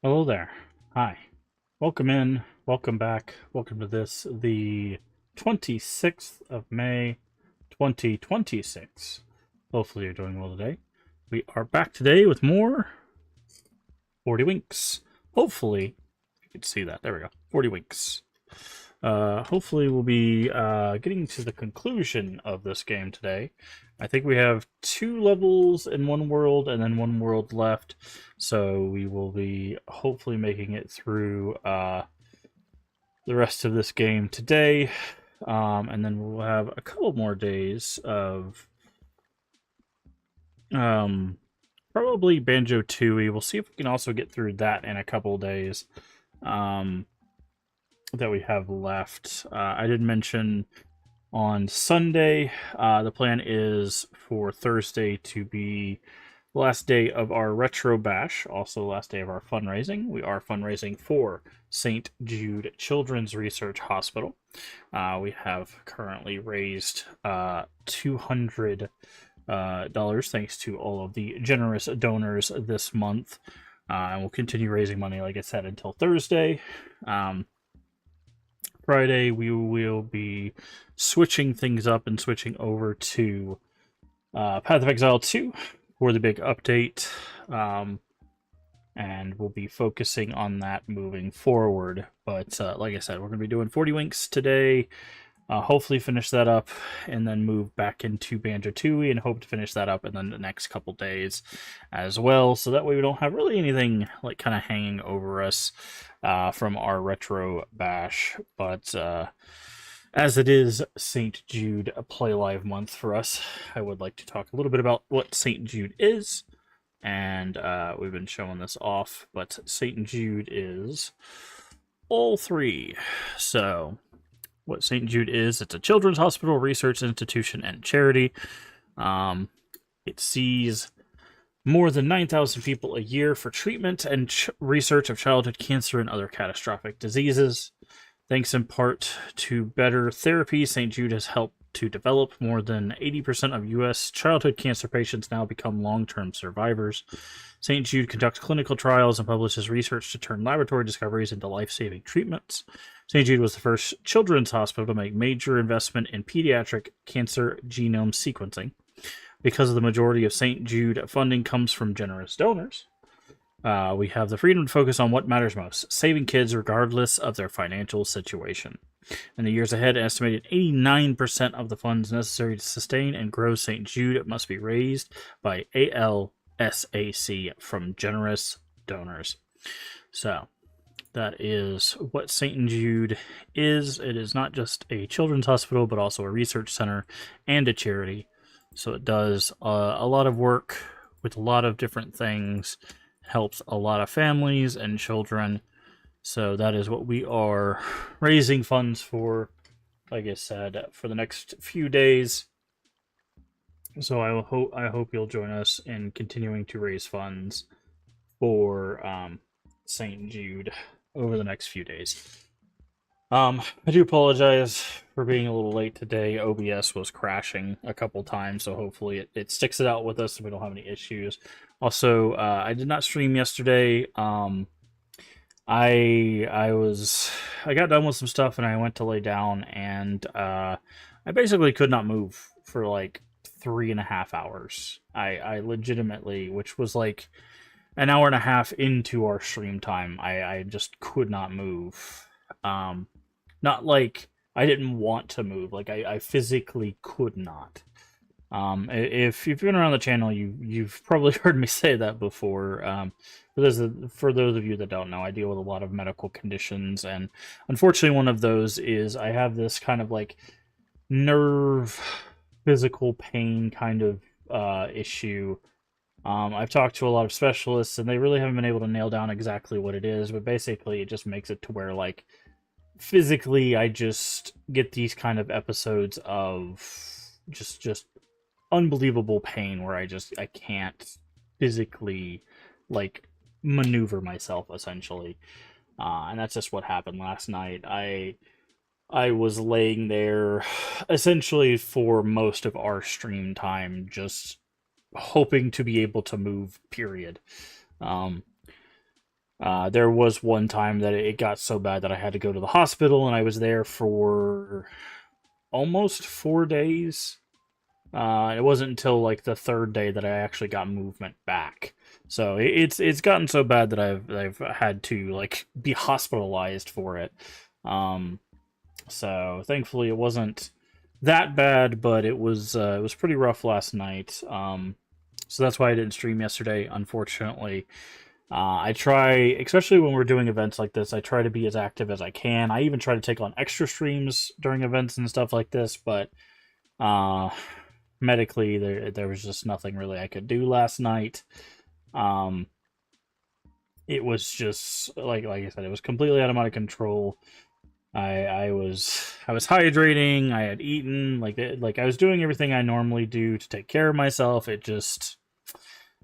Hello there. Hi. Welcome in. Welcome back. Welcome to this, the 26th of May, 2026. Hopefully you're doing well today. We are back today with more 40 Winks. Hopefully, you can see that. There we go. 40 Winks. Hopefully we'll be getting to the conclusion of this game today. I think we have 2 levels in one world and then one world left, so we will be hopefully making it through the rest of this game today, and then we'll have a couple more days of probably Banjo-Tooie. We'll see if we can also get through that in a couple days. That we have left. I did mention on Sunday, the plan is for Thursday to be the last day of our Retro Bash, also the last day of our fundraising. We are fundraising for St. Jude Children's Research Hospital. We have currently raised $200 thanks to all of the generous donors this month. And we'll continue raising money, like I said, until Thursday. Friday, we will be switching things up and switching over to Path of Exile 2 for the big update. And we'll be focusing on that moving forward. But like I said, we're going to be doing 40 Winks today. Hopefully finish that up and then move back into Banjo-Tooie and hope to finish that up in the next couple days as well. So that way we don't have really anything like kind of hanging over us from our Retro Bash. But as it is St. Jude Play Live month for us, I would like to talk a little bit about what St. Jude is. And we've been showing this off, but St. Jude is all three. So what St. Jude is, it's a children's hospital, research institution, and charity. It sees more than 9,000 people a year for treatment and research of childhood cancer and other catastrophic diseases. Thanks in part to better therapy, St. Jude has helped to develop. More than 80% of U.S. childhood cancer patients now become long-term survivors. St. Jude conducts clinical trials and publishes research to turn laboratory discoveries into life-saving treatments. St. Jude was the first children's hospital to make major investment in pediatric cancer genome sequencing. Because of the majority of St. Jude funding comes from generous donors, we have the freedom to focus on what matters most, saving kids regardless of their financial situation. In the years ahead, an estimated 89% of the funds necessary to sustain and grow St. Jude must be raised by ALSAC from generous donors. So, that is what St. Jude is. It is not just a children's hospital, but also a research center and a charity. So it does a lot of work with a lot of different things, helps a lot of families and children. So that is what we are raising funds for, like I said, for the next few days. So I hope you'll join us in continuing to raise funds for St. Jude over the next few days. I do apologize for being a little late today. OBS was crashing a couple times, so hopefully it sticks it out with us and we don't have any issues. Also, I did not stream yesterday. I got done with some stuff and I went to lay down, and I basically could not move for like 3.5 hours. I legitimately, which was like an hour and a half into our stream time, I just could not move. Not like I didn't want to move, like I physically could not. If you've been around the channel, you've probably heard me say that before. For those of you that don't know, I deal with a lot of medical conditions, and unfortunately, one of those is I have this kind of like nerve, physical pain kind of issue. I've talked to a lot of specialists, and they really haven't been able to nail down exactly what it is, but basically, it just makes it to where like physically, I just get these kind of episodes of just unbelievable pain where I can't physically like maneuver myself essentially, and that's just what happened last night. I was laying there essentially for most of our stream time, just hoping to be able to move. Period. Um, There was one time that it got so bad that I had to go to the hospital, and I was there for almost 4 days. It wasn't until like the third day that I actually got movement back. So it's gotten so bad that I've had to like be hospitalized for it. Um, so thankfully it wasn't that bad, but it was pretty rough last night. So that's why I didn't stream yesterday, unfortunately. I try, especially when we're doing events like this, I try to be as active as I can. I even try to take on extra streams during events and stuff like this, but uh, medically, there was just nothing really I could do last night. Um, it was just like I said, it was completely out of my control. I was hydrating. I had eaten like I was doing everything I normally do to take care of myself. It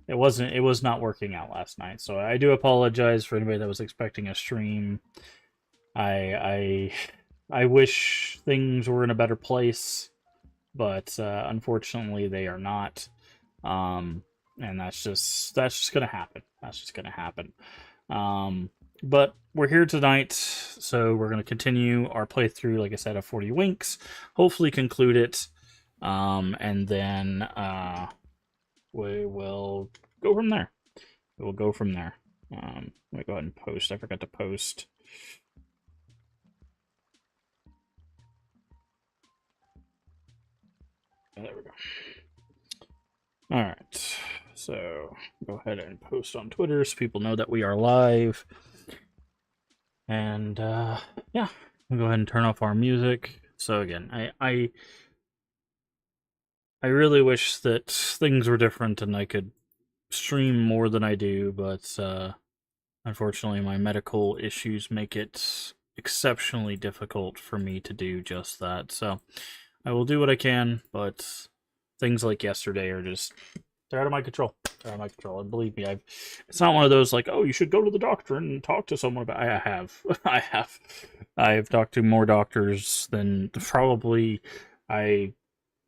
was not working out last night. So I do apologize for anybody that was expecting a stream. I I wish things were in a better place, but unfortunately they are not. And that's just gonna happen. That's just gonna happen. Um, but we're here tonight, so we're gonna continue our playthrough. Like I said, of 40 Winks. Hopefully, conclude it, and then we will go from there. We'll go from there. Let me go ahead and post. I forgot to post. There we go. All right. So go ahead and post on Twitter so people know that we are live. And yeah, we'll go ahead and turn off our music. So again, I really wish that things were different and I could stream more than I do, but unfortunately my medical issues make it exceptionally difficult for me to do just that. So I will do what I can, but things like yesterday are just they're out of my control. They're out of my control. And believe me, it's not one of those like, oh, you should go to the doctor and talk to someone about I have. I have talked to more doctors than probably I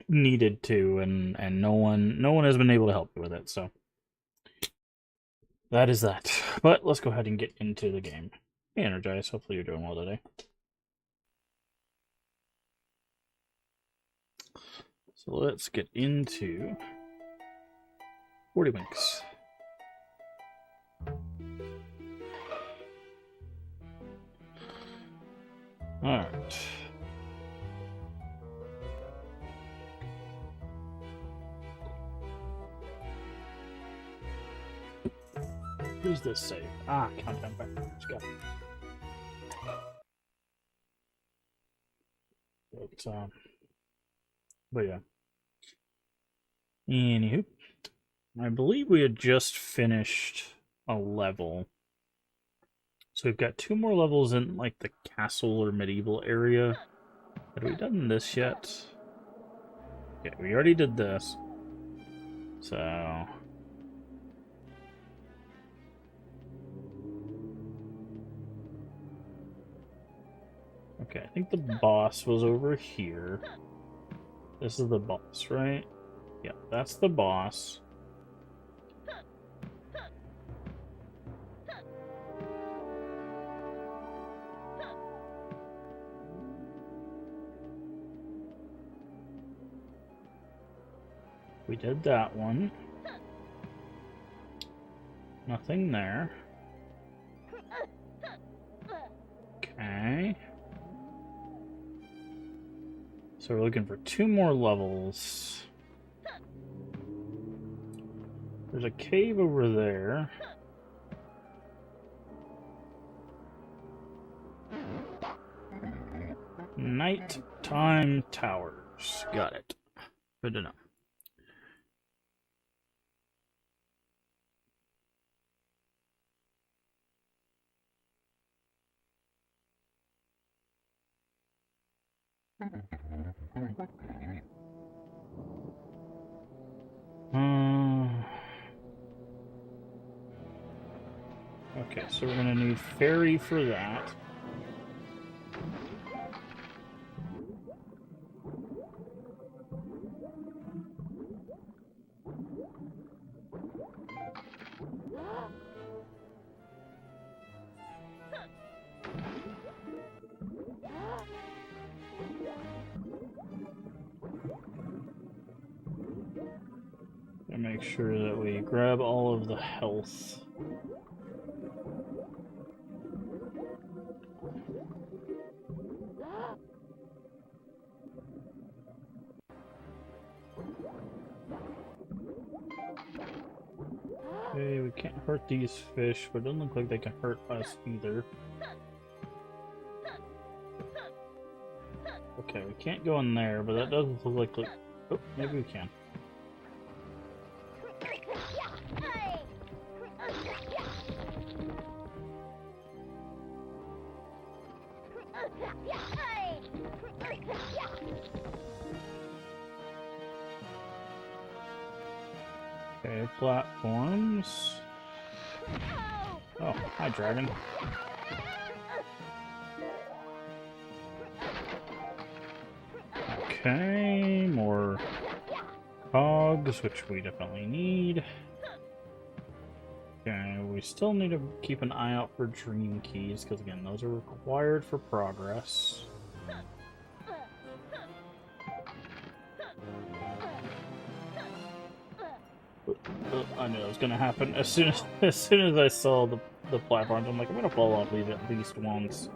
needed to, and no one has been able to help me with it, so that is that. But let's go ahead and get into the game. Hey, Energize, hopefully you're doing well today. So let's get into 40 Winks. Alright. Who's this save? Ah, countdown backwards. Got it. But yeah. Anywho, I believe we had just finished a level. So we've got 2 more levels in like the castle or medieval area. Had we done this yet? Yeah, we already did this. So okay, I think the boss was over here. This is the boss, right? Yeah, that's the boss. We did that one. Nothing there. Okay. So we're looking for 2 more levels. There's a cave over there. Nighttime towers. Got it. Good to know. Okay, so we're gonna need fairy for that. make sure that we grab all of the health. Okay, we can't hurt these fish, but it doesn't look like they can hurt us either. Okay, we can't go in there, but that doesn't look like... Oh, maybe we can. Okay, platforms. Oh, hi, dragon. Okay, more cogs, which we definitely need. Okay, we still need to keep an eye out for dream keys, because again, those are required for progress. I knew that was gonna happen as soon as I saw the platforms. I'm like, I'm gonna fall off these at least once.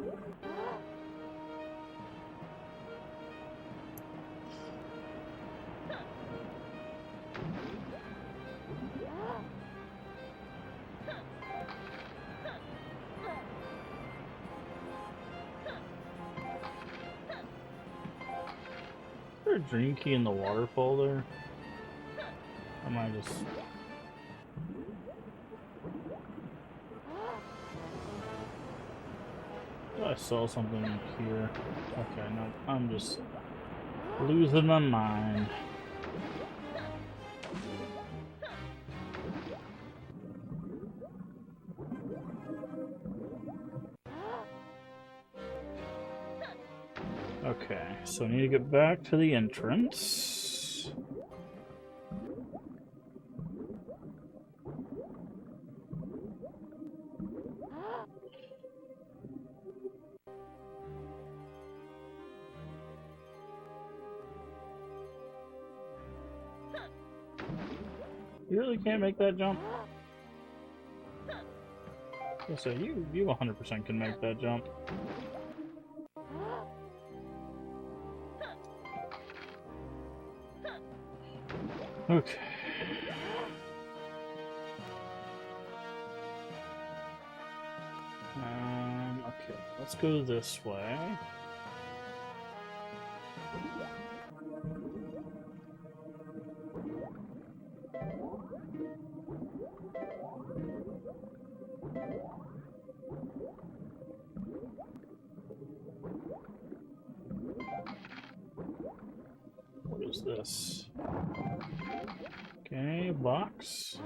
Is there a dream key in the waterfall there? Or am I just... I saw something here. Okay, no, I'm just losing my mind. Okay, so I need to get back to the entrance. You really can't make that jump? So you 100% can make that jump. Okay. Okay, let's go this way. What is this? Okay, box.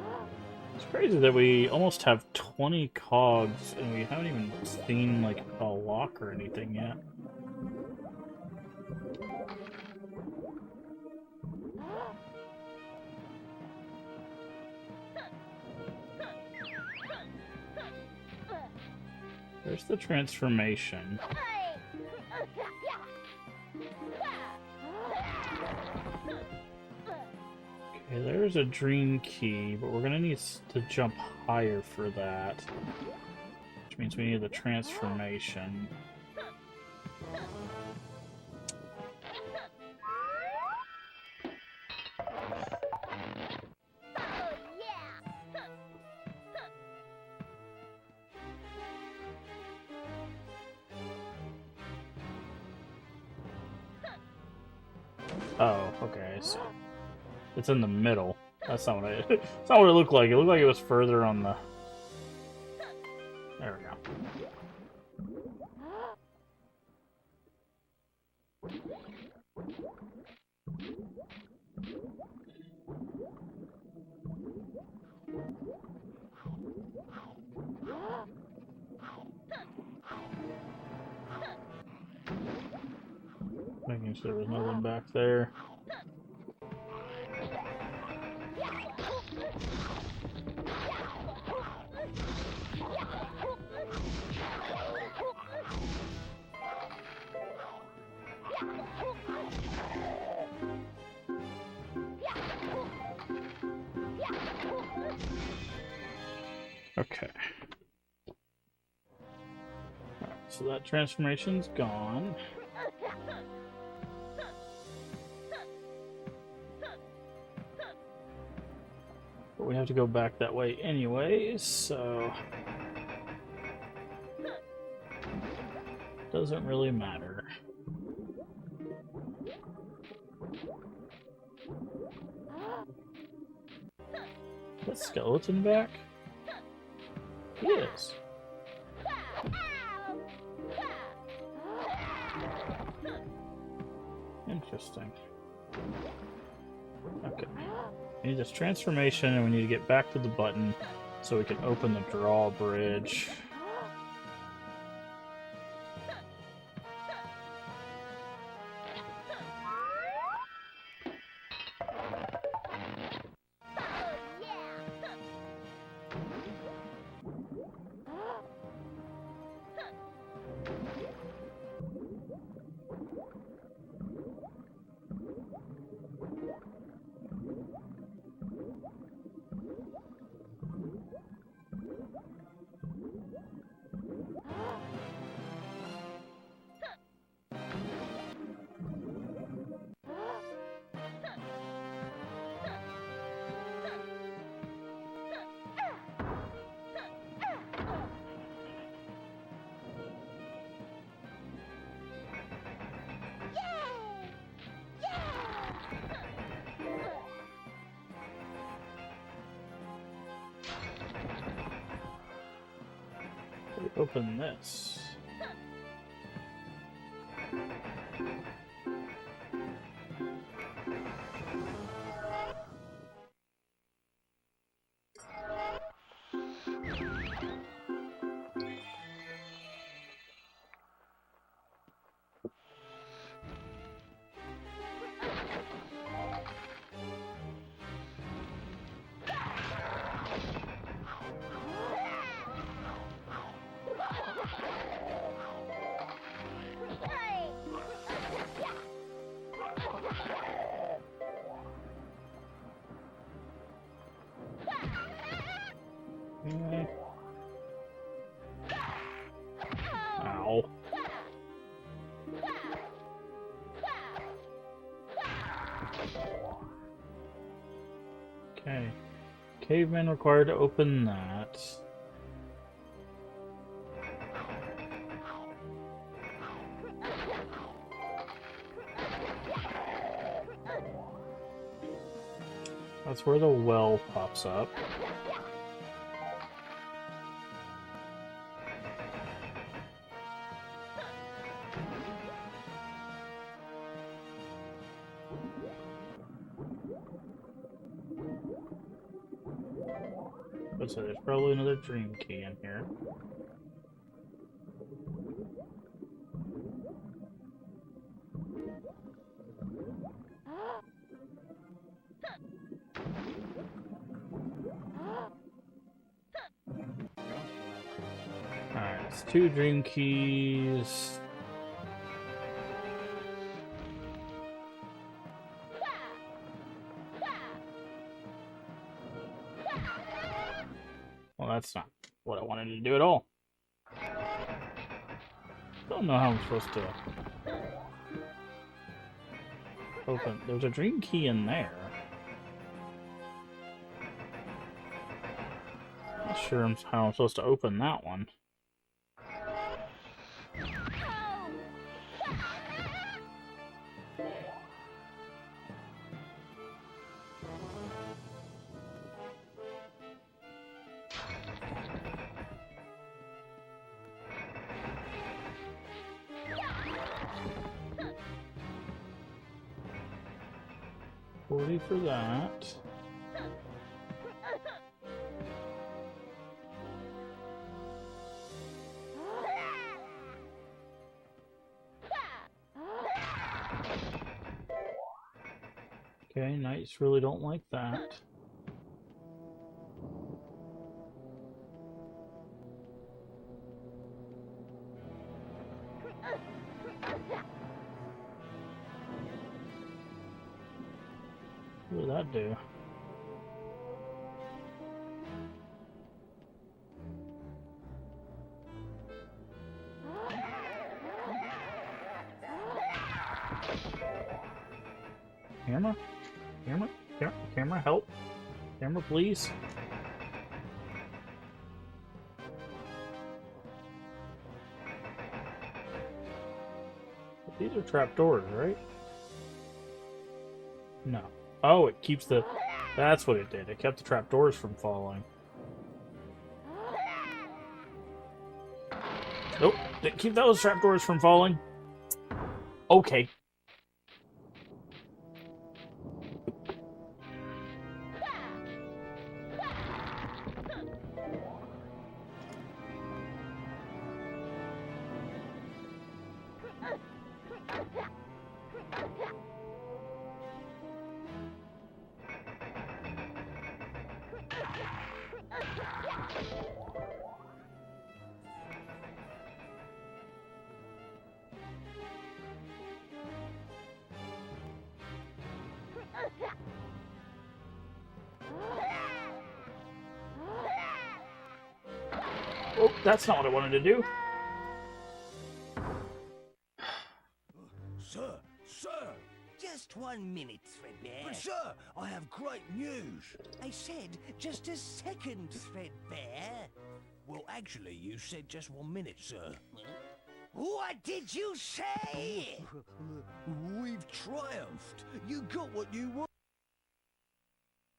It's crazy that we almost have 20 cogs and we haven't even seen like a lock or anything yet. There's the transformation. Okay, there's a dream key, but we're gonna need to jump higher for that. Which means we need the transformation. Oh, okay, so it's in the middle. That's not what it's not what it looked like. It looked like it was further on the... There we go. Making sure there's nothing back there. so that transformation's gone. But we have to go back that way anyways, so doesn't really matter. Is that skeleton back? He is. Interesting. Okay. We need this transformation, and we need to get back to the button so we can open the drawbridge. Open this. Ow. Okay. Caveman required to open that. That's where the well pops up. So there's probably another dream key in here. Alright, it's 2 dream keys. Well, that's not what I wanted to do at all. Don't know how I'm supposed to open. There's a dream key in there. Not sure how I'm supposed to open that one. $40 for that. Okay, knights really don't like that. What did that do? Camera? Camera? Camera, help. Camera, please. These are trapdoors, right? No. Oh, it keeps the... That's what it did. It kept the trapdoors from falling. Nope. Didn't keep those trapdoors from falling. Okay. Oh, that's not what I wanted to do. Sir! Just 1 minute, Threadbare. But sir, I have great news. I said just a second, Threadbare. Well, actually, you said just 1 minute, sir. What did you say? We've triumphed. You got what you want.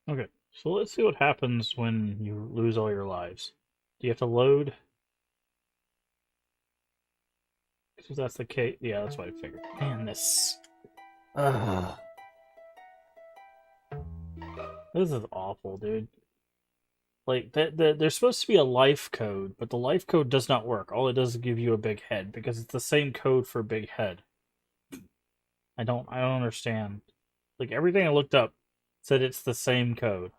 Okay, so let's see what happens when you lose all your lives. Do you have to load? If that's the case, yeah, that's what I figured. Man, this... This is awful, dude. Like, there's supposed to be a life code, but the life code does not work. All it does is give you a big head, because it's the same code for big head. I don't understand. Like, everything I looked up said it's the same code.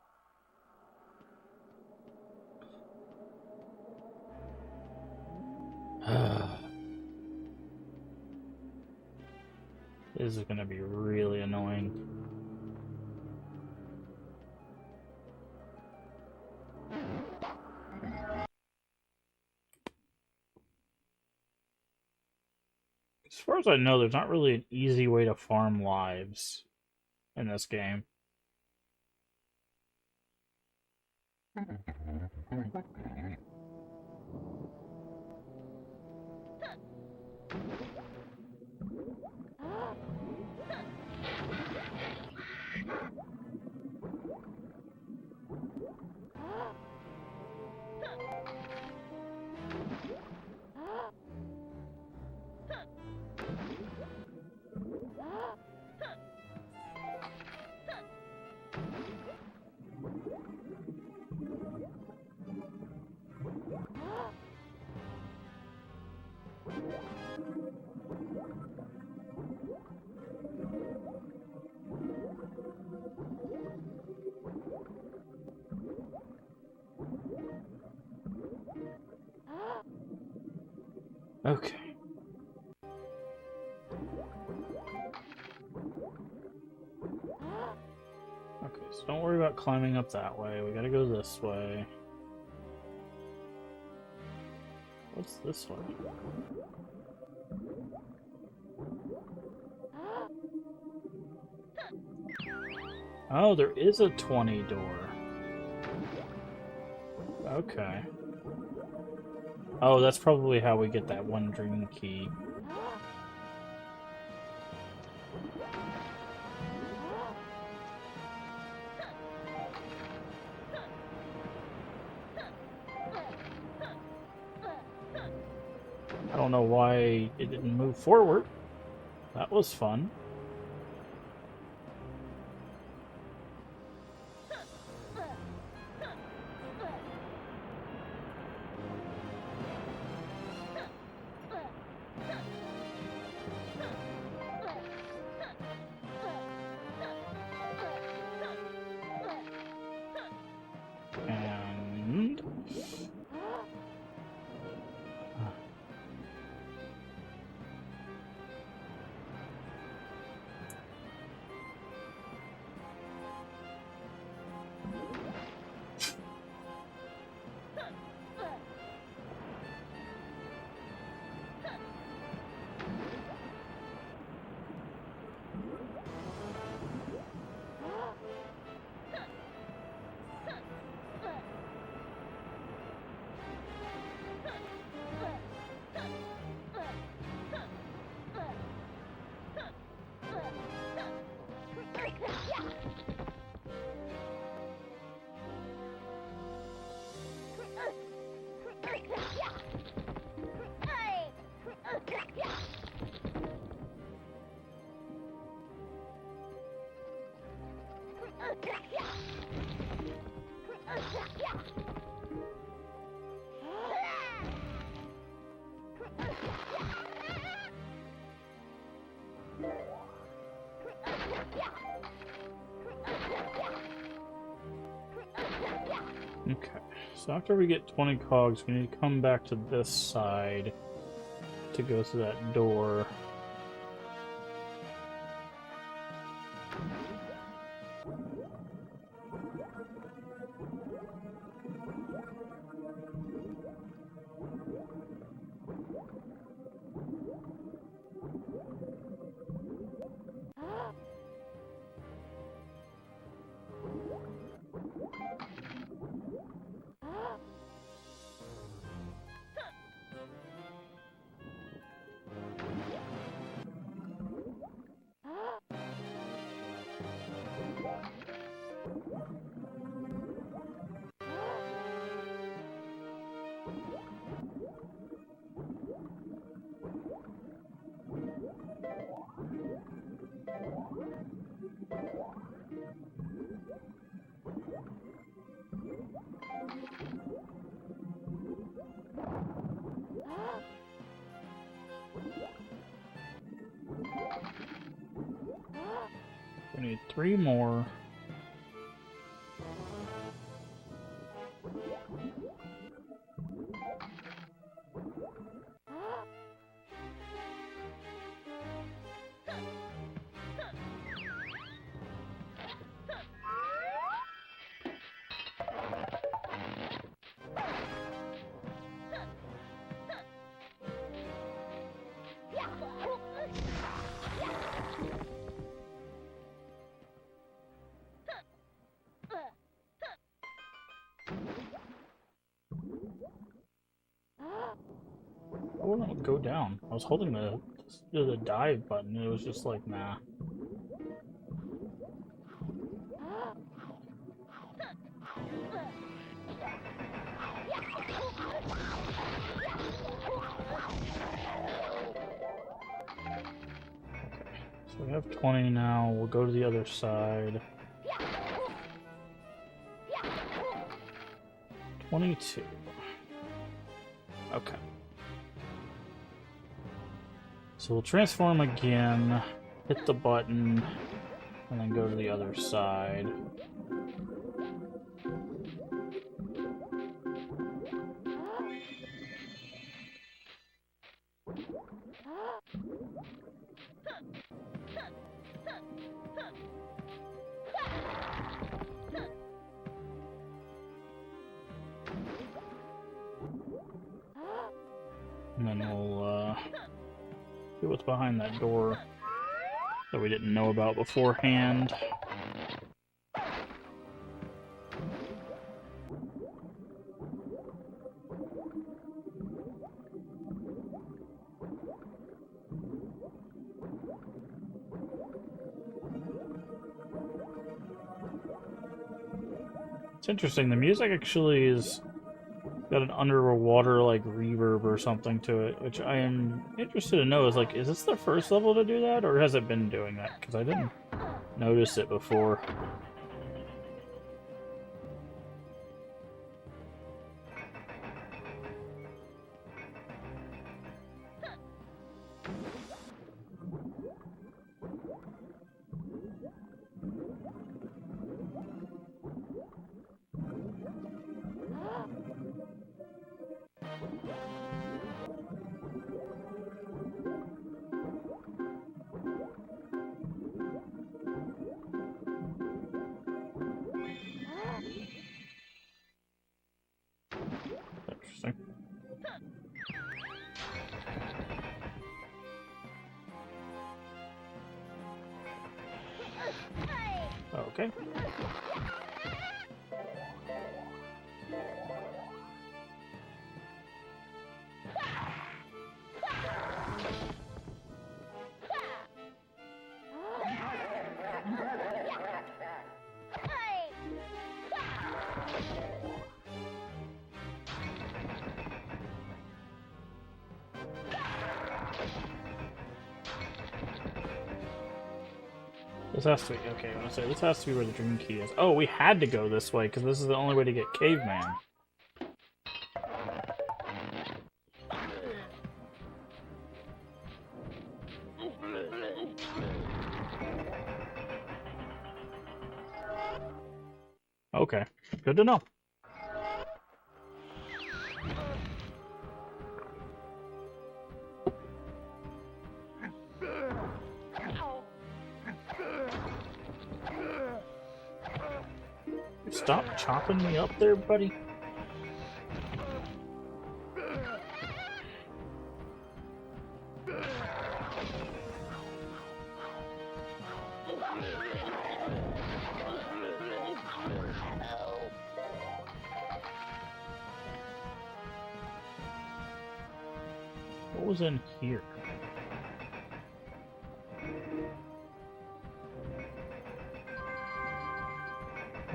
This is gonna be really annoying. As far as I know, there's not really an easy way to farm lives in this game. Okay. Okay, so don't worry about climbing up that way. We gotta go this way. What's this way? Oh, there is a 20 door. Okay. Oh, that's probably how we get that one dream key. I don't know why it didn't move forward. That was fun. And... Okay, so after we get 20 cogs, we need to come back to this side to go through that door. We need 3 more. I wouldn't go down. I was holding the dive button, and it was just like, nah. So we have 20 now. We'll go to the other side. 22. Okay. So we'll transform again, hit the button, and then go to the other side. And then we'll see what's behind that door that we didn't know about beforehand. It's interesting, the music actually is got an underwater like reverb or something to it, which I am interested to know. Is this the first level to do that, or has it been doing that? Because I didn't notice it before. Interesting. Okay. This has to be... Okay, I'm gonna say this has to be where the dream key is. Oh, we had to go this way, because this is the only way to get Caveman. Okay, good to know. Stop chopping me up there, buddy. What was in here?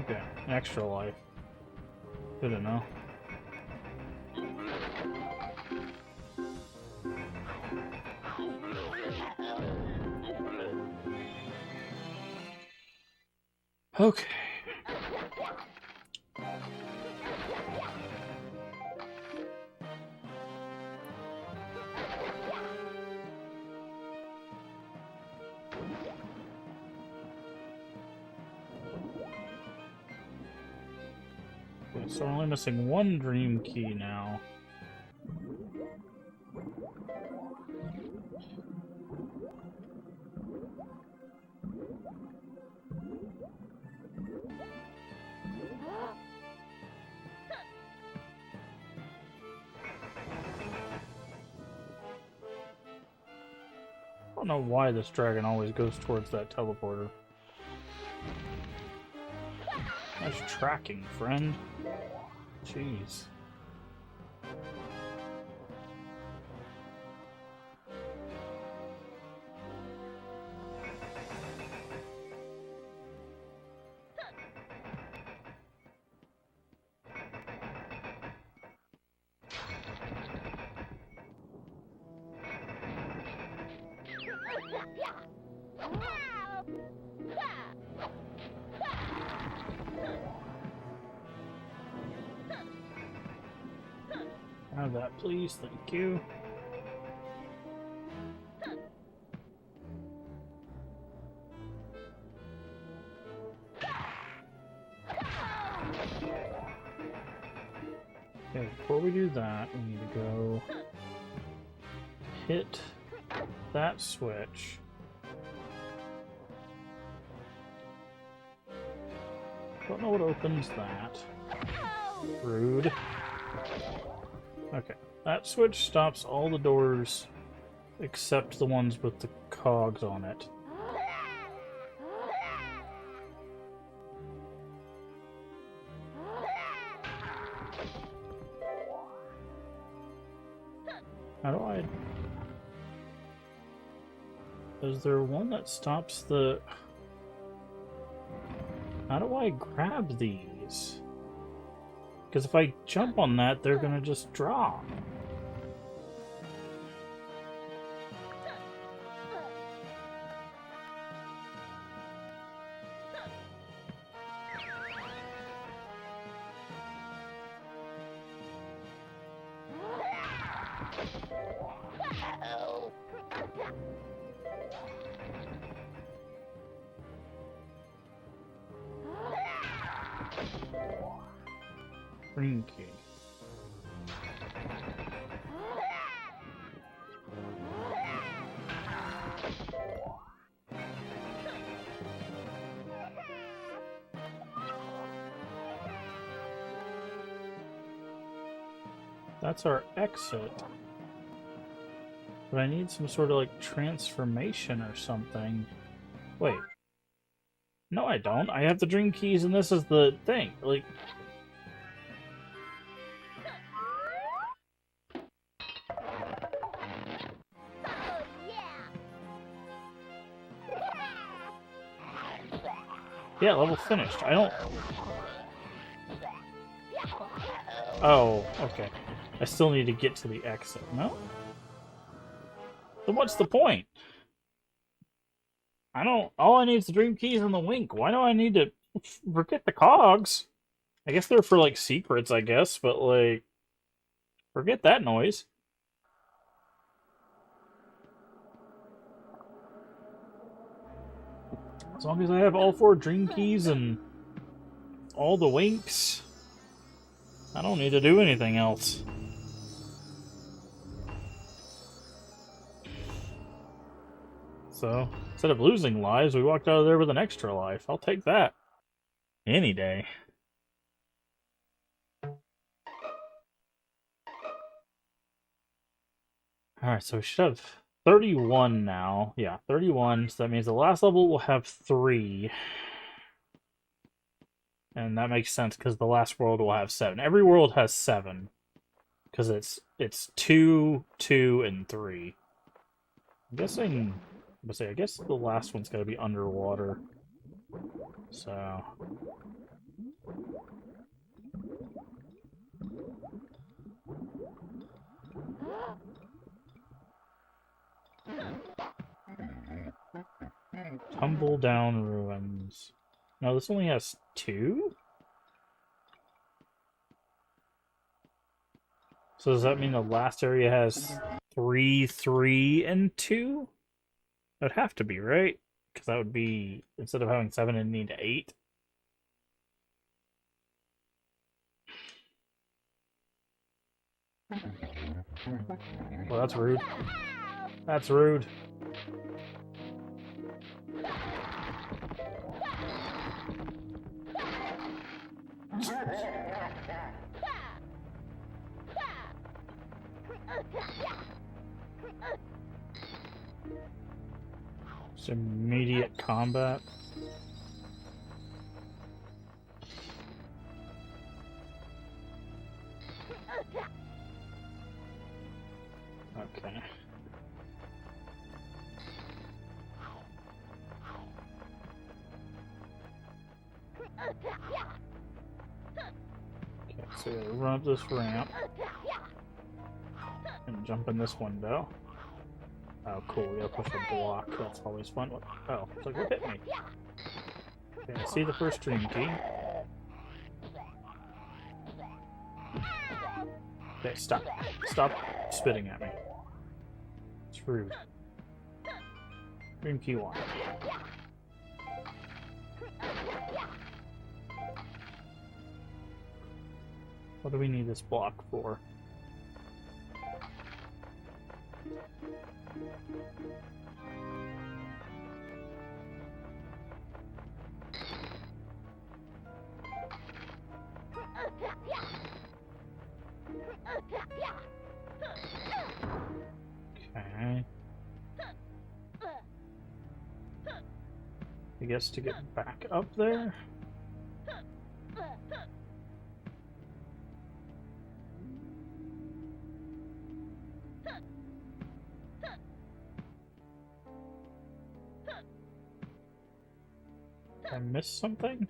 Okay, extra life. Good to know. Okay. So we're only missing one dream key now. I don't know why this dragon always goes towards that teleporter. Nice tracking, friend. Jeez. Have that, please. Thank you. Okay, before we do that, we need to go hit that switch. Don't know what opens that. Rude. Okay, that switch stops all the doors except the ones with the cogs on it. How do I... Is there one that stops the... How do I grab these? Because if I jump on that, they're gonna just drop. Green key. That's our exit. But I need some sort of like transformation or something. Wait. No, I don't. I have the dream keys and this is the thing. Like... Yeah, level finished. I don't... Oh, okay. I still need to get to the exit. No? Then what's the point? I don't. All I need is the dream keys and the wink. Why do I need to forget the cogs? I guess they're for like secrets, I guess, but like, forget that noise. As long as I have all 4 dream keys and all the winks, I don't need to do anything else. So, instead of losing lives, we walked out of there with an extra life. I'll take that. Any day. Alright, so we should have 31 now. Yeah, 31. So that means the last level will have 3. And that makes sense because the last world will have 7. Every world has 7. Because it's 2, 2, and 3. I'm guessing... I guess the last one's got to be underwater. So... Tumble down ruins. No, this only has 2? So does that mean the last area has 3, 3, and 2? That would have to be, right? Because that would be, instead of having 7, it'd need 8. Well, that's rude. That's rude. Just immediate combat. Okay. Okay, so run up this ramp and jump in this window. Oh, cool. We gotta push a block. That's always fun. What? Oh, it's like, what hit me? Okay, I see the first dream key. Okay, stop. Stop spitting at me. It's rude. Dream key 1. What do we need this block for? Okay. I guess to get back up there? Did I miss something?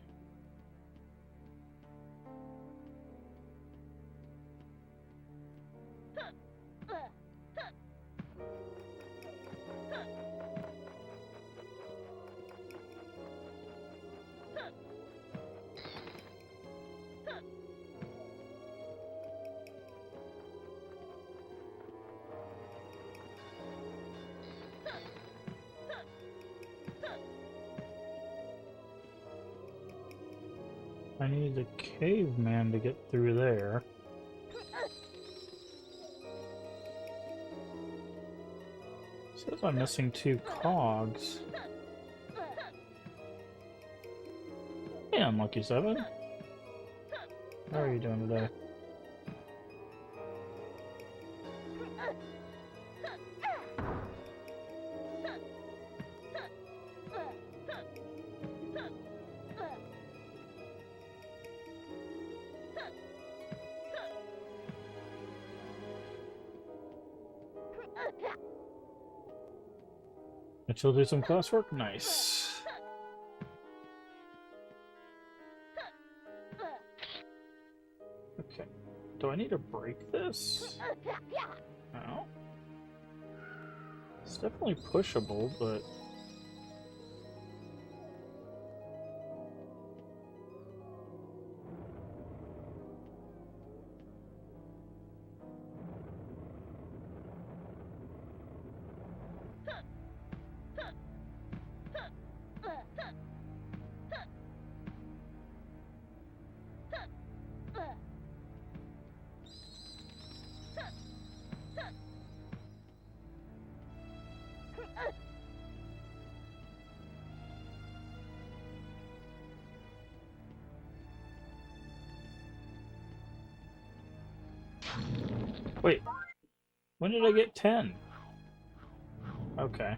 I need a caveman to get through there. Says I'm missing 2 cogs. Hey, Unlucky 7. How are you doing today? And she'll do some classwork? Nice. Okay. Do I need to break this? No. It's definitely pushable, but... Wait, when did I get 10? Okay.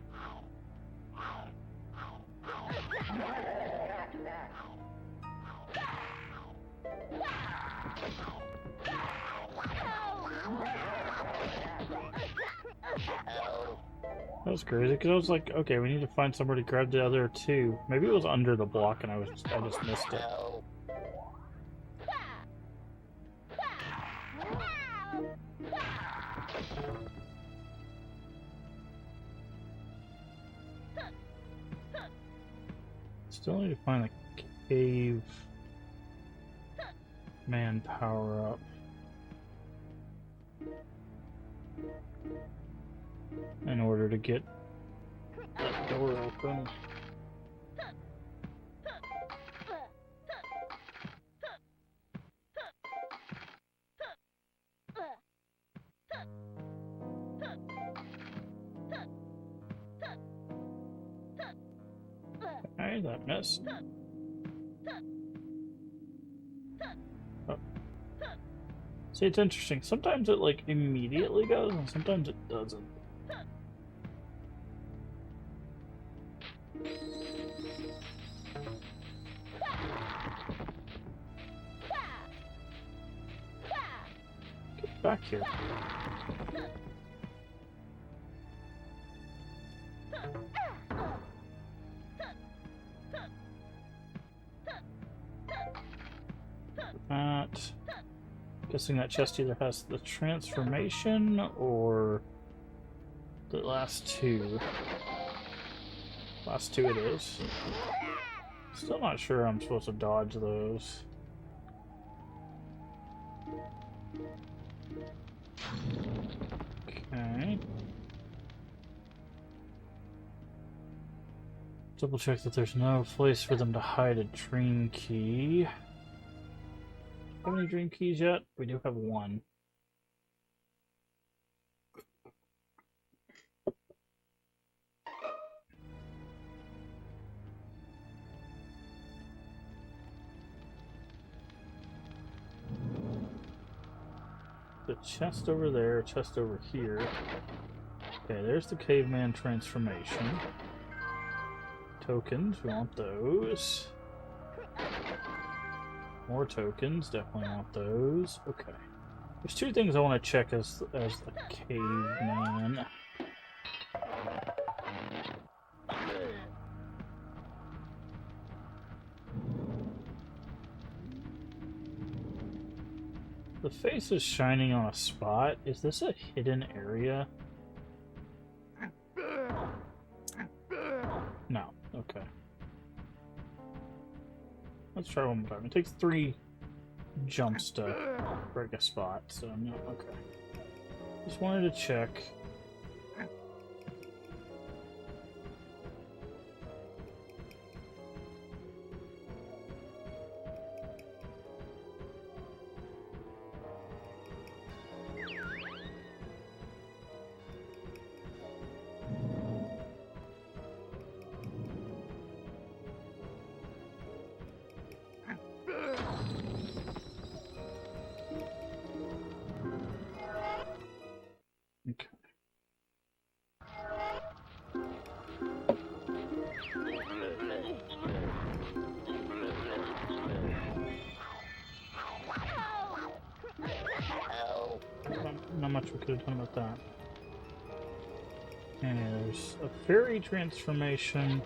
That was crazy, because I was like, okay, we need to find somewhere to grab the other two. Maybe it was under the block and I just missed it. Still need to find the cave man power up in order to get that door open. Okay, that missed. Oh. See, it's interesting. Sometimes it like immediately goes, and sometimes it doesn't. Get back here. That. Guessing that chest either has the transformation or the last two. Last two it is. Still not sure I'm supposed to dodge those. Okay. Double check that there's no place for them to hide a dream key. Have any dream keys yet? We do have one. The chest over there, chest over here. Okay, there's the caveman transformation. Tokens, we want those. More tokens, definitely want those. Okay. There's two things I want to check as the caveman. The face is shining on a spot. Is this a hidden area? No. Okay. Let's try one more time. It takes 3 jumps to break a spot, so no, okay. Just wanted to check. Okay. Not much we could have done about that. And there's a fairy transformation.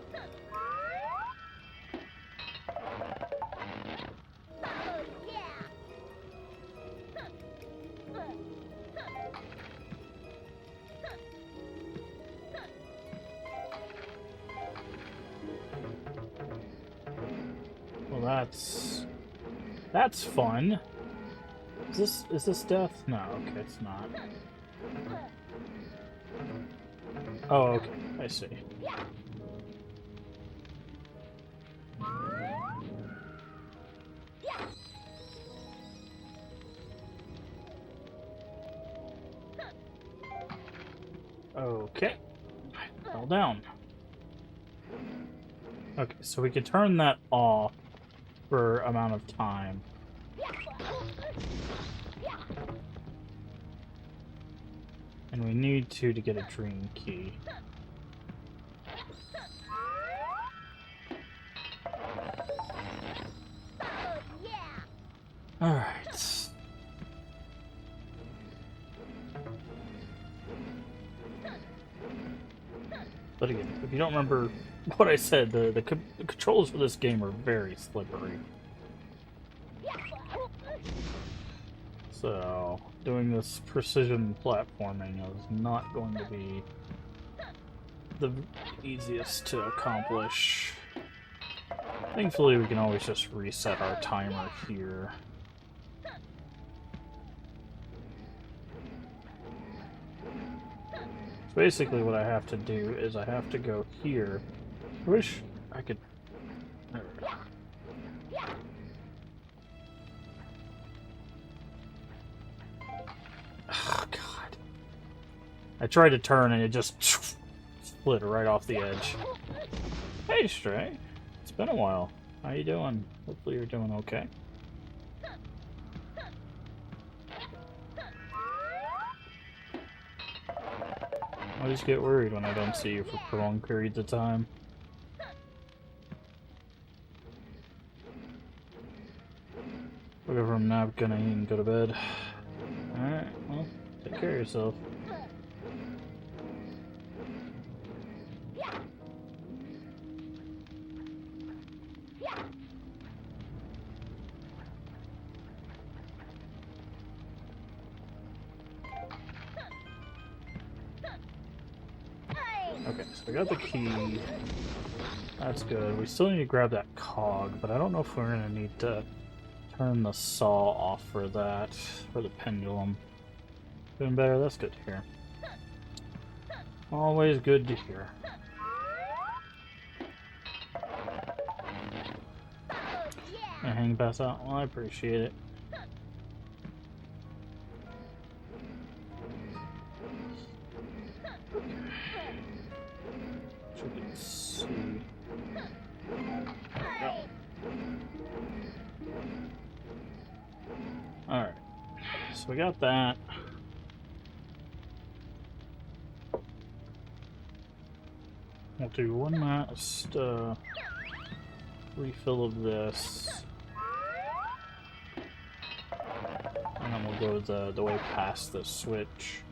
Well, that's fun. Is this death? No, okay, it's not. Oh, okay, I see. Okay. Fell down. Okay, so we can turn that off for amount of time. And we need to get a dream key. Alright. But again, if you don't remember what I said, the controls for this game are very slippery. So, doing this precision platforming is not going to be the easiest to accomplish. Thankfully, we can always just reset our timer here. So basically what I have to do is I have to go here. I wish I could... There we go. Oh, God. I tried to turn and it just split right off the edge. Hey, Stray. It's been a while. How you doing? Hopefully you're doing okay. I just get worried when I don't see you for prolonged periods of time. Look over from nap, gonna eat and go to bed. Alright, well, take care of yourself. Okay, so we got the key. That's good. We still need to grab that cog, but I don't know if we're gonna need to turn the saw off for that, for the pendulum. Doing better, that's good to hear. Always good to hear. And hang pass out? Well, I appreciate it. See. Alright, so we got that. We'll do one last refill of this. And then we'll go the way past the switch.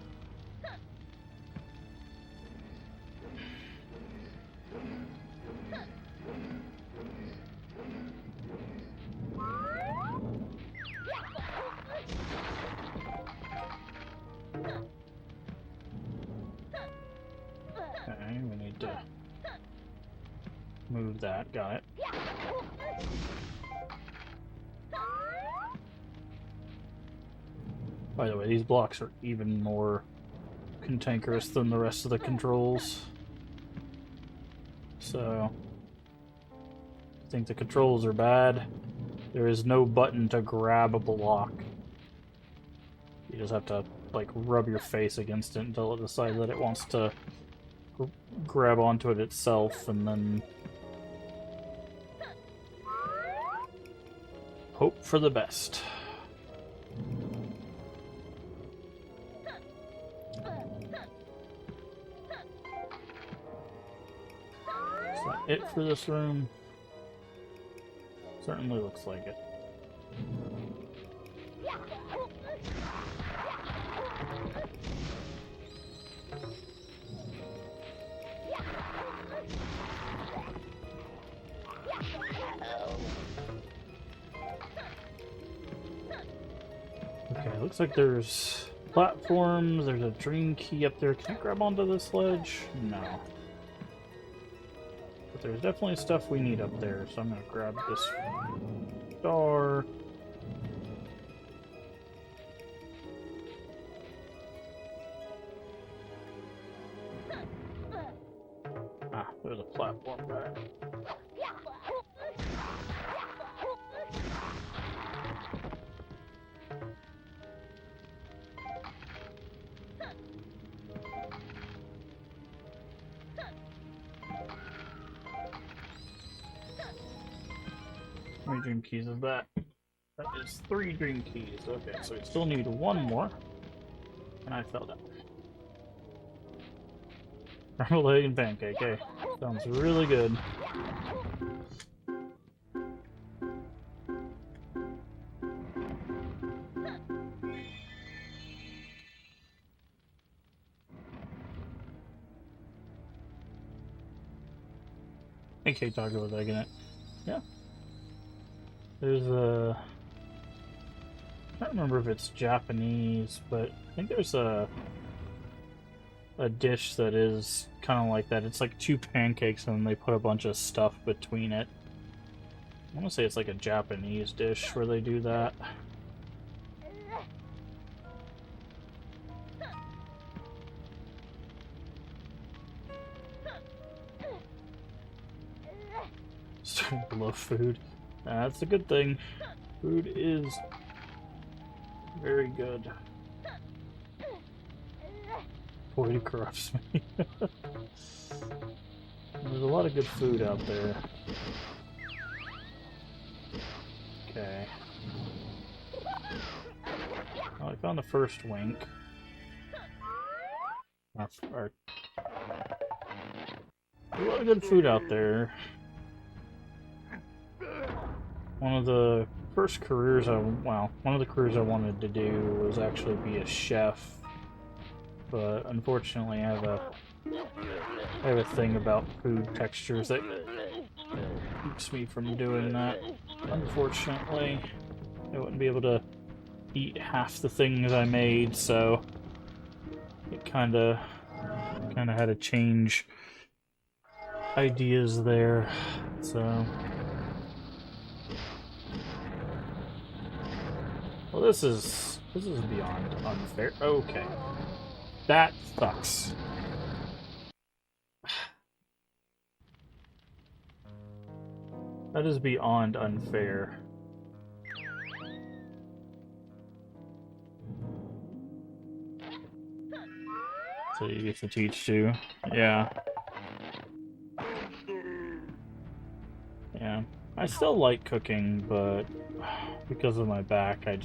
Okay, we need to move that. Got it. By the way, these blocks are even more cantankerous than the rest of the controls. So, I think the controls are bad. There is no button to grab a block. You just have to, like, rub your face against it until it decides that it wants to grab onto it itself, and then hope for the best. Is that it for this room? Certainly looks like it. Okay, looks like there's platforms, there's a dream key up there. Can I grab onto this ledge? No. But there's definitely stuff we need up there, so I'm gonna grab this star. Ah, there's a platform back. How many dream keys is that? That is 3 dream keys. Okay, so we still need one more. And I fell down. Scrambled egg and pancake. Hey, sounds really good. Pancake taco with egg in it. Yeah. There's a... I can't remember if it's Japanese, but I think there's a dish that is kind of like that. It's like two pancakes and then they put a bunch of stuff between it. I want to say it's like a Japanese dish where they do that. Starting to love food. That's a good thing. Food is very good. Boy, corrupts me. There's a lot of good food out there. Okay. Well, I found the first wink. A lot of good food out there. One of the first careers one of the careers I wanted to do was actually be a chef. But unfortunately, I have a thing about food textures that keeps me from doing that. Unfortunately, I wouldn't be able to eat half the things I made, so it kind of had to change ideas there. So, well, this is beyond unfair. Okay. That sucks. That is beyond unfair. So you get to teach too. Yeah. Yeah. I still like cooking, but because of my back, I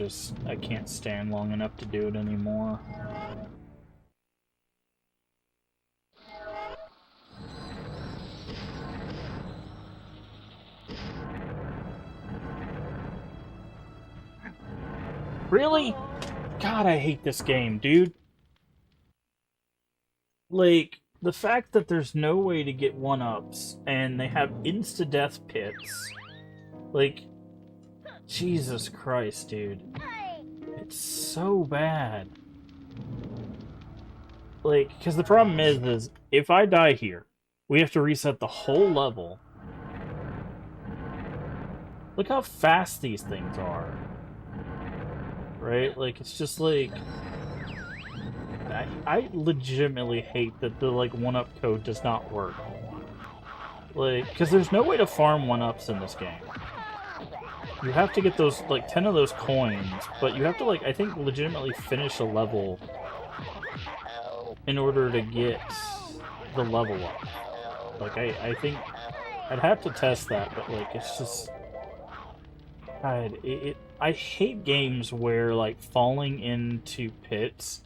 can't stand long enough to do it anymore. Really? God, I hate this game, dude. Like, the fact that there's no way to get 1-ups, and they have insta-death pits. Like, Jesus Christ, dude. It's so bad. Like, because the problem is if I die here, we have to reset the whole level. Look how fast these things are. Right? Like, it's just like... I legitimately hate that the, like, 1-up code does not work. Like, because there's no way to farm 1-ups in this game. You have to get those, like, 10 of those coins, but you have to, like, I think legitimately finish a level in order to get the level up. Like, I think... I'd have to test that, but, like, it's just... God, I hate games where, like, falling into pits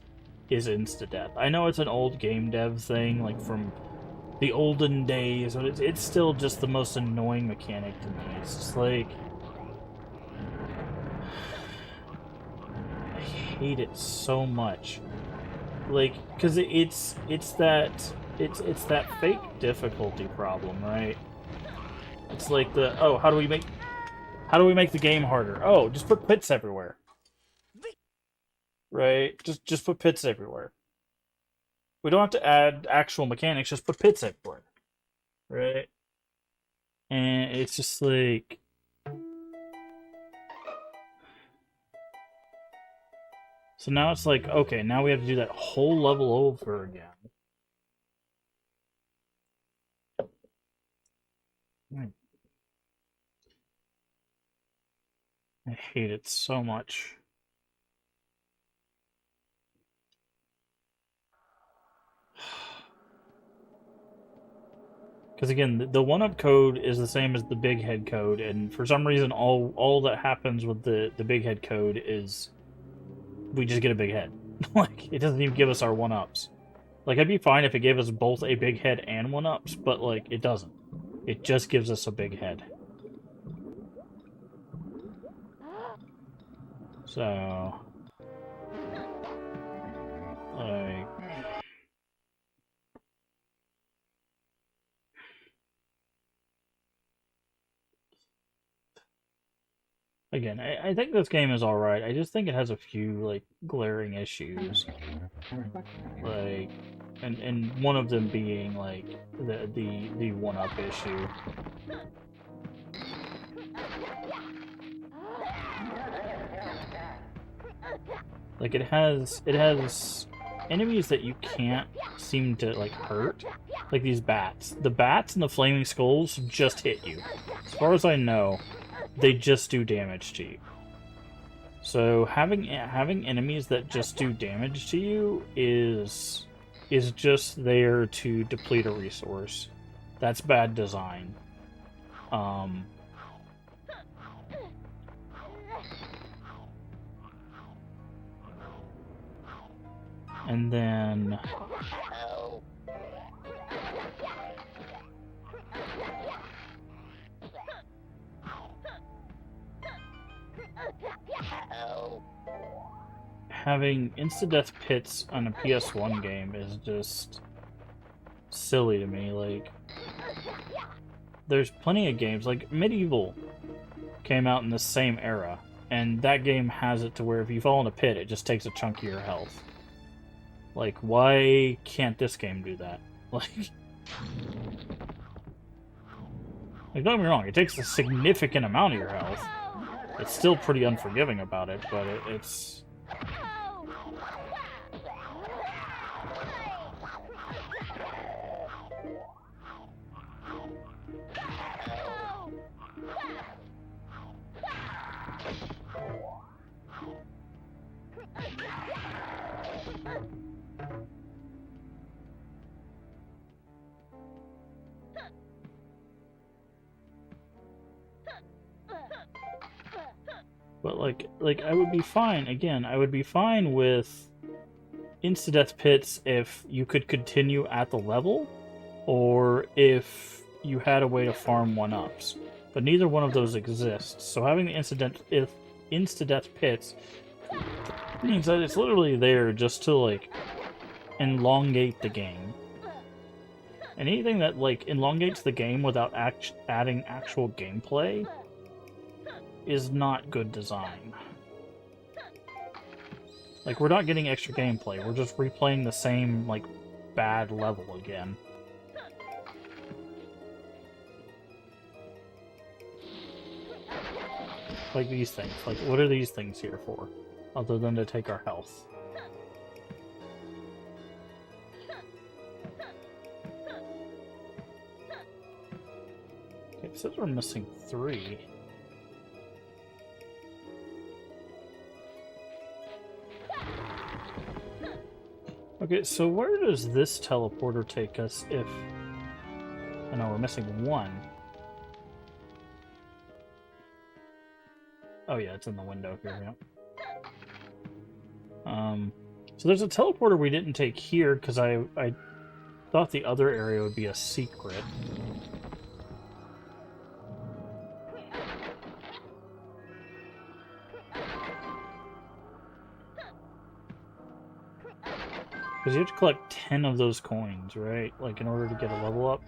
is insta-death. I know it's an old game dev thing, like, from the olden days, but it's still just the most annoying mechanic to me. It's just, like... I hate it so much. Like, because it's that fake difficulty problem, right? It's like how do we make the game harder? Oh, just put pits everywhere. Right? Just put pits everywhere. We don't have to add actual mechanics, just put pits everywhere. Right? And it's just like... So now it's like, okay, now we have to do that whole level over again. I hate it so much. Because again, the 1-up code is the same as the big head code, and for some reason, all that happens with the big head code is we just get a big head. Like, it doesn't even give us our 1-ups. Like, I'd be fine if it gave us both a big head and 1-ups, but, like, it doesn't. It just gives us a big head. So... like... again, I think this game is alright. I just think it has a few, like, glaring issues. Like... and one of them being, like, the 1-up issue. Like, it has enemies that you can't seem to, like, hurt. Like these bats. The bats and the flaming skulls just hit you. As far as I know, they just do damage to you. So having enemies that just do damage to you is just there to deplete a resource. That's bad design. And then... having insta-death pits on a PS1 game is just silly to me. Like, there's plenty of games, like Medieval came out in the same era, and that game has it to where if you fall in a pit, it just takes a chunk of your health. Like, why can't this game do that? Like, don't get me wrong, it takes a significant amount of your health. It's still pretty unforgiving about it, but it's... But like I would be fine, again, I would be fine with insta-death pits if you could continue at the level, or if you had a way to farm 1-ups. But neither one of those exists, so having the insta-death pits means that it's literally there just to, like, elongate the game. And anything that, like, elongates the game without adding actual gameplay is not good design. Like, we're not getting extra gameplay, we're just replaying the same, like, bad level again. Like these things. Like, what are these things here for? Other than to take our health. Okay, it says we're missing 3. Okay, so where does this teleporter take us if... oh no, we're missing 1. Oh yeah, it's in the window here, yeah. So there's a teleporter we didn't take here, because I thought the other area would be a secret. Because you have to collect 10 of those coins, right? Like, in order to get a level up.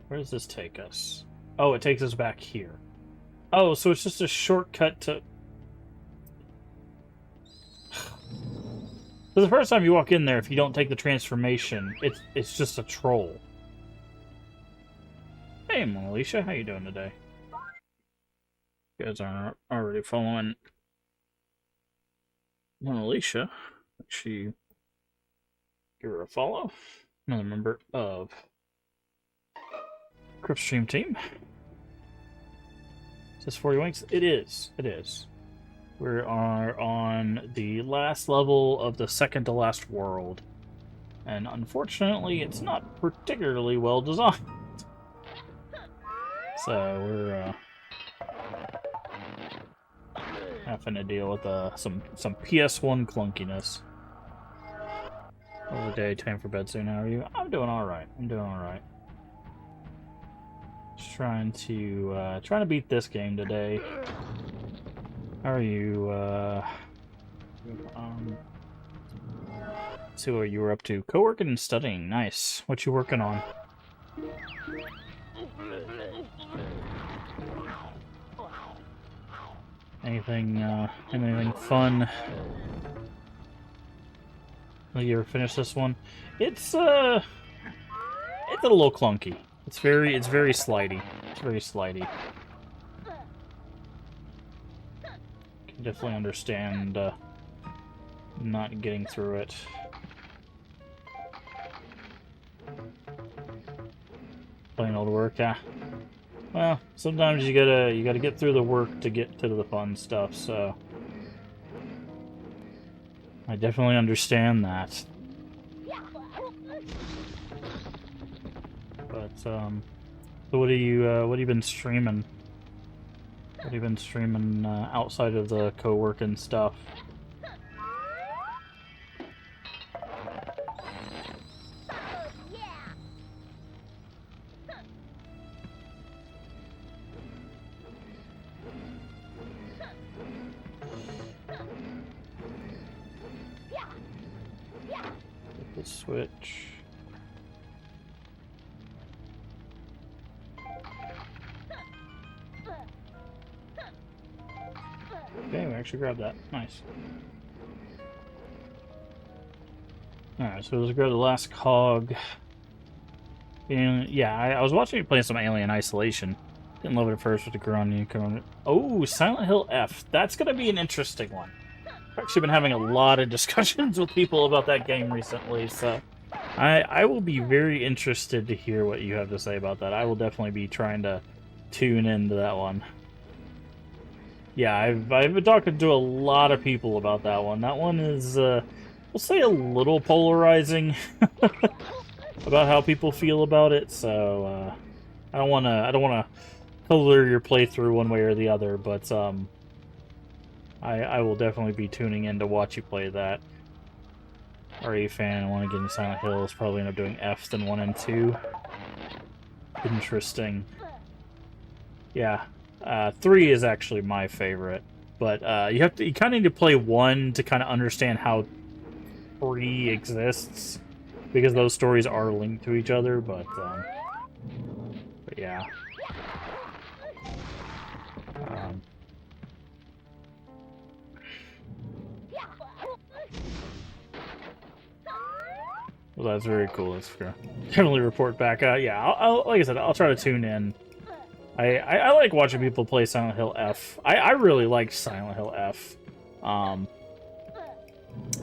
Where does this take us? Oh, it takes us back here. Oh, so it's just a shortcut to... So the first time you walk in there, if you don't take the transformation, it's just a troll. Hey, Mona Lisa, how you doing today? You guys are already following Mona Lisa. She give her a follow. Another member of Crypt Stream team. Is this 40 winks? It is. It is. We are on the last level of the second to last world. And unfortunately, it's not particularly well designed. So we're having to deal with some PS1 clunkiness. Over the day, time for bed soon. How are you? I'm doing all right. I'm doing all right. Just trying to beat this game today. How are you? See what you were up to. Co-working and studying. Nice. What you working on? Anything fun? Have you ever finished this one? It's a little clunky. It's very slidey. It's very slidey. Can definitely understand not getting through it. Plain old work, yeah. Well, sometimes you gotta get through the work to get to the fun stuff, so I definitely understand that. But so what have you been streaming? What have you been streaming outside of the co-working stuff? The Switch. Okay, we actually grabbed that. Nice. Alright, so let's grab the last cog. And yeah, I was watching you play some Alien Isolation. Didn't love it at first with the Grunion. Oh, Silent Hill F. That's gonna be an interesting one. I've actually been having a lot of discussions with people about that game recently, so I will be very interested to hear what you have to say about that. I will definitely be trying to tune into that one. Yeah, I've been talking to a lot of people about that one. That one is, we'll say, a little polarizing about how people feel about it. So I don't wanna color your playthrough one way or the other, but I will definitely be tuning in to watch you play that. Are you a fan? I want to get into Silent Hills. Probably end up doing F's than 1 and 2. Interesting. Yeah. 3 is actually my favorite, but you kind of need to play 1 to kind of understand how 3 exists, because those stories are linked to each other. But yeah. Well, that's very cool. Let's definitely report back. Yeah, I'll like I said, I'll try to tune in. I like watching people play Silent Hill F. I really like Silent Hill F.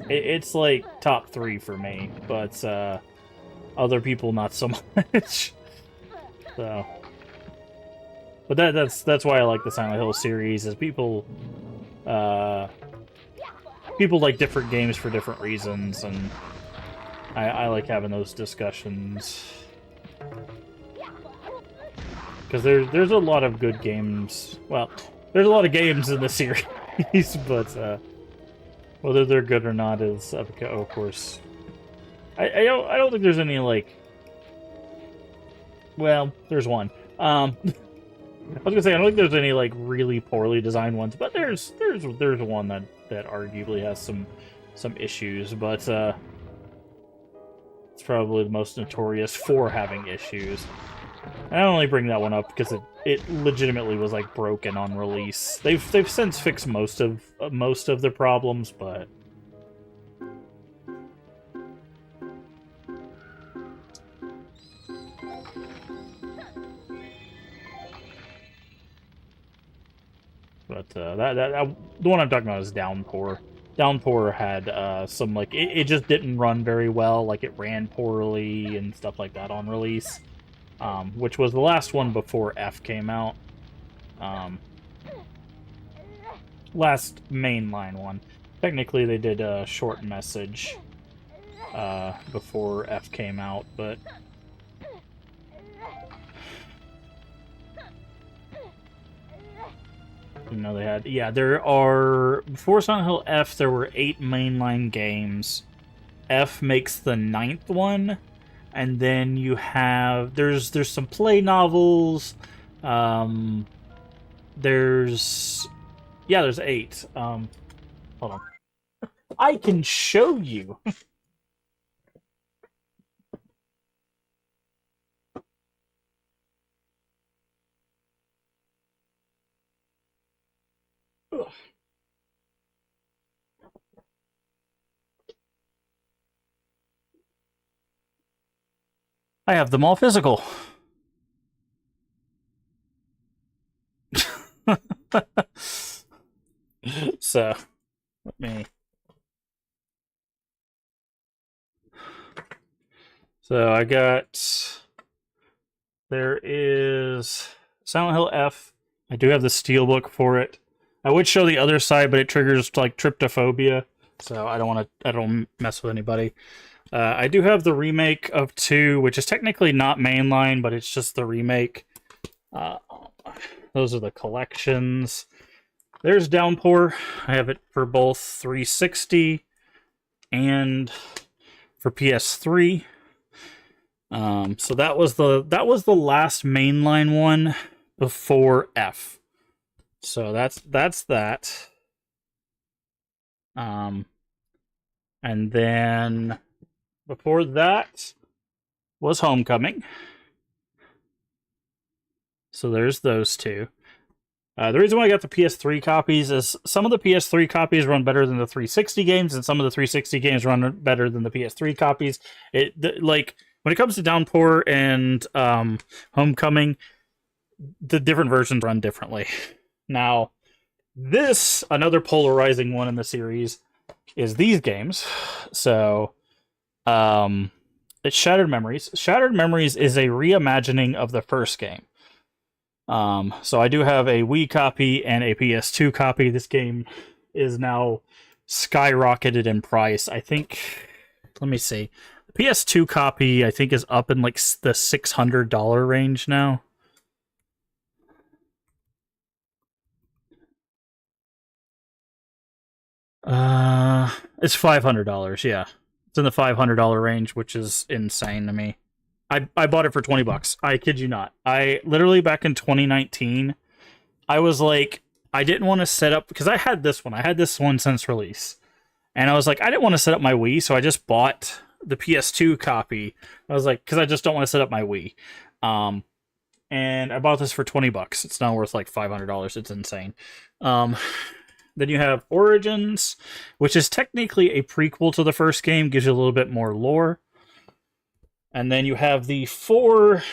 It's like top 3 for me, but other people not so much. So, but that's why I like the Silent Hill series. Is people like different games for different reasons, and I like having those discussions. Because there's a lot of good games. Well, there's a lot of games in the series, but whether they're good or not is up to, of course. I don't think there's any like. Well, there's one. I was gonna say I don't think there's any like really poorly designed ones, but there's one that arguably has some issues, but it's probably the most notorious for having issues. I only bring that one up because it legitimately was like broken on release. They've since fixed most of the problems, but the one I'm talking about is Downpour. Downpour had some like it just didn't run very well, like it ran poorly and stuff like that on release. Which was the last one before F came out. Last mainline one. Technically, they did a short message before F came out, but you know they had. Yeah, there are before Silent Hill F. There were 8 mainline games. F makes the 9th one, and then you have there's some play novels. There's 8. Hold on, I can show you. I have them all physical. So, let me. So I got. There is Silent Hill F. I do have the steelbook for it. I would show the other side, but it triggers like tryptophobia, so I don't want to. I don't mess with anybody. I do have the remake of 2, which is technically not mainline, but it's just the remake. Those are the collections. There's Downpour. I have it for both 360 and for PS3. So that was the last mainline one before F. So that's that. And then before that was Homecoming. So there's those 2. The reason why I got the PS3 copies is some of the PS3 copies run better than the 360 games, and some of the 360 games run better than the PS3 copies. Like when it comes to Downpour and Homecoming, the different versions run differently. Now, this, another polarizing one in the series, is these games. So, it's Shattered Memories. Shattered Memories is a reimagining of the first game. So I do have a Wii copy and a PS2 copy. This game is now skyrocketed in price. I think, let me see. The PS2 copy, I think, is up in like the $600 range now. It's $500, yeah. It's in the $500 range, which is insane to me. I bought it for $20. I kid you not. I literally, back in 2019, I was like, I didn't want to set up, because I had this one. I had this one since release. And I was like, I didn't want to set up my Wii, so I just bought the PS2 copy. I was like, because I just don't want to set up my Wii. And I bought this for $20. It's now worth like $500. It's insane. Then you have Origins, which is technically a prequel to the first game, gives you a little bit more lore. And then you have the 4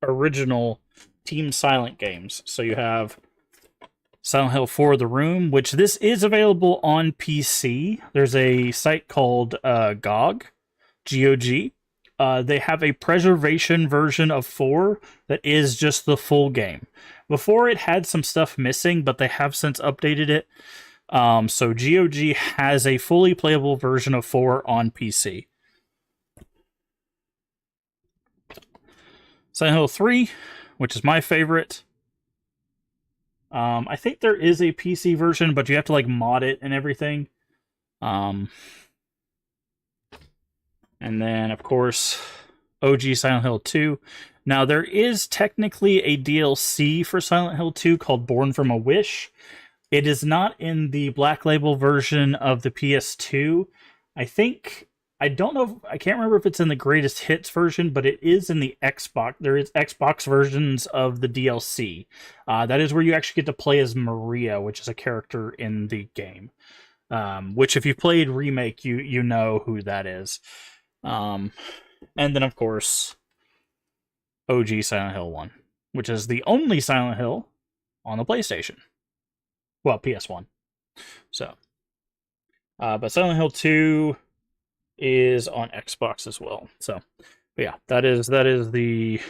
original Team Silent games. So you have Silent Hill 4 The Room, which this is available on PC. There's a site called GOG, G-O-G. They have a preservation version of 4 that is just the full game. Before, it had some stuff missing, but they have since updated it. So GOG has a fully playable version of 4 on PC. Silent Hill 3, which is my favorite. I think there is a PC version, but you have to like mod it and everything. And then, of course, OG Silent Hill 2. Now, there is technically a DLC for Silent Hill 2 called Born from a Wish. It is not in the Black Label version of the PS2. I don't know, I can't remember if it's in the Greatest Hits version, but it is in the Xbox. There is Xbox versions of the DLC. That is where you actually get to play as Maria, which is a character in the game. Which, if you played Remake, you know who that is. And then, of course, OG Silent Hill 1, which is the only Silent Hill on the PlayStation. Well, PS1. So, but Silent Hill 2 is on Xbox as well. So, but yeah, that is the.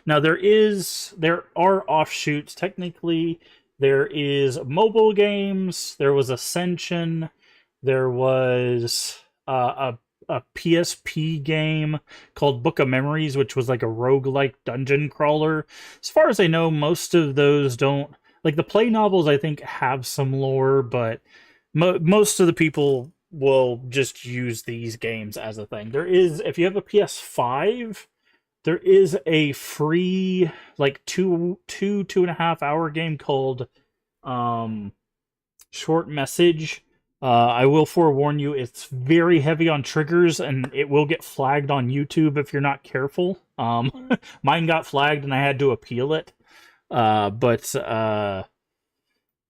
Now there are offshoots. Technically, there is mobile games. There was Ascension. There was a PSP game called Book of Memories, which was like a roguelike dungeon crawler. As far as I know, most of those don't, like the play novels, I think, have some lore, but most of the people will just use these games as a thing. There is, if you have a PS5, there is a free like two and a half hour game called Short Message. I will forewarn you, it's very heavy on triggers, and it will get flagged on YouTube if you're not careful. Mine got flagged, and I had to appeal it. But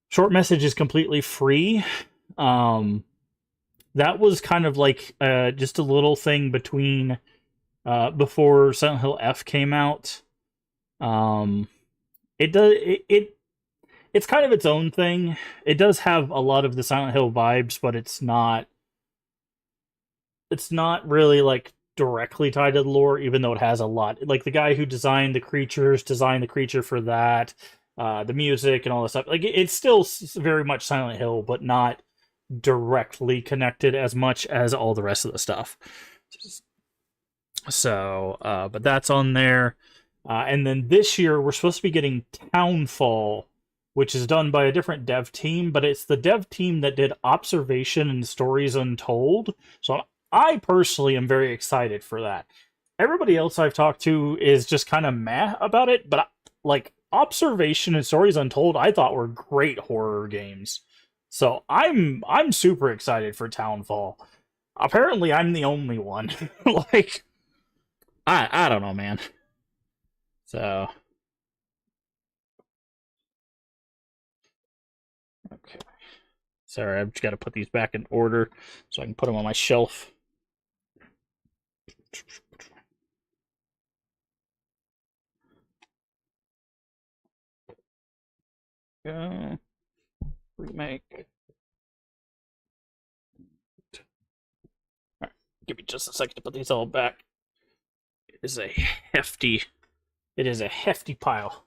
Short Message is completely free. That was kind of like just a little thing between before Silent Hill F came out. It's kind of its own thing. It does have a lot of the Silent Hill vibes, but it's not really like directly tied to the lore, even though it has a lot. Like the guy who designed the creatures designed the creature for that, the music and all this stuff. Like it's still very much Silent Hill, but not directly connected as much as all the rest of the stuff. So, but that's on there. And then this year we're supposed to be getting Townfall, which is done by a different dev team, but it's the dev team that did Observation and Stories Untold. So I personally am very excited for that. Everybody else I've talked to is just kind of meh about it, but like Observation and Stories Untold, I thought were great horror games. So I'm super excited for Townfall. Apparently I'm the only one. Like I don't know, man. So okay. Sorry, I've just got to put these back in order so I can put them on my shelf. Go. Remake. Alright, give me just a second to put these all back. It is a hefty pile.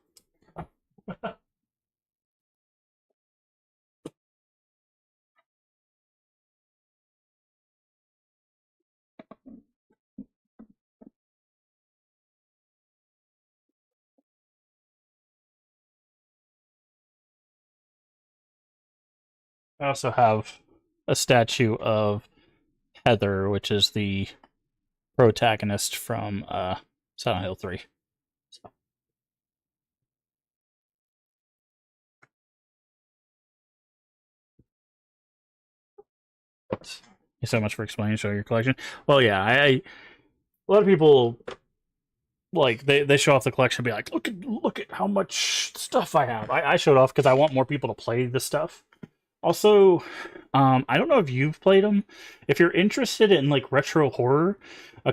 I also have a statue of Heather, which is the protagonist from Silent Hill 3. So. Thank you so much for explaining, show your collection. Well, yeah, a lot of people like they show off the collection and be like, look at how much stuff I have. I showed off because I want more people to play the stuff. Also, I don't know if you've played them. If you're interested in like retro horror, a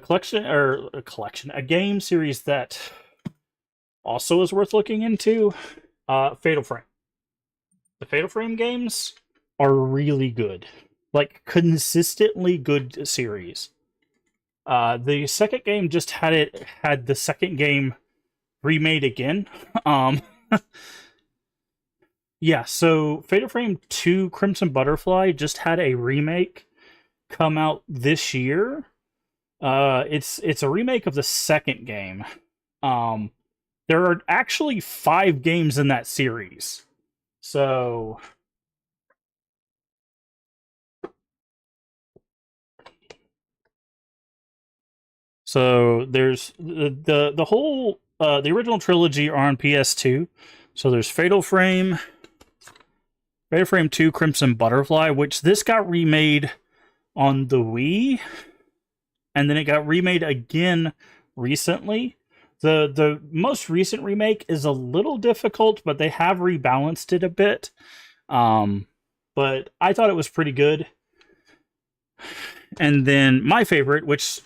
game series that also is worth looking into, Fatal Frame. The Fatal Frame games are really good, like consistently good series. The second game just had the second game remade again. Yeah, so Fatal Frame 2 Crimson Butterfly just had a remake come out this year. It's a remake of the second game. There are actually 5 games in that series. So there's the whole the original trilogy are on PS2. So there's Fatal Frame 2 Crimson Butterfly, which this got remade on the Wii, and then it got remade again recently. The most recent remake is a little difficult, but they have rebalanced it a bit. But I thought it was pretty good. And then my favorite, which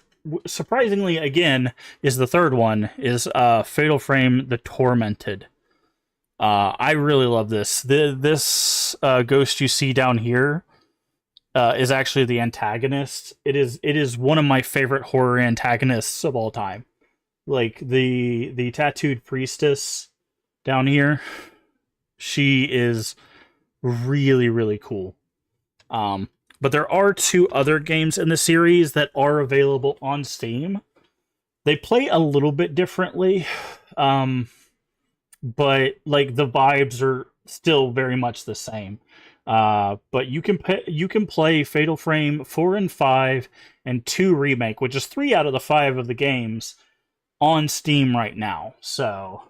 surprisingly again is the third one, is Fatal Frame: The Tormented. I really love this. This ghost you see down here is actually the antagonist. It is one of my favorite horror antagonists of all time. Like the tattooed priestess down here, she is really, really cool. But there are 2 other games in the series that are available on Steam. They play a little bit differently. But like the vibes still very much the same. But you can play Fatal Frame 4 and 5 and 2 remake, which is 3 out of the 5 of the games on Steam right now. So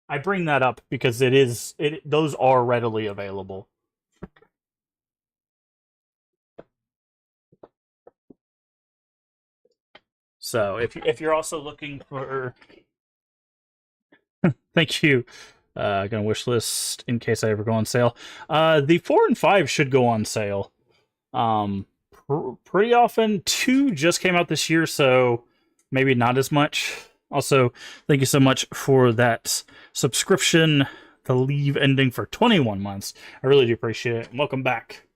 I bring that up because those are readily available. So if you're also looking for, thank you. Gonna wish list in case I ever go on sale. The 4 and 5 should go on sale. Pretty often. 2 just came out this year, so maybe not as much. Also, thank you so much for that subscription, the leave ending for 21 months. I really do appreciate it. And welcome back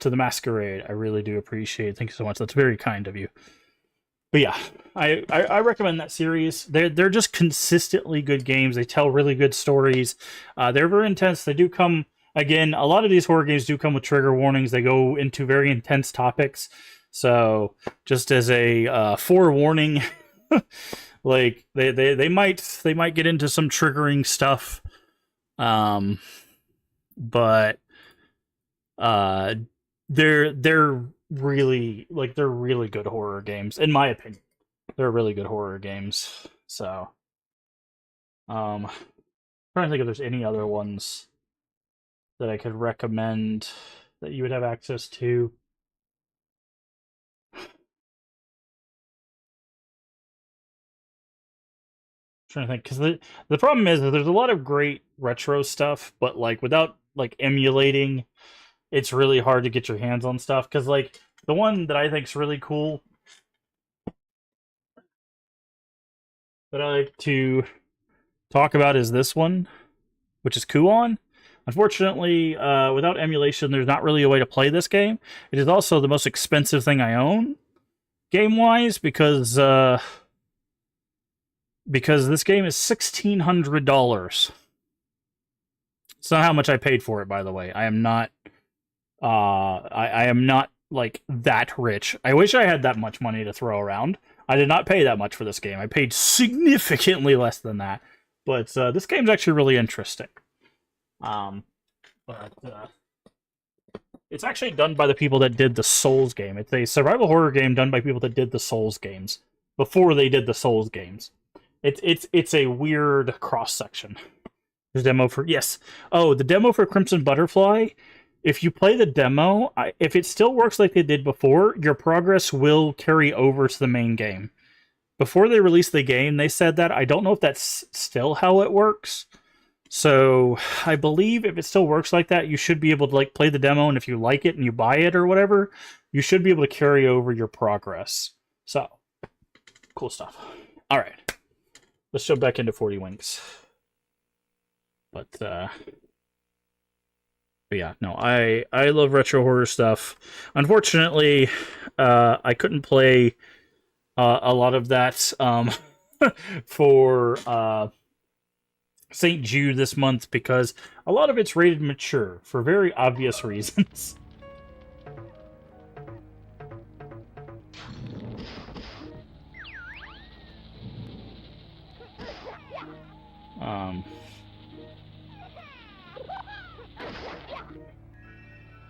to the Masquerade. I really do appreciate it. Thank you so much. That's very kind of you. But yeah, I recommend that series. They're just consistently good games. They tell really good stories. They're very intense. They do come, again, a lot of these horror games do come with trigger warnings. They go into very intense topics. So just as a forewarning, like they might get into some triggering stuff. But they're really good horror games, in my opinion. They're really good horror games. So trying to think if there's any other ones that I could recommend that you would have access to. Trying to think, because the problem is that there's a lot of great retro stuff, but like without like emulating, it's really hard to get your hands on stuff. Because like the one that I think is really cool that I like to talk about is this one, which is Kuon. Unfortunately, without emulation, there's not really a way to play this game. It is also the most expensive thing I own, game-wise, because this game is $1,600. It's not how much I paid for it, by the way. I am not, I am not like that rich. I wish I had that much money to throw around. I did not pay that much for this game. I paid significantly less than that. But this game's actually really interesting. But it's actually done by the people that did the Souls game. It's a survival horror game done by people that did the Souls games before they did the Souls games. It's a weird cross section. There's a demo for the demo for Crimson Butterfly. If you play the demo, if it still works like they did before, your progress will carry over to the main game. Before they released the game, they said that. I don't know if that's still how it works. So I believe if it still works like that, you should be able to like play the demo, and if you like it and you buy it or whatever, you should be able to carry over your progress. So cool stuff. All right, let's jump back into 40 Winks. But yeah, no, I love retro horror stuff. Unfortunately, I couldn't play a lot of that for St. Jude this month because a lot of it's rated mature for very obvious reasons.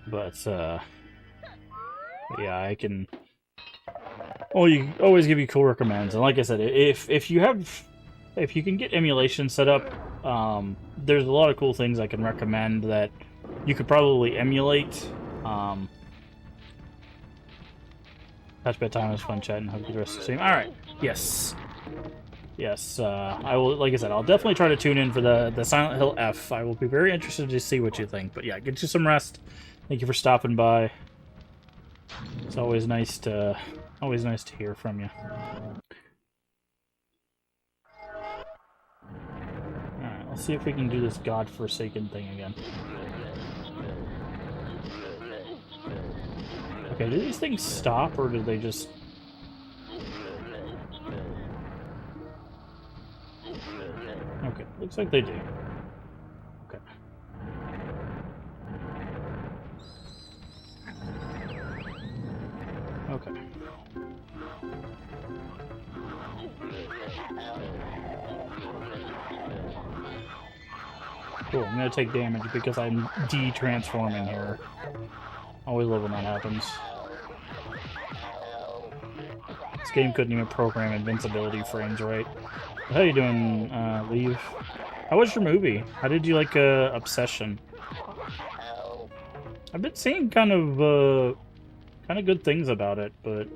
But yeah, I can. Oh, you always give you cool recommends, and like I said, if you can get emulation set up, there's a lot of cool things I can recommend that you could probably emulate. Catch bedtime was fun chatting. Have a good rest of the stream. All right, yes. I will. Like I said, I'll definitely try to tune in for the Silent Hill F. I will be very interested to see what you think. But yeah, get you some rest. Thank you for stopping by. It's always nice to hear from you. Alright, let's see if we can do this godforsaken thing again. Okay, do these things stop or do they just... Okay, looks like they do. Okay. Okay. Cool, I'm gonna take damage because I'm de-transforming here. Always love when that happens. This game couldn't even program invincibility frames right. How you doing, Leave? How was your movie? How did you like, Obsession? I've been seeing kind of good things about it, but...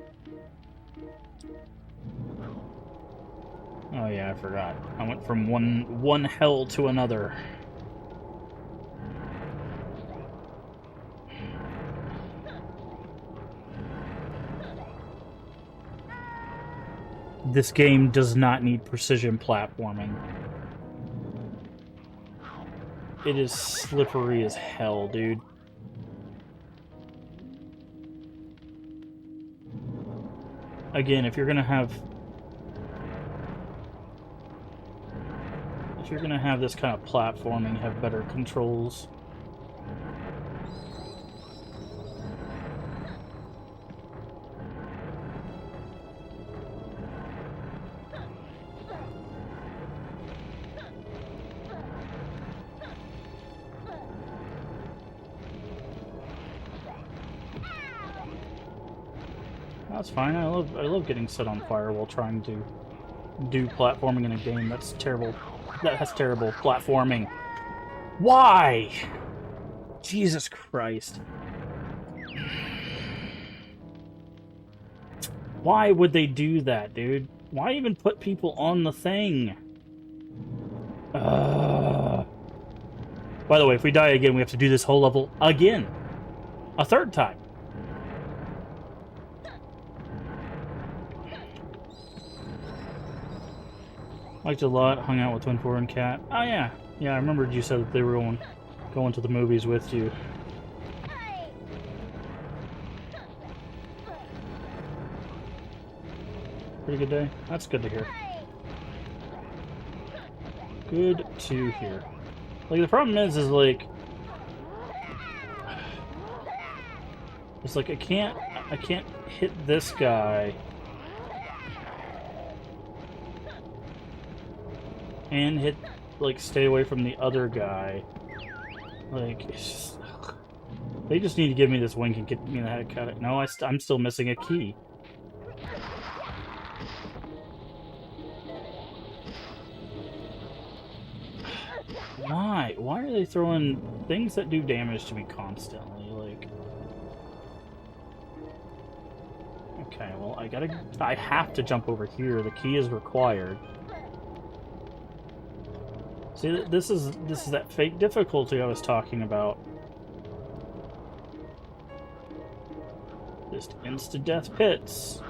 Oh yeah, I forgot. I went from one hell to another. This game does not need precision platforming. It is slippery as hell, dude. Again, if you're gonna have this kind of platforming, have better controls. That's fine. I love getting set on fire while trying to do platforming in a game. That's terrible. That's terrible platforming. Why? Jesus Christ. Why would they do that, dude? Why even put people on the thing? By the way, if we die again, we have to do this whole level again. A third time. Liked it a lot, hung out with Twin Four and Cat. Oh yeah. Yeah, I remembered you said that they were going to the movies with you. Pretty good day? That's good to hear. Good to hear. Like, the problem is like... It's like, I can't hit this guy... and hit, like, stay away from the other guy. Like, it's just... They just need to give me this wink and get me the heck out of it. No, I'm still missing a key. Why? Why are they throwing things that do damage to me constantly? Like... Okay, well, I have to jump over here. The key is required. See, this is that fake difficulty I was talking about. Just insta-death pits.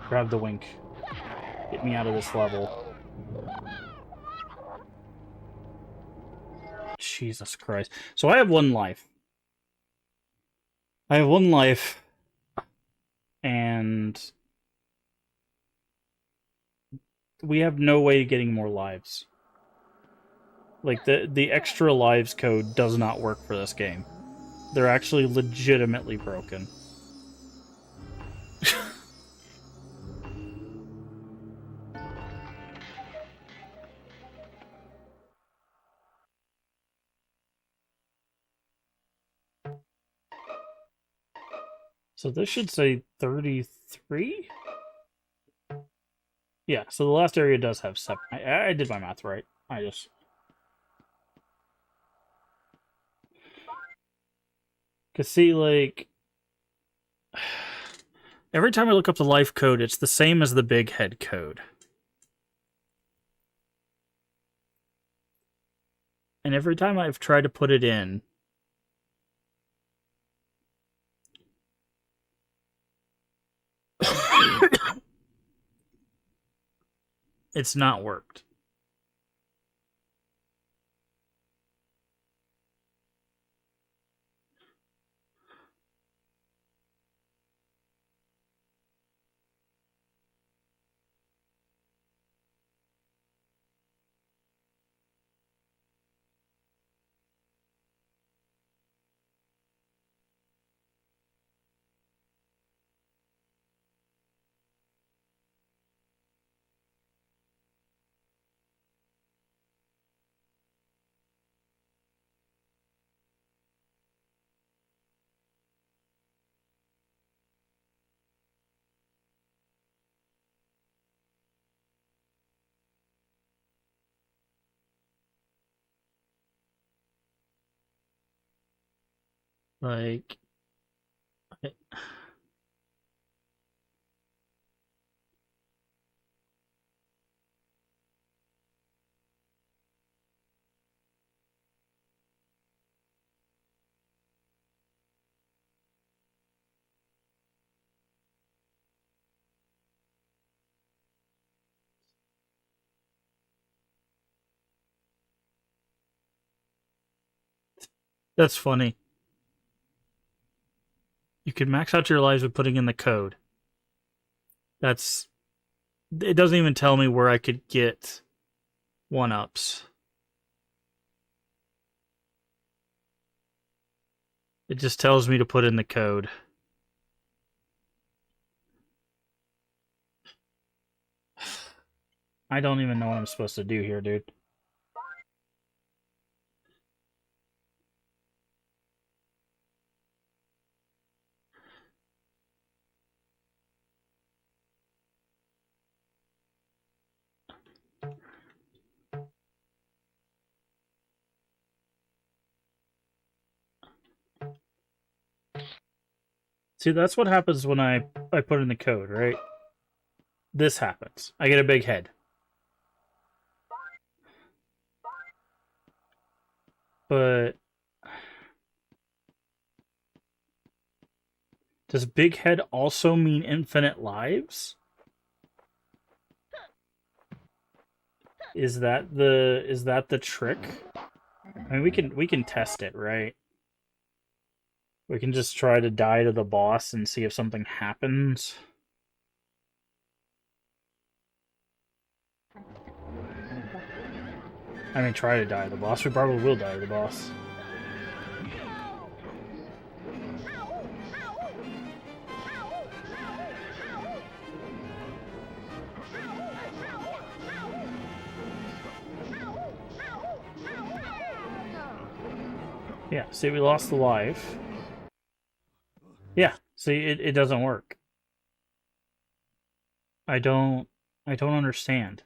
Grab the wink. Get me out of this level. Jesus Christ. So I have one life. And we have no way of getting more lives. Like, the extra lives code does not work for this game. They're actually legitimately broken. So this should say 33? Yeah, so the last area does have 7. I did my math right. I just... Because, see, like... Every time I look up the life code, it's the same as the big head code. And every time I've tried to put it in... it's not worked. Like, that's funny. You could max out your lives with putting in the code. That's. It doesn't even tell me where I could get 1-ups. It just tells me to put in the code. I don't even know what I'm supposed to do here, dude. See, that's what happens when I put in the code, right? This happens. I get a big head. But does big head also mean infinite lives? Is that the trick? I mean, we can test it, right? We can just try to die to the boss and see if something happens. I mean, try to die to the boss. We probably will die to the boss. Yeah, see, we lost the life. Yeah, see, it doesn't work. I don't understand.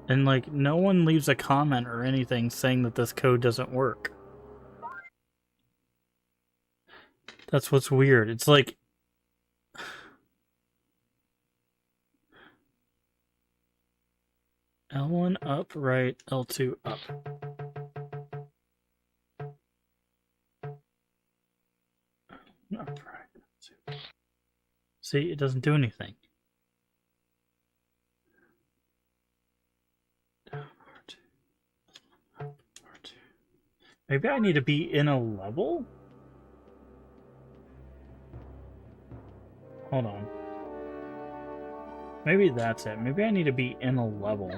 And, like, no one leaves a comment or anything saying that this code doesn't work. That's what's weird. It's like... L1 up, right, L2 up. Up, right, L2. See, it doesn't do anything. Down, R2. Up, R2. Maybe I need to be in a level? Hold on. Maybe that's it. Maybe I need to be in a level.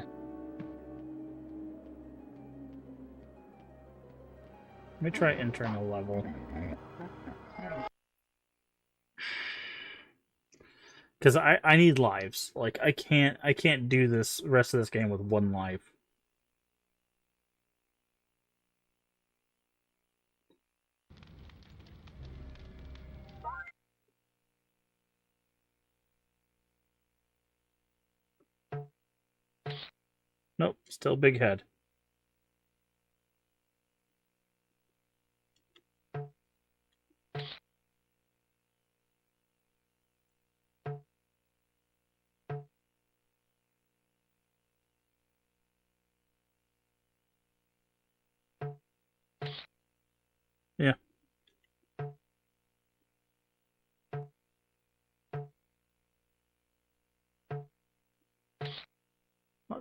Let me try entering a level. Because I need lives. Like, I can't do this rest of this game with 1 life. Nope, still big head. Yeah.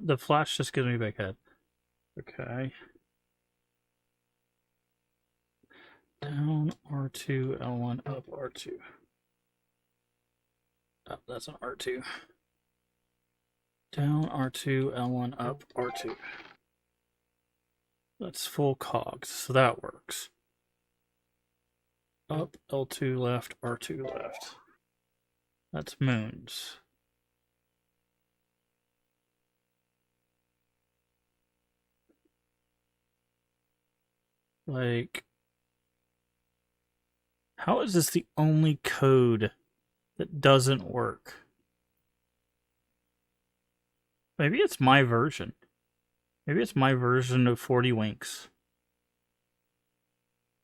The flash just gives me big head. Okay. Down, R2, L1, up, R2. Up, that's an R2. Down, R2, L1, up, R2. That's full cogs, so that works. Up, L2 left, R2 left. That's moons. Like, how is this the only code that doesn't work? Maybe it's my version. Maybe it's my version of 40 winks.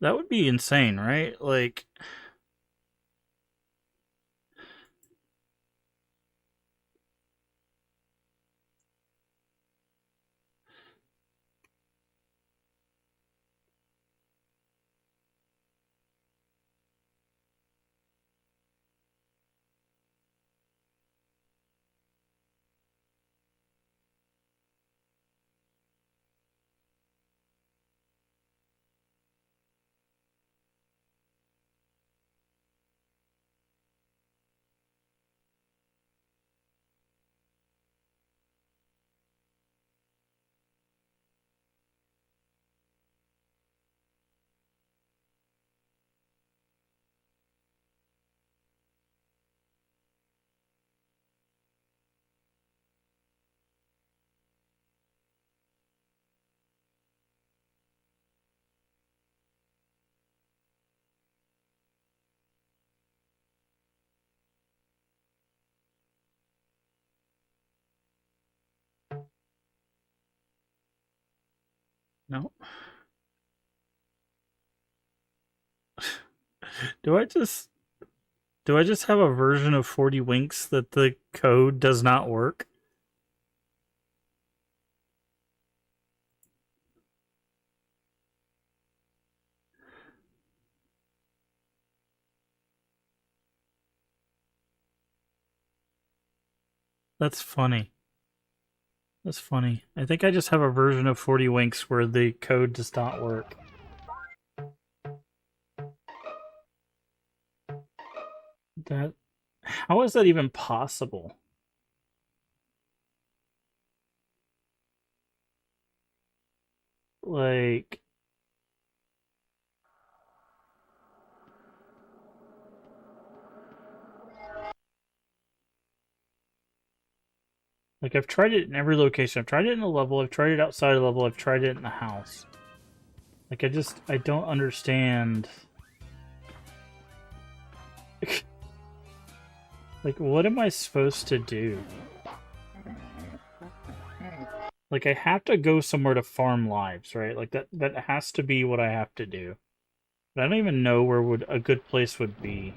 That would be insane, right? Like, no. Do I just have a version of 40 winks that the code does not work? That's funny. That's funny. I think I just have a version of 40 winks where the code does not work. That, how is that even possible? Like, I've tried it in every location. I've tried it in the level, I've tried it outside of the level, I've tried it in the house. Like, I don't understand. Like, what am I supposed to do? Like, I have to go somewhere to farm lives, right? Like, that has to be what I have to do. But I don't even know where would a good place would be.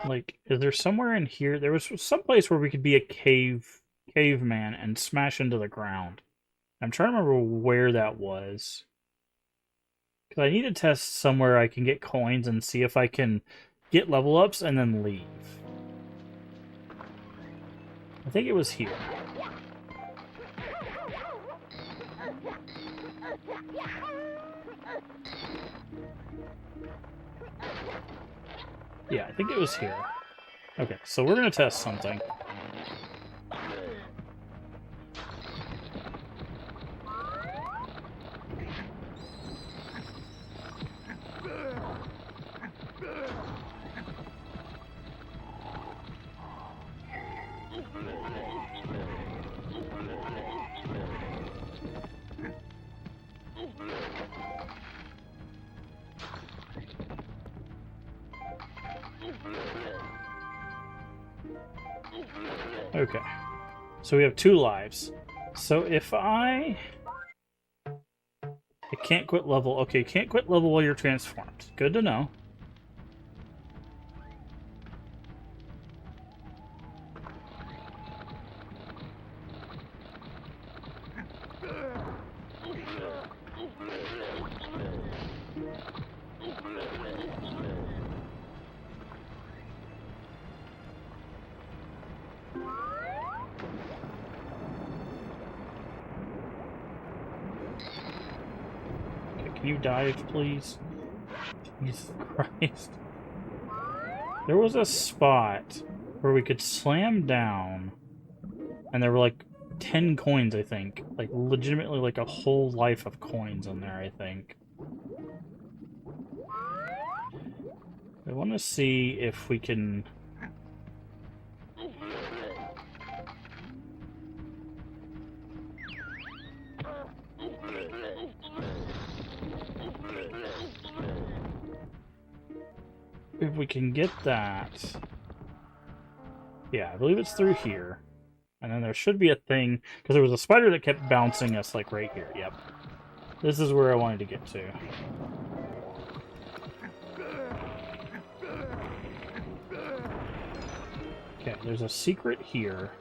Like, is there somewhere in here? There was some place where we could be a caveman and smash into the ground. I'm trying to remember where that was. Because I need to test somewhere I can get coins and see if I can get level ups and then leave. I think it was here. Yeah, I think it was here. Okay, so we're going to test something. Okay. So we have 2 lives. So if I can't quit level. Okay, can't quit level while you're transformed. Good to know. Can you dive, please? Jesus Christ. There was a spot where we could slam down, and there were like 10 coins, I think. Like, legitimately, like a whole life of coins in there, I think. I want to see if we can... If we can get that... Yeah, I believe it's through here. And then there should be a thing... Because there was a spider that kept bouncing us, like, right here. Yep. This is where I wanted to get to. Okay, there's a secret here.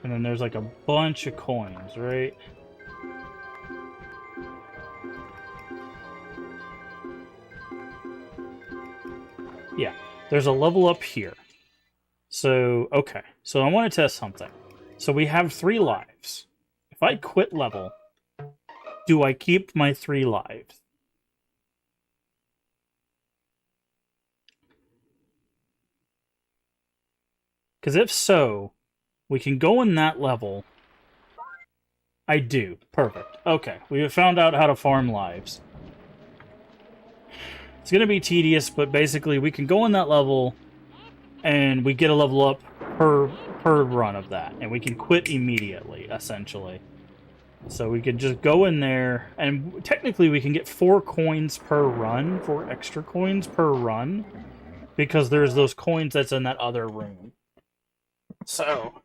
And then there's, like, a bunch of coins, right? Yeah, there's a level up here. So, okay. So I want to test something. So we have 3 lives. If I quit level, do I keep my 3 lives? Because if so, we can go in that level. I do. Perfect. Okay, we have found out how to farm lives. It's going to be tedious, but basically we can go in that level, and we get a level up per run of that, and we can quit immediately, essentially. So we could just go in there, and technically we can get 4 coins per run, 4 extra coins per run, because there's those coins that's in that other room. So,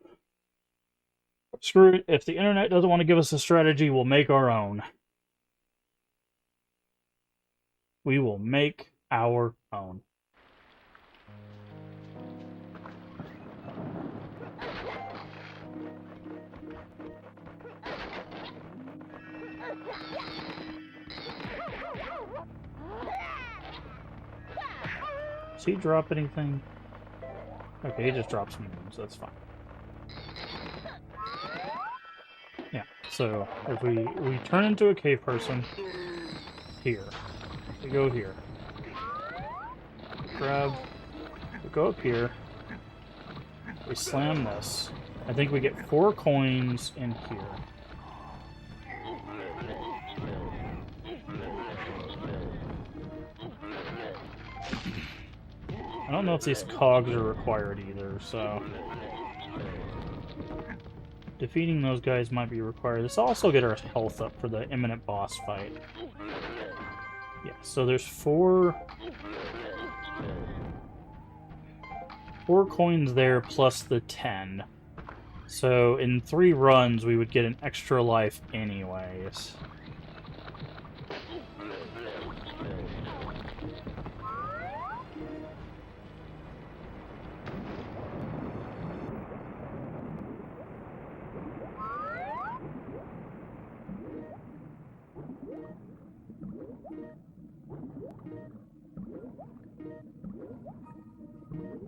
screw it. If the internet doesn't want to give us a strategy, we'll make our own. We will make our own. Does he drop anything? Okay, he just drops some moves, that's fine. Yeah, so if we turn into a cave person here. We go here. Grab. We go up here. We slam this. I think we get 4 coins in here. I don't know if these cogs are required either, so... Defeating those guys might be required. This will also get our health up for the imminent boss fight. Yeah, so there's 4 coins there plus the 10. So in 3 runs we would get an extra life anyways.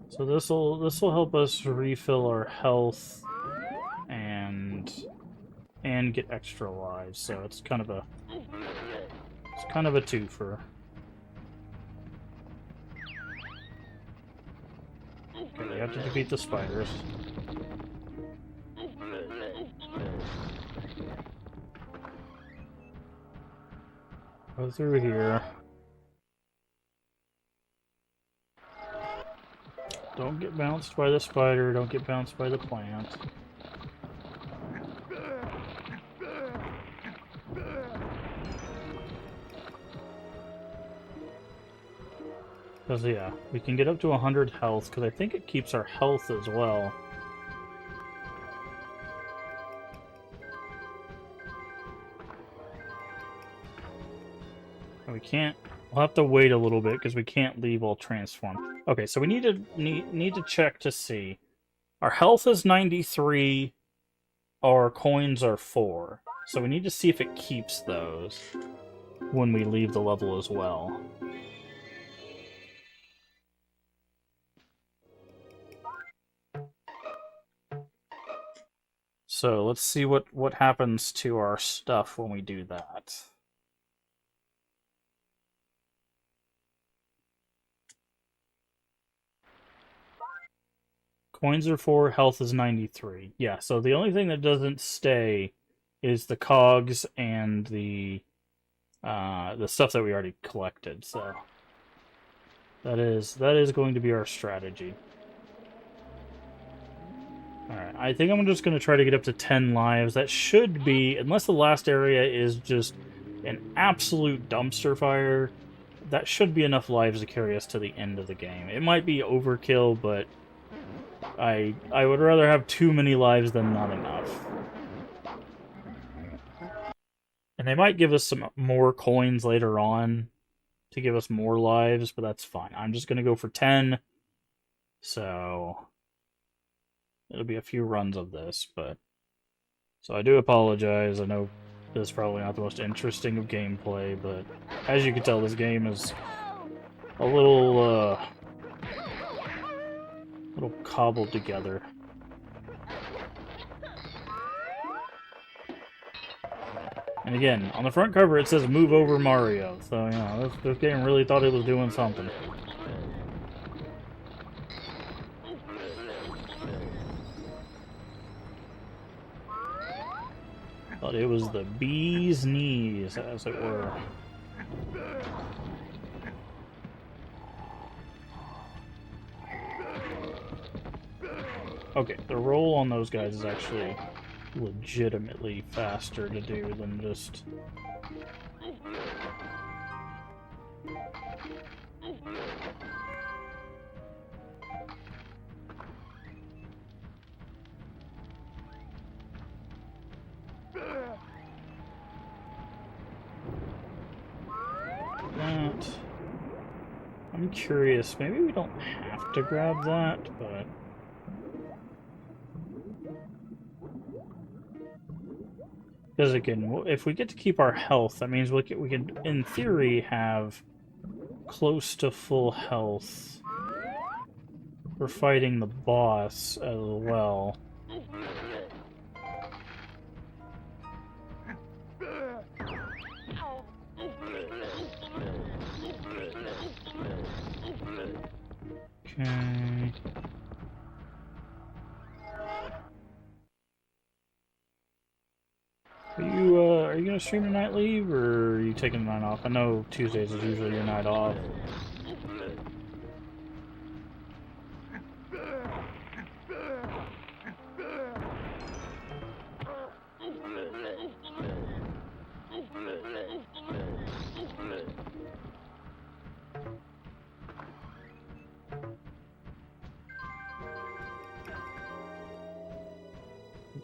So this'll help us refill our health and get extra lives. So it's kind of a twofer. Okay, we have to defeat the spiders. Go through here. Don't get bounced by the spider, don't get bounced by the plant. Because, yeah, we can get up to 100 health, because I think it keeps our health as well. And we can't... We'll have to wait a little bit, because we can't leave while transformed. Okay, so we need to check to see. Our health is 93, our coins are 4. So we need to see if it keeps those when we leave the level as well. So let's see what happens to our stuff when we do that. Coins are 4, health is 93. Yeah, so the only thing that doesn't stay is the cogs and the stuff that we already collected. So that is going to be our strategy. Alright, I think I'm just going to try to get up to 10 lives. That should be, unless the last area is just an absolute dumpster fire, that should be enough lives to carry us to the end of the game. It might be overkill, but I would rather have too many lives than not enough. And they might give us some more coins later on to give us more lives, but that's fine. I'm just going to go for 10. So it'll be a few runs of this, but so I do apologize. I know this is probably not the most interesting of gameplay, but as you can tell, this game is a little cobbled together. And again, on the front cover it says "Move over Mario," so you know this game really thought it was doing something. But it was the bee's knees, as it were. Okay, the roll on those guys is actually legitimately faster to do than just... that. I'm curious, maybe we don't have to grab that, but... Because again, if we get to keep our health, that means we can, in theory, have close to full health for fighting the boss as well. Okay. Are you gonna stream tonight, Leave, or are you taking the night off? I know Tuesdays is usually your night off.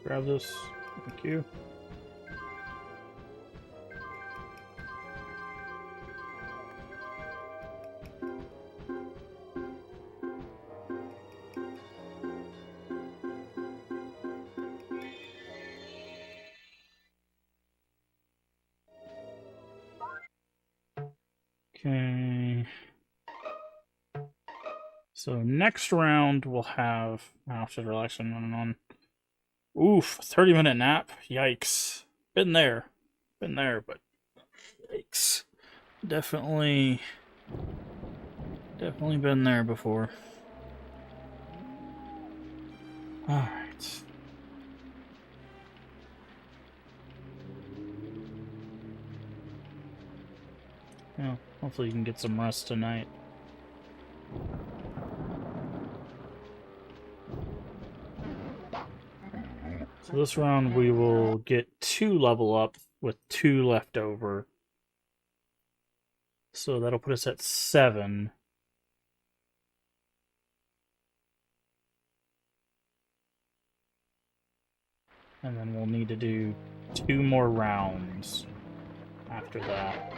Grab this. Thank you. Okay. So next round we'll have after relaxing running on. Oof, 30-minute nap. Yikes. Been there, but yikes. Definitely been there before. All right. Well, hopefully you can get some rest tonight. So this round we will get 2 level up with 2 left over. So that'll put us at 7. And then we'll need to do 2 more rounds after that.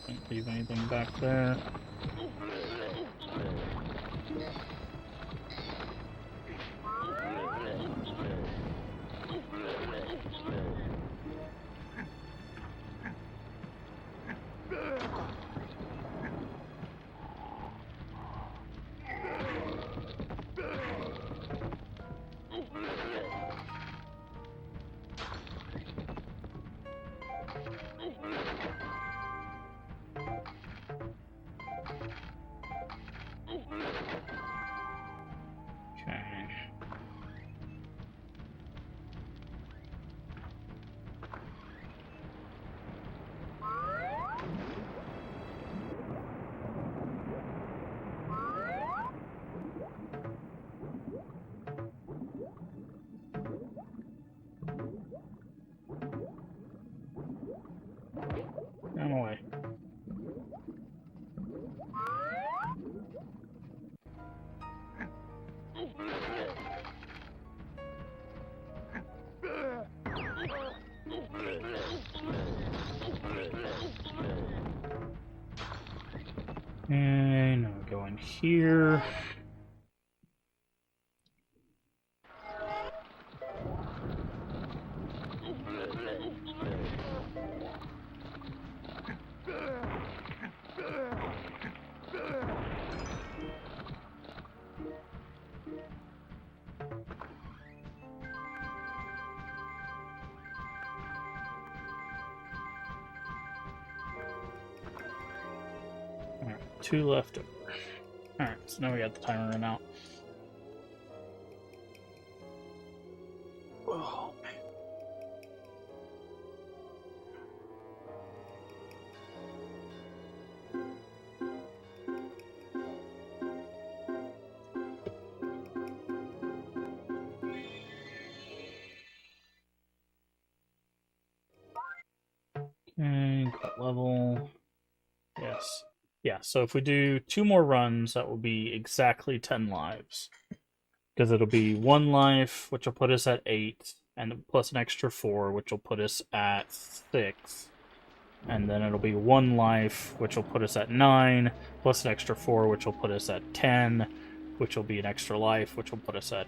Didn't leave anything back there. Okay. Run away. And now go in here. Alright, 2 left over. Alright, so now we got the timer run out. Oh, man. Okay, got level. Yes. Yeah, so if we do 2 more runs, that will be exactly 10 lives. Because it'll be 1 life, which will put us at 8, and plus an extra 4, which will put us at 6. And then it'll be 1 life, which will put us at 9, plus an extra 4, which will put us at 10, which will be an extra life, which will put us at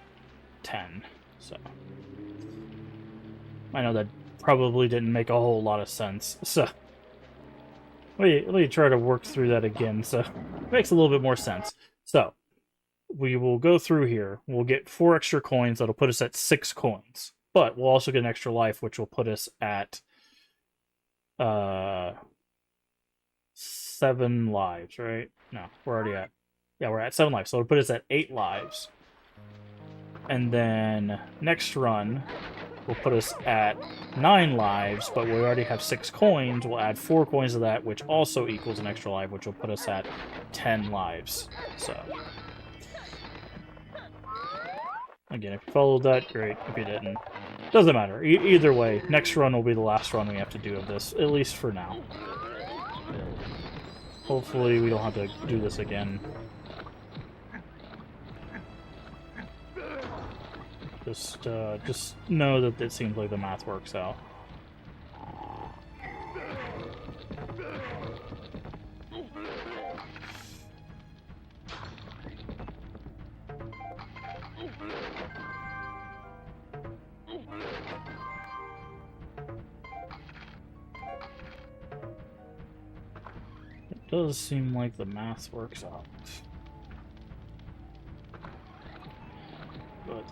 10. So I know that probably didn't make a whole lot of sense. So let me try to work through that again, so it makes a little bit more sense. So we will go through here. We'll get 4 extra coins. That'll put us at 6 coins. But we'll also get an extra life, which will put us at 7 lives, right? No, we're already at... Yeah, we're at 7 lives. So it'll put us at 8 lives. And then next run will put us at 9 lives, but we already have 6 coins. We'll add 4 coins to that, which also equals an extra life, which will put us at 10 lives. So again, if you followed that, great. If you didn't, doesn't matter. Either way, next run will be the last run we have to do of this, at least for now. Hopefully we don't have to do this again. Just know that it seems like the math works out. It does seem like the math works out. But,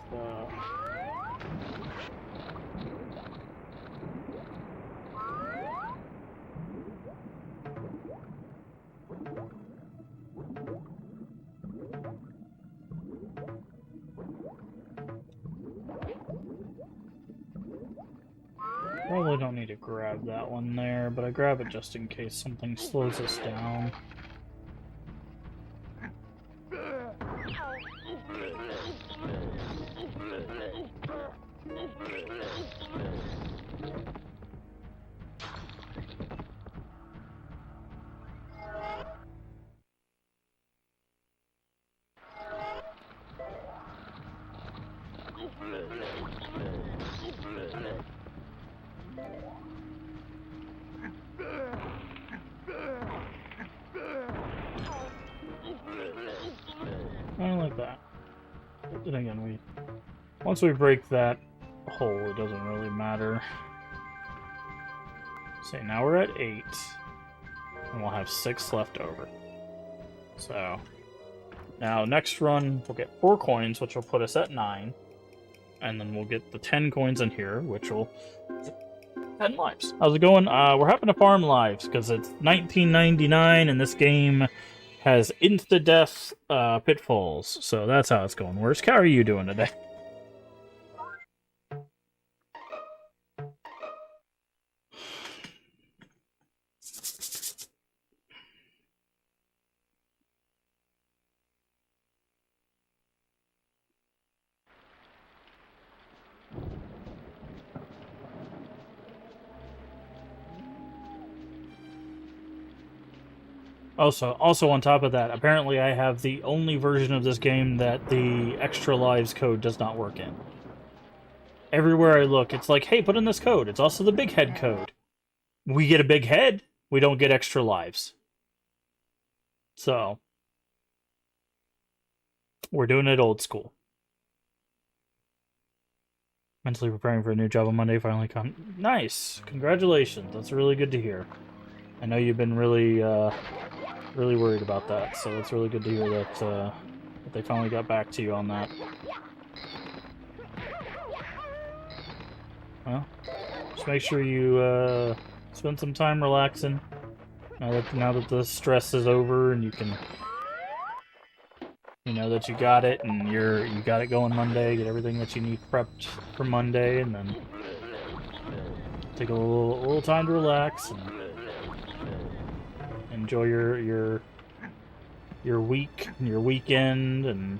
probably don't need to grab that one there, but I grab it just in case something slows us down. like that. And again, once we break that hole, it doesn't really matter. So now we're at 8, and we'll have 6 left over. So now next run, we'll get 4 coins, which will put us at 9, and then we'll get the 10 coins in here, which will 10 lives. How's it going? We're having to farm lives because it's 1999, and this game has insta-death pitfalls. So that's how it's going. Worse. How are you doing today? Also on top of that, apparently I have the only version of this game that the extra lives code does not work in. Everywhere I look, it's like, hey, put in this code. It's also the big head code. We get a big head, we don't get extra lives. So, we're doing it old school. Mentally preparing for a new job on Monday, finally come. Nice! Congratulations, that's really good to hear. I know you've been really worried about that, so it's really good to hear that they finally got back to you on that. Well, just make sure you spend some time relaxing. Now that the stress is over and you can, you know that you got it and you got it going Monday. Get everything that you need prepped for Monday, and then take a little time to relax and enjoy your week and your weekend. And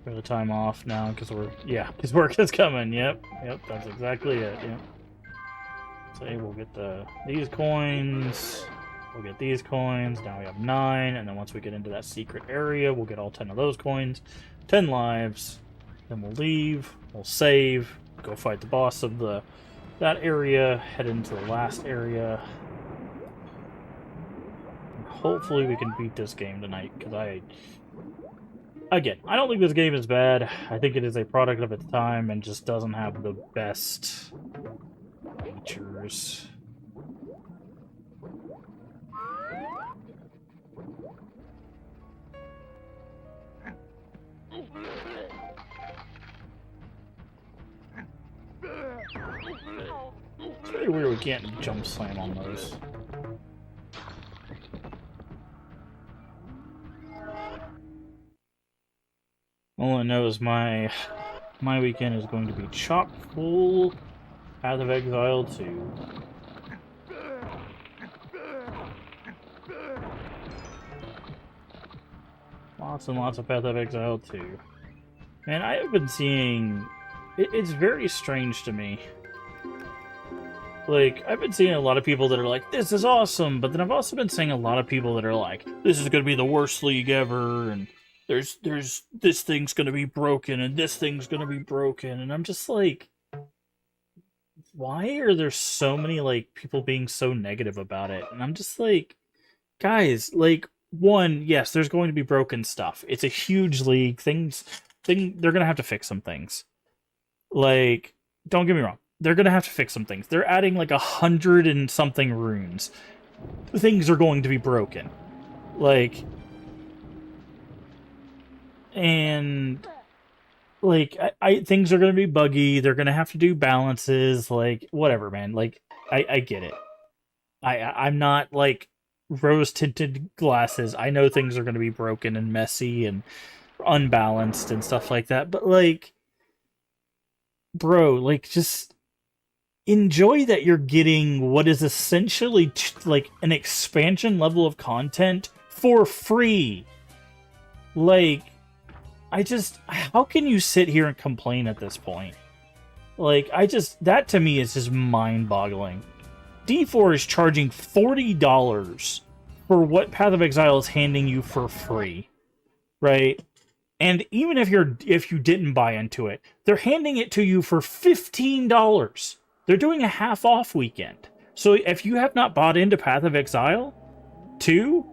got the time off now because because work is coming. Yep, that's exactly it. Yep. So we'll get these coins. We'll get these coins. Now we have 9, and then once we get into that secret area, we'll get all 10 of those coins. 10 lives. Then we'll leave. We'll save. Go fight the boss of that area. Head into the last area. And hopefully we can beat this game tonight, because I don't think this game is bad. I think it is a product of its time and just doesn't have the best features. It's very weird we can't jump slam on those. All I know is my weekend is going to be chock full. Path of Exile 2. Lots and lots of Path of Exile 2. Man, I have been seeing... It's very strange to me. Like, I've been seeing a lot of people that are like, this is awesome, but then I've also been seeing a lot of people that are like, this is going to be the worst league ever, and there's this thing's going to be broken, and this thing's going to be broken, and I'm just like, why are there so many, like, people being so negative about it? And I'm just like, guys, like, one, yes, there's going to be broken stuff. It's a huge league. They're going to have to fix some things. Like, don't get me wrong. They're going to have to fix some things. They're adding like 100 and something runes. Things are going to be broken. Like, and like, things are going to be buggy. They're going to have to do balances. Like, whatever, man. Like, I get it. I'm not like rose-tinted glasses. I know things are going to be broken and messy and unbalanced and stuff like that. But like, bro, like, just enjoy that you're getting what is essentially like an expansion level of content for free. Like, how can you sit here and complain at this point? Like, that to me is just mind-boggling. D4 is charging $40 for what Path of Exile is handing you for free, right? And even if you didn't buy into it, they're handing it to you for $15. They're doing a half off weekend. So if you have not bought into Path of Exile 2,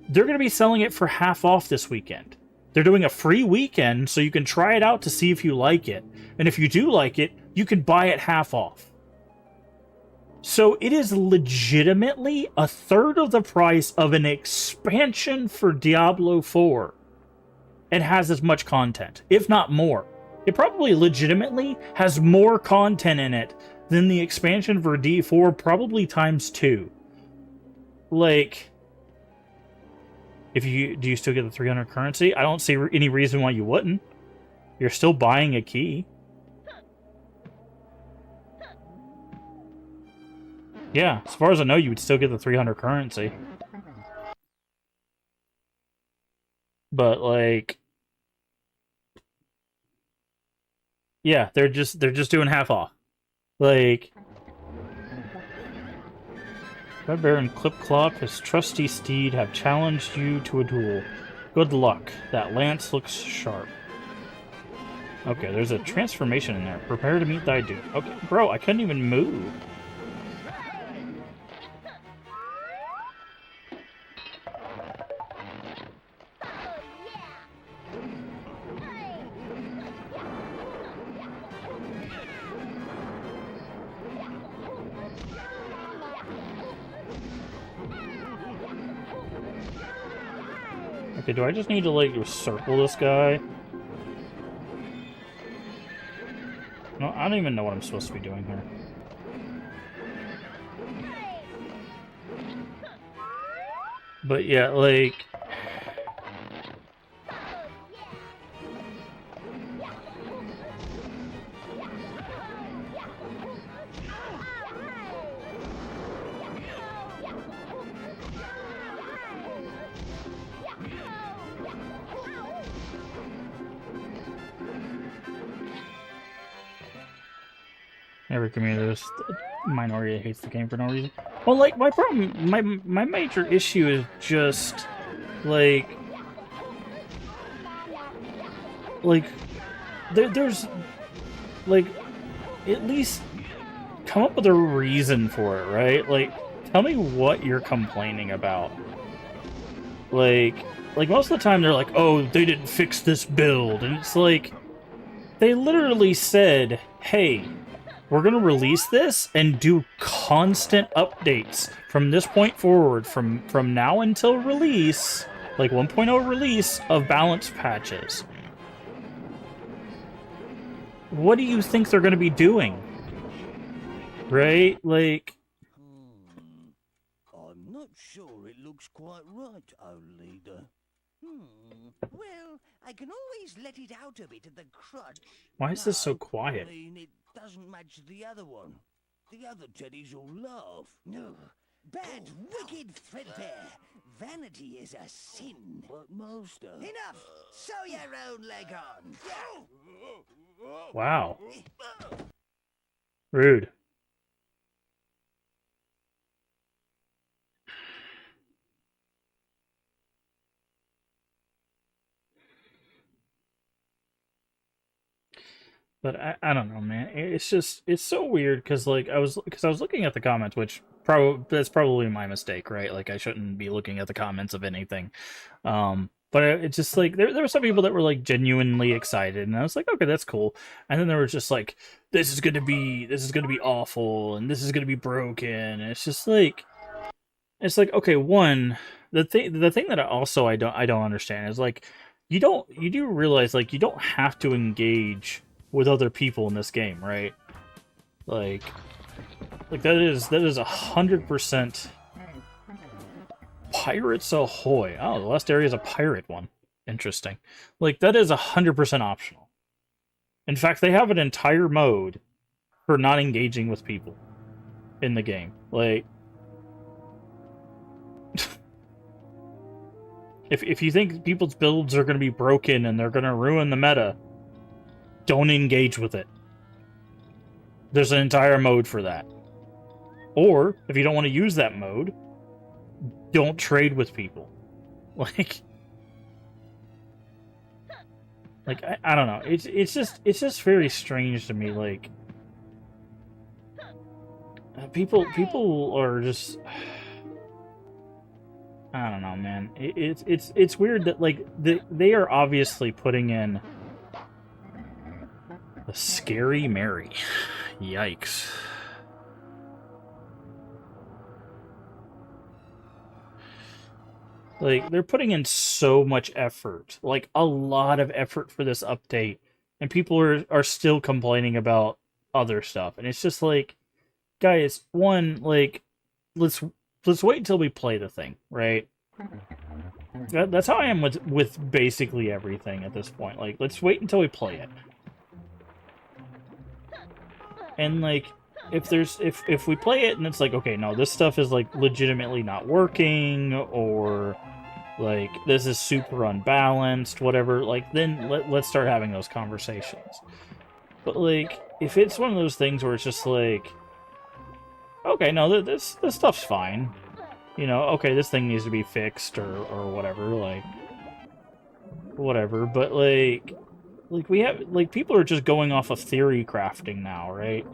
they're going to be selling it for half off this weekend. They're doing a free weekend so you can try it out to see if you like it. And if you do like it, you can buy it half off. So it is legitimately a third of the price of an expansion for Diablo 4. And has as much content, if not more. It probably legitimately has more content in it than the expansion for D4, probably times 2. Like, do you still get the 300 currency? I don't see any reason why you wouldn't. You're still buying a key. Yeah, as far as I know, you would still get the 300 currency. But like, yeah, they're just doing half off. Like, Red Bear and Clip-Clop, his trusty steed, have challenged you to a duel. Good luck. That lance looks sharp. Okay, there's a transformation in there. Prepare to meet thy doom. Okay, bro, I couldn't even move. Okay, do I just need to, like, circle this guy? No, I don't even know what I'm supposed to be doing here. But yeah, like... Every community, there's a minority that hates the game for no reason. Well, like, my problem, my major issue is just, like, there's, like, at least come up with a reason for it, right? Like, tell me what you're complaining about. Like most of the time they're like, oh, they didn't fix this build, and it's like, they literally said, hey, we're going to release this and do constant updates from this point forward, from now until release, like 1.0 release of balance patches. What do you think they're going to be doing? Right? Like... I'm not sure it looks quite right, old leader. Well, I can always let it out a bit at the crutch. Why is this so No, quiet? I mean, it doesn't match the other one. The other teddies all laugh. No, bad, wicked threadbare. Vanity is a sin. But master... Enough! Sew your own leg on. Wow. Rude. But I don't know, man. It's just, it's so weird because like I was looking at the comments, which that's probably my mistake, right? Like I shouldn't be looking at the comments of anything. But it's just like there were some people that were like genuinely excited, and I was like, okay, that's cool. And then there was just like, this is gonna be awful, and this is gonna be broken. And it's just like, okay, one, the thing that I don't understand is like, you do realize like you don't have to engage with other people in this game, right? Like that is 100% Pirates Ahoy. Oh, the last area is a pirate one. Interesting. Like that is 100% optional. In fact, they have an entire mode for not engaging with people in the game. Like, if you think people's builds are going to be broken and they're going to ruin the meta, don't engage with it. There's an entire mode for that. Or, if you don't want to use that mode, don't trade with people. Like... Like, I don't know. It's just very strange to me. Like, people are just. I don't know, man. It's weird that like they are obviously putting in a scary Mary. Yikes. Like, they're putting in so much effort, like a lot of effort for this update, and people are still complaining about other stuff. And it's just like, guys, one, like, let's wait until we play the thing, right? That's how I am with basically everything at this point. Like, let's wait until we play it. And like, if we play it and it's like, okay, no, this stuff is like legitimately not working, or like this is super unbalanced, whatever, like, then let's start having those conversations. But like, if it's one of those things where it's just like, okay, no, this stuff's fine, you know, okay, this thing needs to be fixed or whatever, like, whatever, but like we have, like, people are just going off of theory crafting now, right?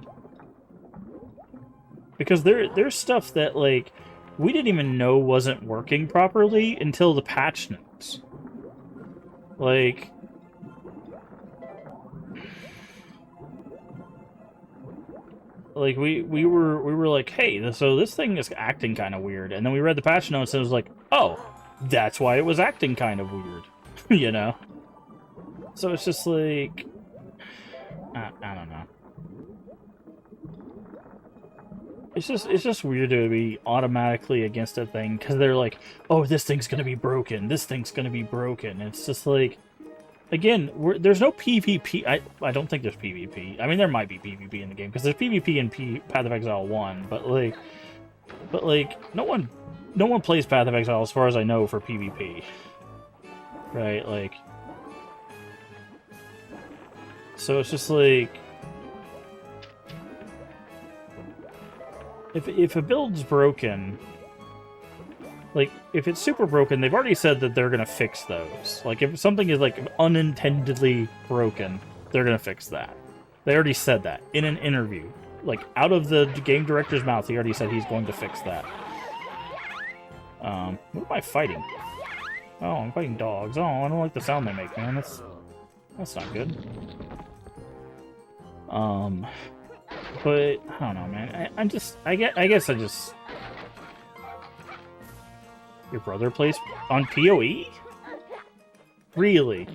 Because there's stuff that, like, we didn't even know wasn't working properly until the patch notes. Like, we were like, hey, so this thing is acting kind of weird, and then we read the patch notes and it was like, oh, that's why it was acting kind of weird, you know? So it's just like, I don't know. It's just weird to be automatically against a thing because they're like, oh, this thing's gonna be broken. This thing's gonna be broken. It's just like, again, there's no PvP. I don't think there's PvP. I mean, there might be PvP in the game because there's PvP in Path of Exile 1, but like no one plays Path of Exile as far as I know for PvP, right? Like, so it's just like, if a build's broken, like, if it's super broken, they've already said that they're gonna fix those. Like, if something is, like, unintendedly broken, they're gonna fix that. They already said that in an interview. Like, out of the game director's mouth, he already said he's going to fix that. What am I fighting? Oh, I'm fighting dogs. Oh, I don't like the sound they make, man. That's not good. But I don't know, man. I guess I just. Your brother plays on PoE? Really?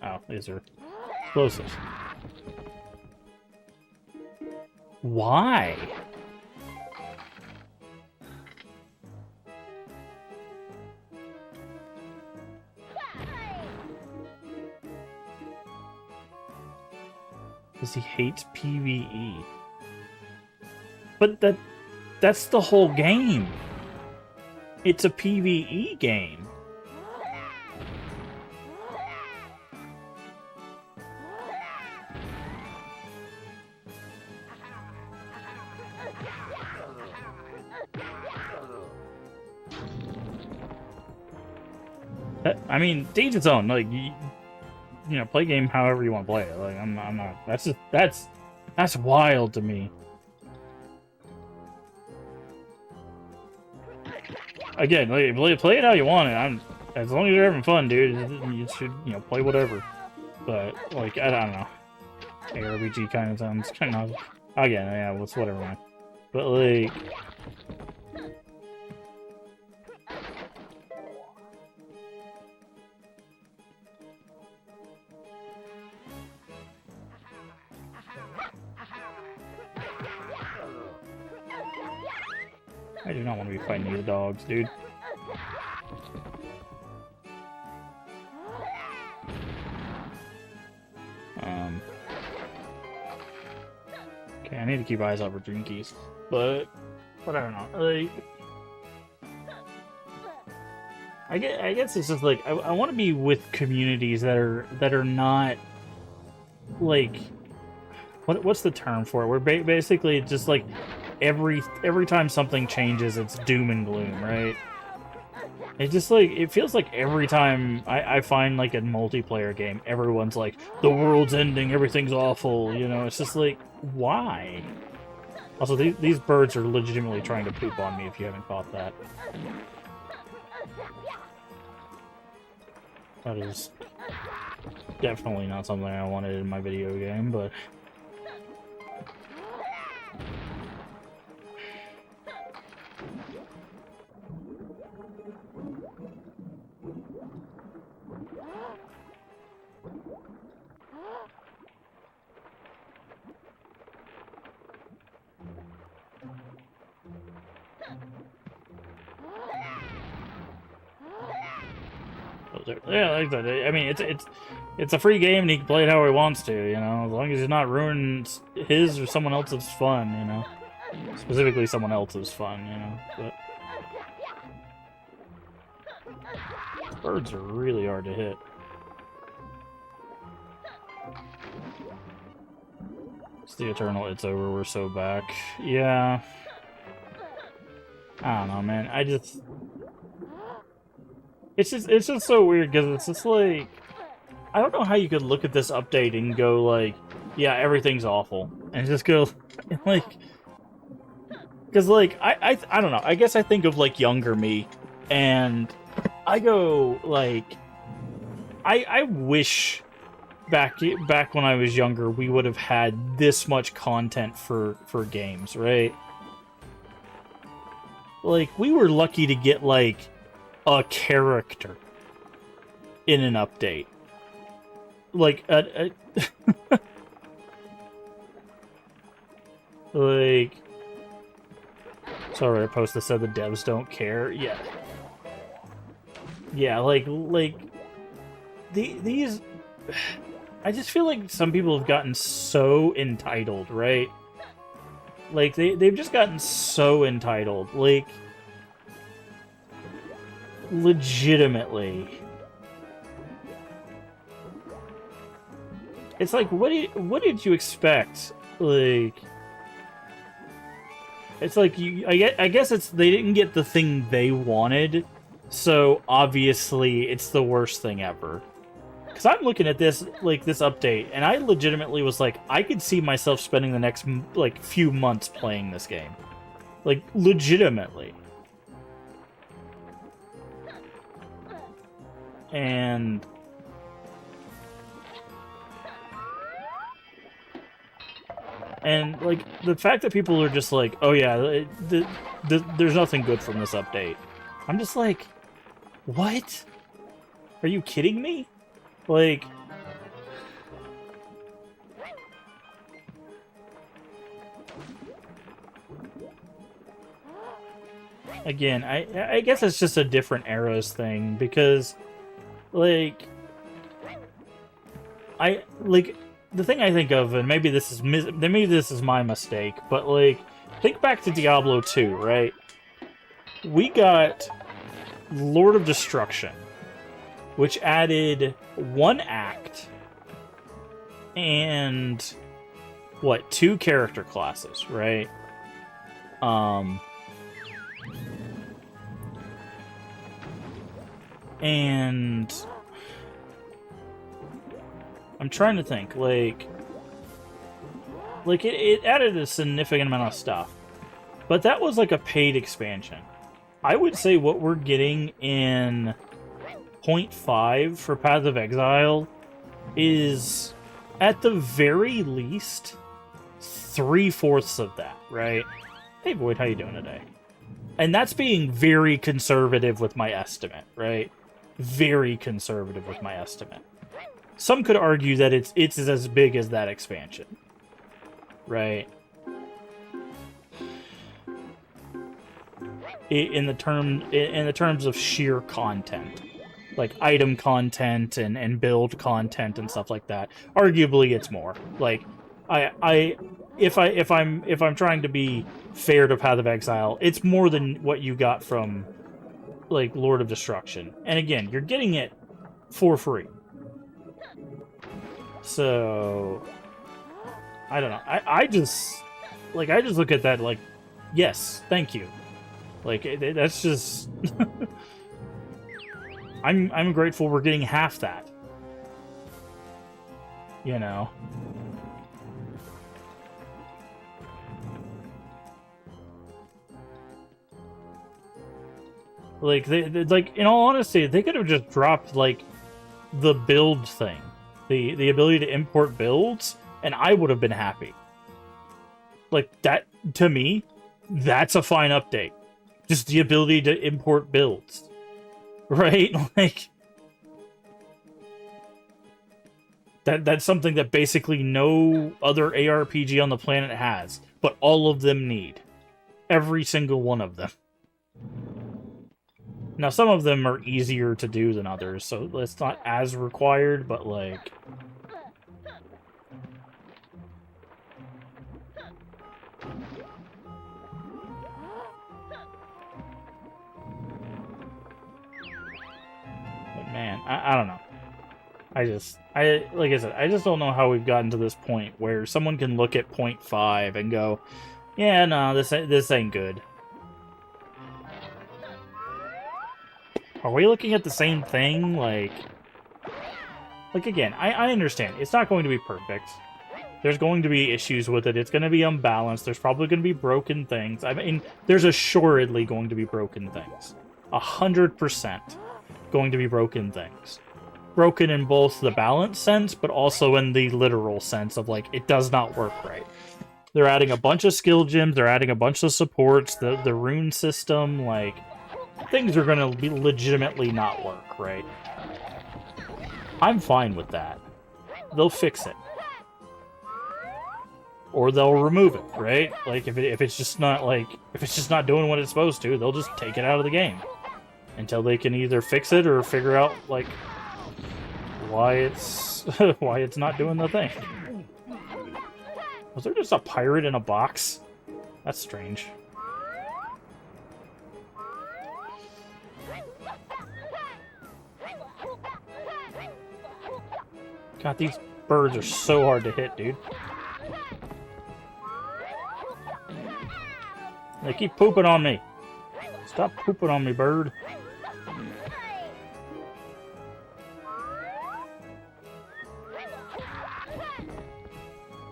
Oh, these are explosives. Why? Because he hates PvE. But that's the whole game. It's a PvE game. I mean, to each its own. Like, you know, play game however you want to play it. Like, I'm not. That's wild to me. Again, like, play it how you want it. As long as you're having fun, dude. You should, you know, play whatever. But like, I don't know. ARPG kind of sounds kind of. Again, yeah, it's whatever, man. But like. I do not want to be fighting these dogs, dude. Okay, I need to keep eyes out for dream keys, but I don't know. Like, I guess it's just like I want to be with communities that are not like, what's the term for it? We're basically just like. Every time something changes, it's doom and gloom, right? It just like it feels like every time I find like a multiplayer game, everyone's like, the world's ending, everything's awful, you know. It's just like, why? Also, these birds are legitimately trying to poop on me. If you haven't caught that, that is definitely not something I wanted in my video game, but. Yeah, like that. I mean, it's a free game, and he can play it how he wants to. You know, as long as he's not ruining his or someone else's fun. You know, specifically someone else's fun. You know, but birds are really hard to hit. It's the eternal. It's over. We're so back. Yeah. I don't know, man. It's just so weird because it's just like I don't know how you could look at this update and go like, yeah, everything's awful, and just go like, because like I don't know. I guess I think of like younger me, and I go like, I wish back when I was younger we would have had this much content for games, right? Like we were lucky to get like a character in an update, like like sorry, I posted said the devs don't care. Yeah, like these I just feel like some people have gotten so entitled, right? Like they've just gotten so entitled, like legitimately. It's like, what did you expect? Like, it's like I guess it's they didn't get the thing they wanted, so obviously it's the worst thing ever. Because I'm looking at this like this update, and I legitimately was like, I could see myself spending the next like few months playing this game, like legitimately. And like the fact that people are just like, oh yeah, there's nothing good from this update. I'm just like, what? Are you kidding me? Like, again, I guess it's just a different eras thing because, like, the thing I think of, and maybe this is my mistake, but like, think back to Diablo 2, right? We got Lord of Destruction, which added one act and what, 2 character classes, right? And I'm trying to think, like it added a significant amount of stuff, but that was like a paid expansion. I would say what we're getting in 0.5 for Path of Exile is, at the very least, 3/4 of that, right? Hey, Void, how you doing today? And that's being very conservative with my estimate, right? Very conservative with my estimate. Some could argue that it's as big as that expansion, right? In the terms of sheer content, like item content and build content and stuff like that. Arguably, it's more. Like, if I'm trying to be fair to Path of Exile, it's more than what you got from like Lord of Destruction. And again, you're getting it for free. So I don't know. I just look at that like, yes, thank you. Like, that's just I'm grateful we're getting half that. You know. Like like in all honesty, they could have just dropped like the build thing, the ability to import builds, and I would have been happy. Like that to me, that's a fine update. Just the ability to import builds, right? Like that's something that basically no other ARPG on the planet has, but all of them need. Every single one of them. Now, some of them are easier to do than others, so it's not as required, but, like... But man, I don't know. Like I said, I just don't know how we've gotten to this point where someone can look at 0.5 and go, yeah, no, this ain't good. Are we looking at the same thing? Like again, I understand. It's not going to be perfect. There's going to be issues with it. It's going to be unbalanced. There's probably going to be broken things. I mean, there's assuredly going to be broken things. 100% going to be broken things. Broken in both the balance sense, but also in the literal sense of, like, it does not work right. They're adding a bunch of skill gems. They're adding a bunch of supports. The rune system, like... Things are gonna be legitimately not work, right? I'm fine with that. They'll fix it. Or they'll remove it, right? Like, if it's just not, like... If it's just not doing what it's supposed to, they'll just take it out of the game. Until they can either fix it or figure out, like... Why it's... why it's not doing the thing. Was there just a pirate in a box? That's strange. God, these birds are so hard to hit, dude. They keep pooping on me. Stop pooping on me, bird.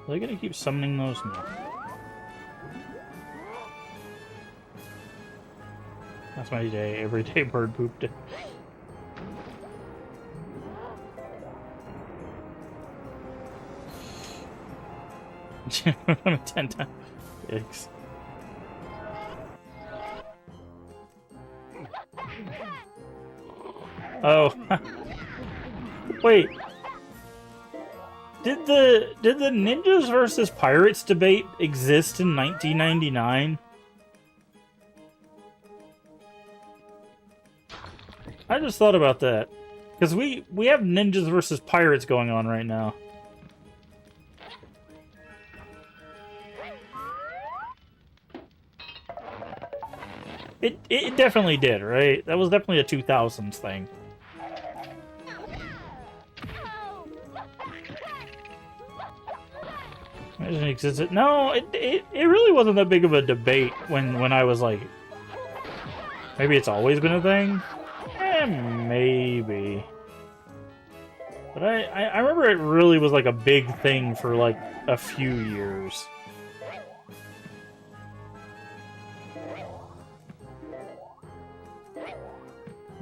Are they gonna keep summoning those? No. That's my day. Everyday bird poop day. I'm 10 times. Yikes. Oh. Wait. Did the ninjas versus pirates debate exist in 1999? I just thought about that. Because we have ninjas versus pirates going on right now. It definitely did, right? That was definitely a 2000s thing. It doesn't exist. No, it really wasn't that big of a debate when I was like... Maybe it's always been a thing? Maybe. But I remember it really was like a big thing for like a few years.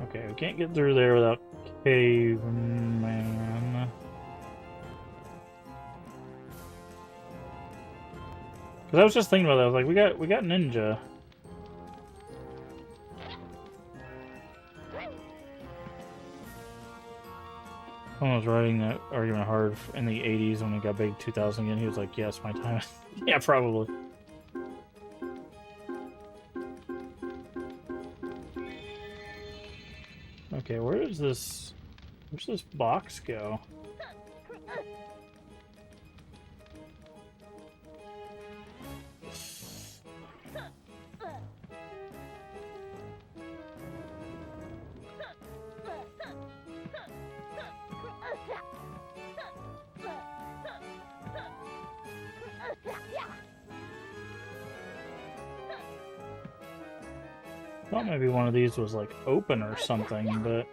Okay, we can't get through there without caveman. Because I was just thinking about that. I was like, we got ninja. Someone was writing that argument hard in the 80s when it got big 2000 again. He was like, yes, my time. Yeah, probably. Okay, where's this box go? I thought maybe one of these was like open or something, but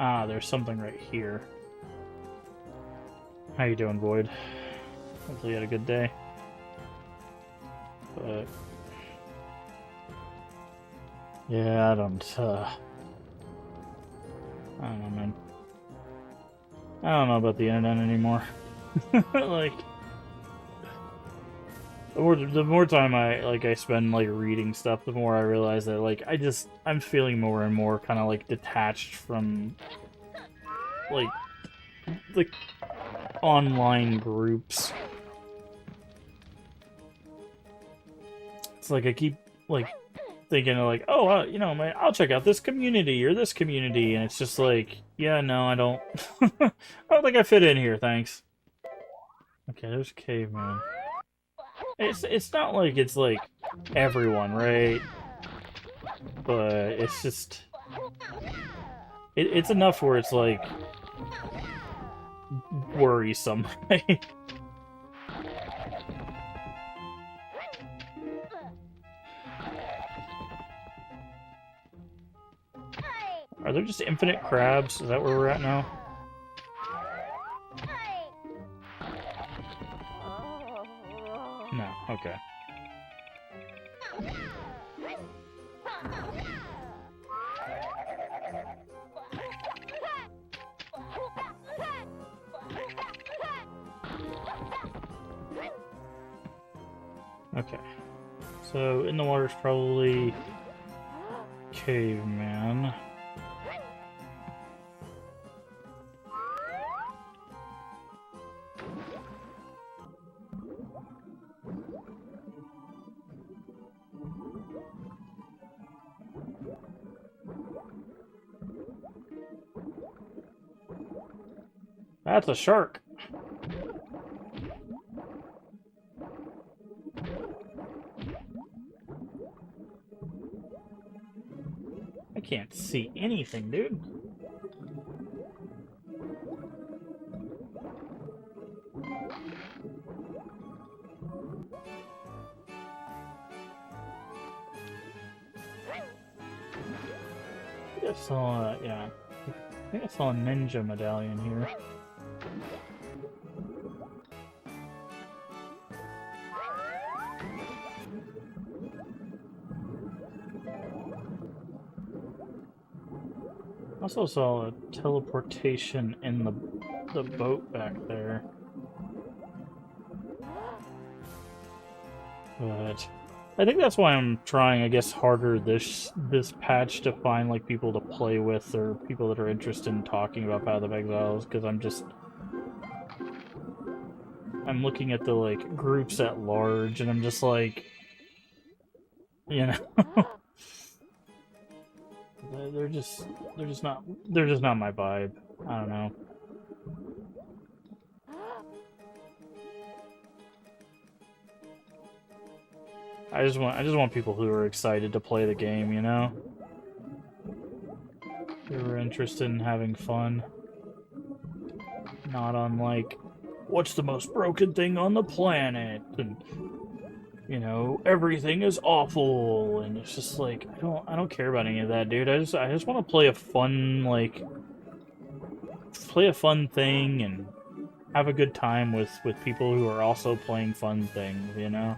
Ah, there's something right here. How you doing, Void? Hopefully you had a good day. But... yeah, I don't know, man. I don't know about the internet anymore. Like... the more time I spend like reading stuff, the more I realize that like I'm feeling more and more kind of like detached from like the online groups. It's like I keep like thinking of like, oh, you know, I'll check out this community or this community, and it's just like, yeah, no, I don't. I don't think I fit in here. Thanks. Okay, there's Caveman. It's not like it's like everyone, right? But it's just it's enough where it's like worrisome. Are there just infinite crabs? Is that where we're at now? No, okay. Okay. So, in the water's probably... Caveman. That's a shark. I can't see anything, dude. I think I saw, yeah. I think I saw a ninja medallion here. I also saw a teleportation in the boat back there. But I think that's why I'm trying, I guess, harder this patch to find like people to play with or people that are interested in talking about Path of Exiles, because I'm looking at the like groups at large and I'm just like, you know. They're just not my vibe. I don't know. I just want people who are excited to play the game, you know? Who are interested in having fun. Not on like, what's the most broken thing on the planet? And you know, everything is awful, and it's just like I don't care about any of that, dude. I just want to play a fun thing and have a good time with people who are also playing fun things, you know.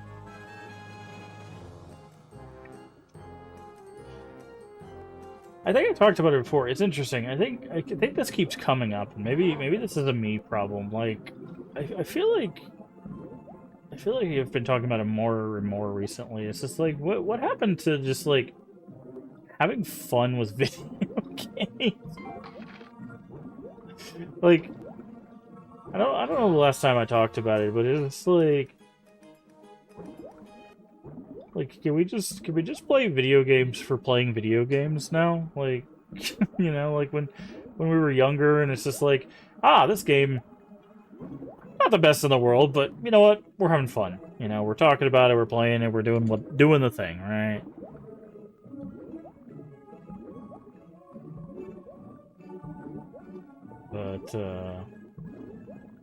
I think I talked about it before. It's interesting. I think this keeps coming up, and maybe this is a me problem. Like, I feel like I've been talking about it more and more recently. It's just like, what happened to just like having fun with video games? Like, I don't know the last time I talked about it, but it's like can we just play video games for playing video games now? Like, you know, like when we were younger, and it's just like, this game, not the best in the world, but you know what? We're having fun. You know, we're talking about it, we're playing it, we're doing the thing, right? But I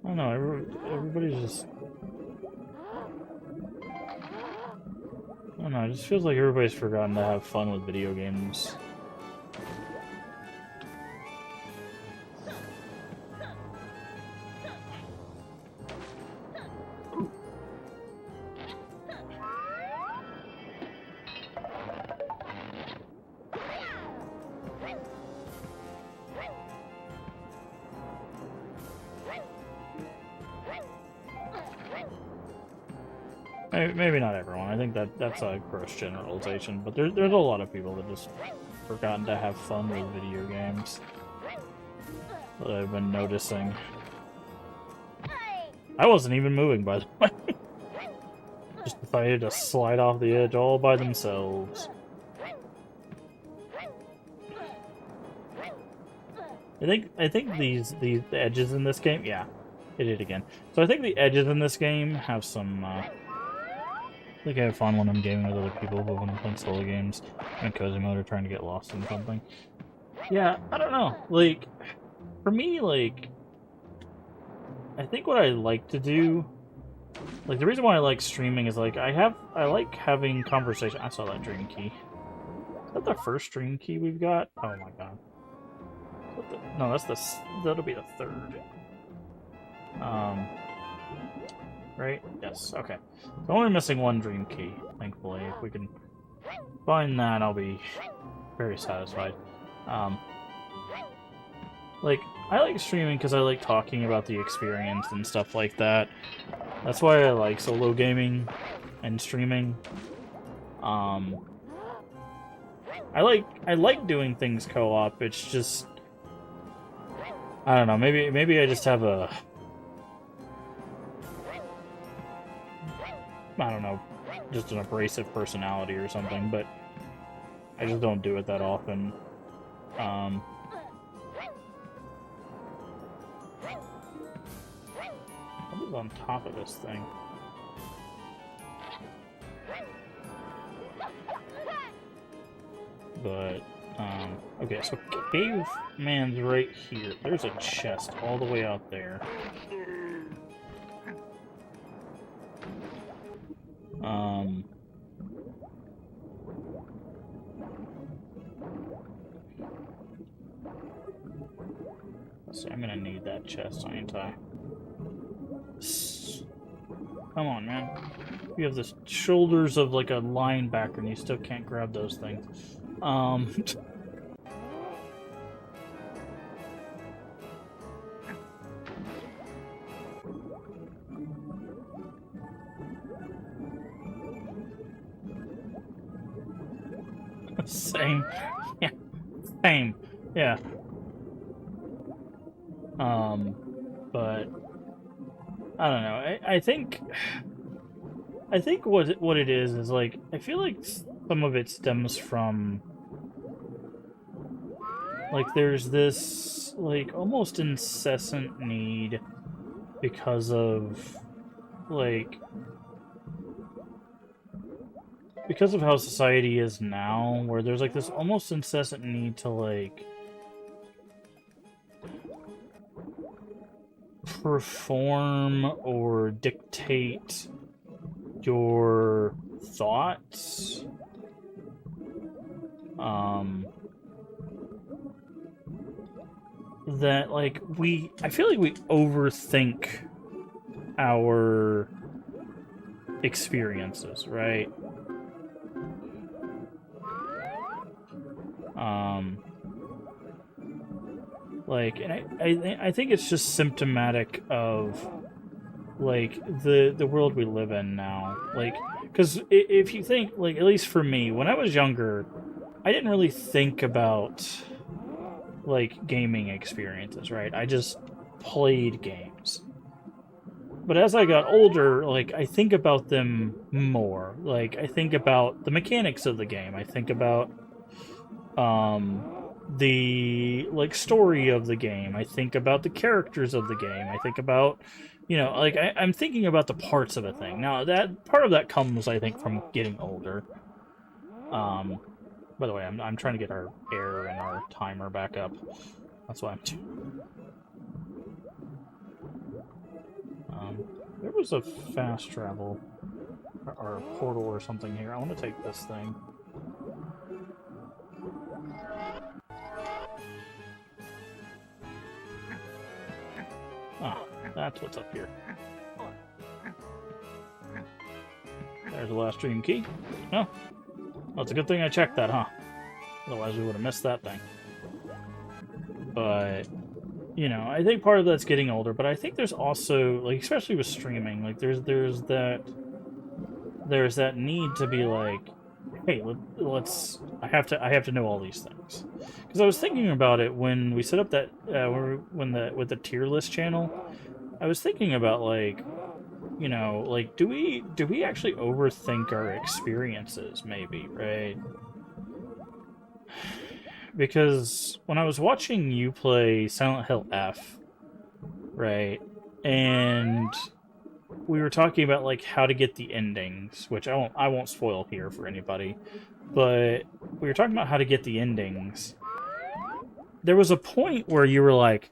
don't know. Everybody's just. I don't know. It just feels like everybody's forgotten to have fun with video games. Maybe not everyone. I think that's a gross generalization, but there's a lot of people that just forgotten to have fun with video games that I've been noticing. I wasn't even moving, by the way. Just decided to slide off the edge all by themselves. I think these edges in this game, yeah, it did again. So I think the edges in this game have some. I think I have fun when I'm gaming with other people, but when I'm playing solo games in cozy mode or trying to get lost in something. Yeah, I don't know. Like, for me, like, I think what I like to do, like, the reason why I like streaming is, like, I like having conversation. I saw that dream key. Is that the first dream key we've got? Oh my god. No, that'll be the third. Right? Yes, okay. So only missing one dream key, thankfully. If we can find that, I'll be very satisfied. Like, I like streaming because I like talking about the experience and stuff like that. That's why I like solo gaming and streaming. I like doing things co-op. It's just, I don't know, maybe I just have a, I don't know, just an abrasive personality or something, but I just don't do it that often. What is on top of this thing? But, okay, so caveman's right here. There's a chest all the way out there. So I'm gonna need that chest, ain't I? Come on, man. You have the shoulders of like a linebacker and you still can't grab those things. Same. Yeah. Same. Yeah. But I don't know. I think what it is like, I feel like some of it stems from, like, there's this like almost incessant need because of how society is now, where there's like this almost incessant need to like perform or dictate your thoughts. That like I feel like we overthink our experiences, right? Like, and I think it's just symptomatic of like the world we live in now. Like, because if you think, like, at least for me, when I was younger, I didn't really think about like gaming experiences, right? I just played games. But as I got older, like, I think about them more. Like, I think about the mechanics of the game. I think about the like story of the game. I think about the characters of the game. I think about, you know, like, I'm thinking about the parts of a thing. Now, that part of that comes, I think, from getting older. By the way, I'm trying to get our air and our timer back up. That's why I'm there was a fast travel or a portal or something here. I want to take this thing. Ah, that's what's up here. There's the last dream key. Oh, well, it's a good thing I checked that, huh? Otherwise we would have missed that thing. But, you know, I think part of that's getting older, but I think there's also, like, especially with streaming, like, there's that there's that need to be like, hey, let's. I have to know all these things, because I was thinking about it when we set up that with the tier list channel. I was thinking about like, you know, like do we actually overthink our experiences? Maybe, right? Because when I was watching you play Silent Hill F, right, and we were talking about like how to get the endings, which I won't spoil here for anybody, but we were talking about how to get the endings. There was a point where you were like,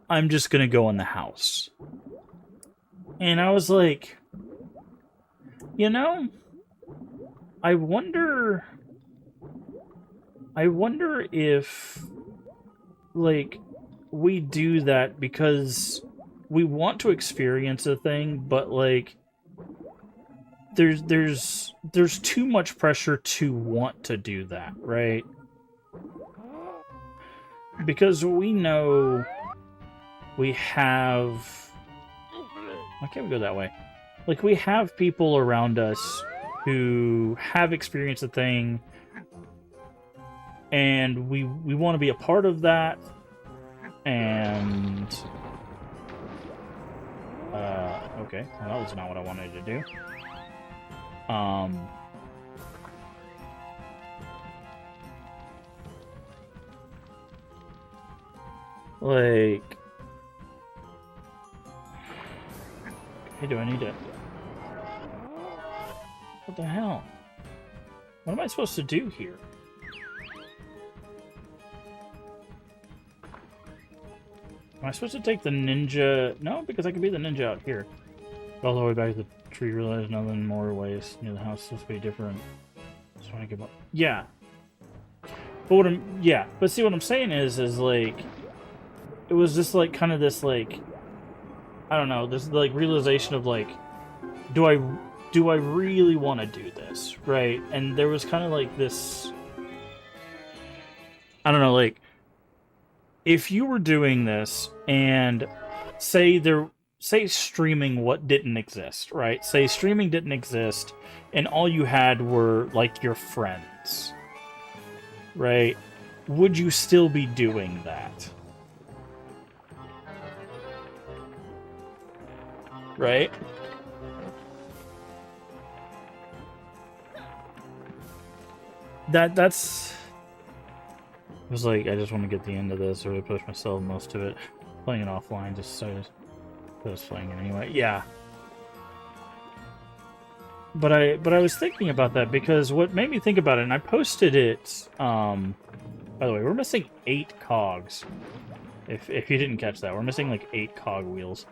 I'm just gonna go in the house. And I was like, you know, I wonder if like we do that because we want to experience a thing, but like there's too much pressure to want to do that, right? Because we know we have... Why can't we go that way? Like, we have people around us who have experienced a thing, and we want to be a part of that, and... okay. Well, that was not what I wanted to do. Like... Hey, do I need it? What the hell? What am I supposed to do here? Am I supposed to take the ninja? No, because I can be the ninja out here. All the way back to the tree, realize nothing more ways near the house is supposed to be different. Just want to give up. Yeah. But what I'm... Yeah. But see, what I'm saying is like... It was just like, kind of this like... I don't know, this like realization of like, do I really want to do this, right? And there was kind of like this, I don't know, like if you were doing this and say streaming what didn't exist, right? Say streaming didn't exist and all you had were like your friends, right? Would you still be doing that? Right? That's... I was like, I just want to get the end of this, or I push myself most of it. Playing it offline just so I was playing it anyway. Yeah. But I was thinking about that because what made me think about it, and I posted it, by the way, we're missing 8 cogs. If you didn't catch that, we're missing like 8 cog wheels.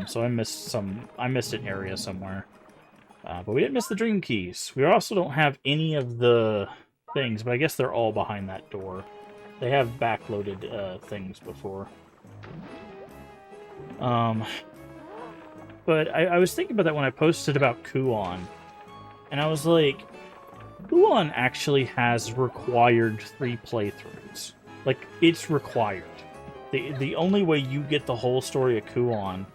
So I missed an area somewhere. But we didn't miss the dream keys. We also don't have any of the things, but I guess they're all behind that door. They have backloaded things before. But I was thinking about that when I posted about Kuon. And I was like, Kuon actually has required 3 playthroughs. Like, it's required. The only way you get the whole story of Kuon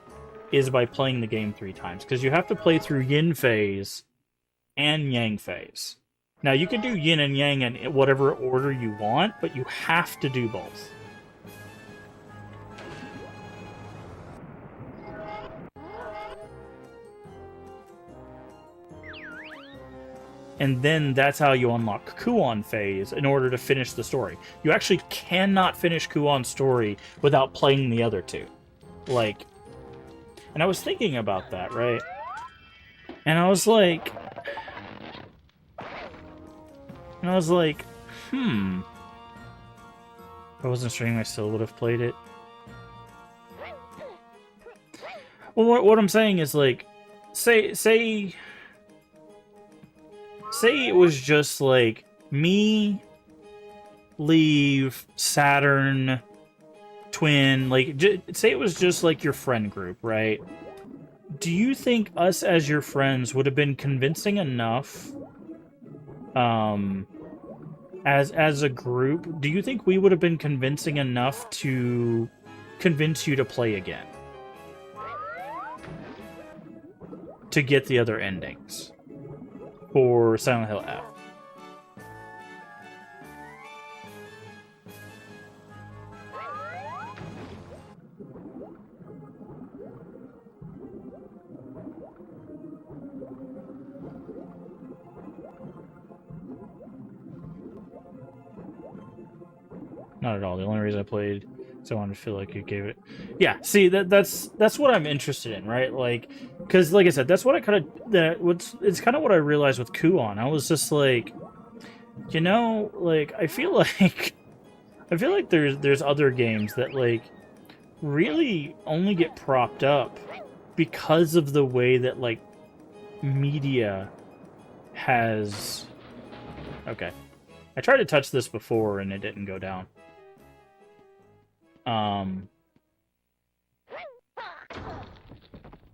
is by playing the game 3 times, because you have to play through Yin phase and Yang phase. Now, you can do Yin and Yang in whatever order you want, but you have to do both. And then that's how you unlock Kuon phase in order to finish the story. You actually cannot finish Kuon's story without playing the other 2. Like... And I was thinking about that, right? And I was like... If I wasn't streaming, I still would have played it. Well, what I'm saying is, like... Say it was just, like, me, Leave, Saturn... Twin, like, say it was just like your friend group, right? Do you think us as your friends would have been convincing enough, as a group? Do you think we would have been convincing enough to convince you to play again? To get the other endings? for Silent Hill F. Not at all. The only reason I played is I wanted to feel like you gave it. Yeah, see that's what I'm interested in, right? Like, because like I said, that's what I kind of it's kind of what I realized with Kuon. I was just like, you know, like I feel like there's other games that like really only get propped up because of the way that like media has. Okay, I tried to touch this before and it didn't go down.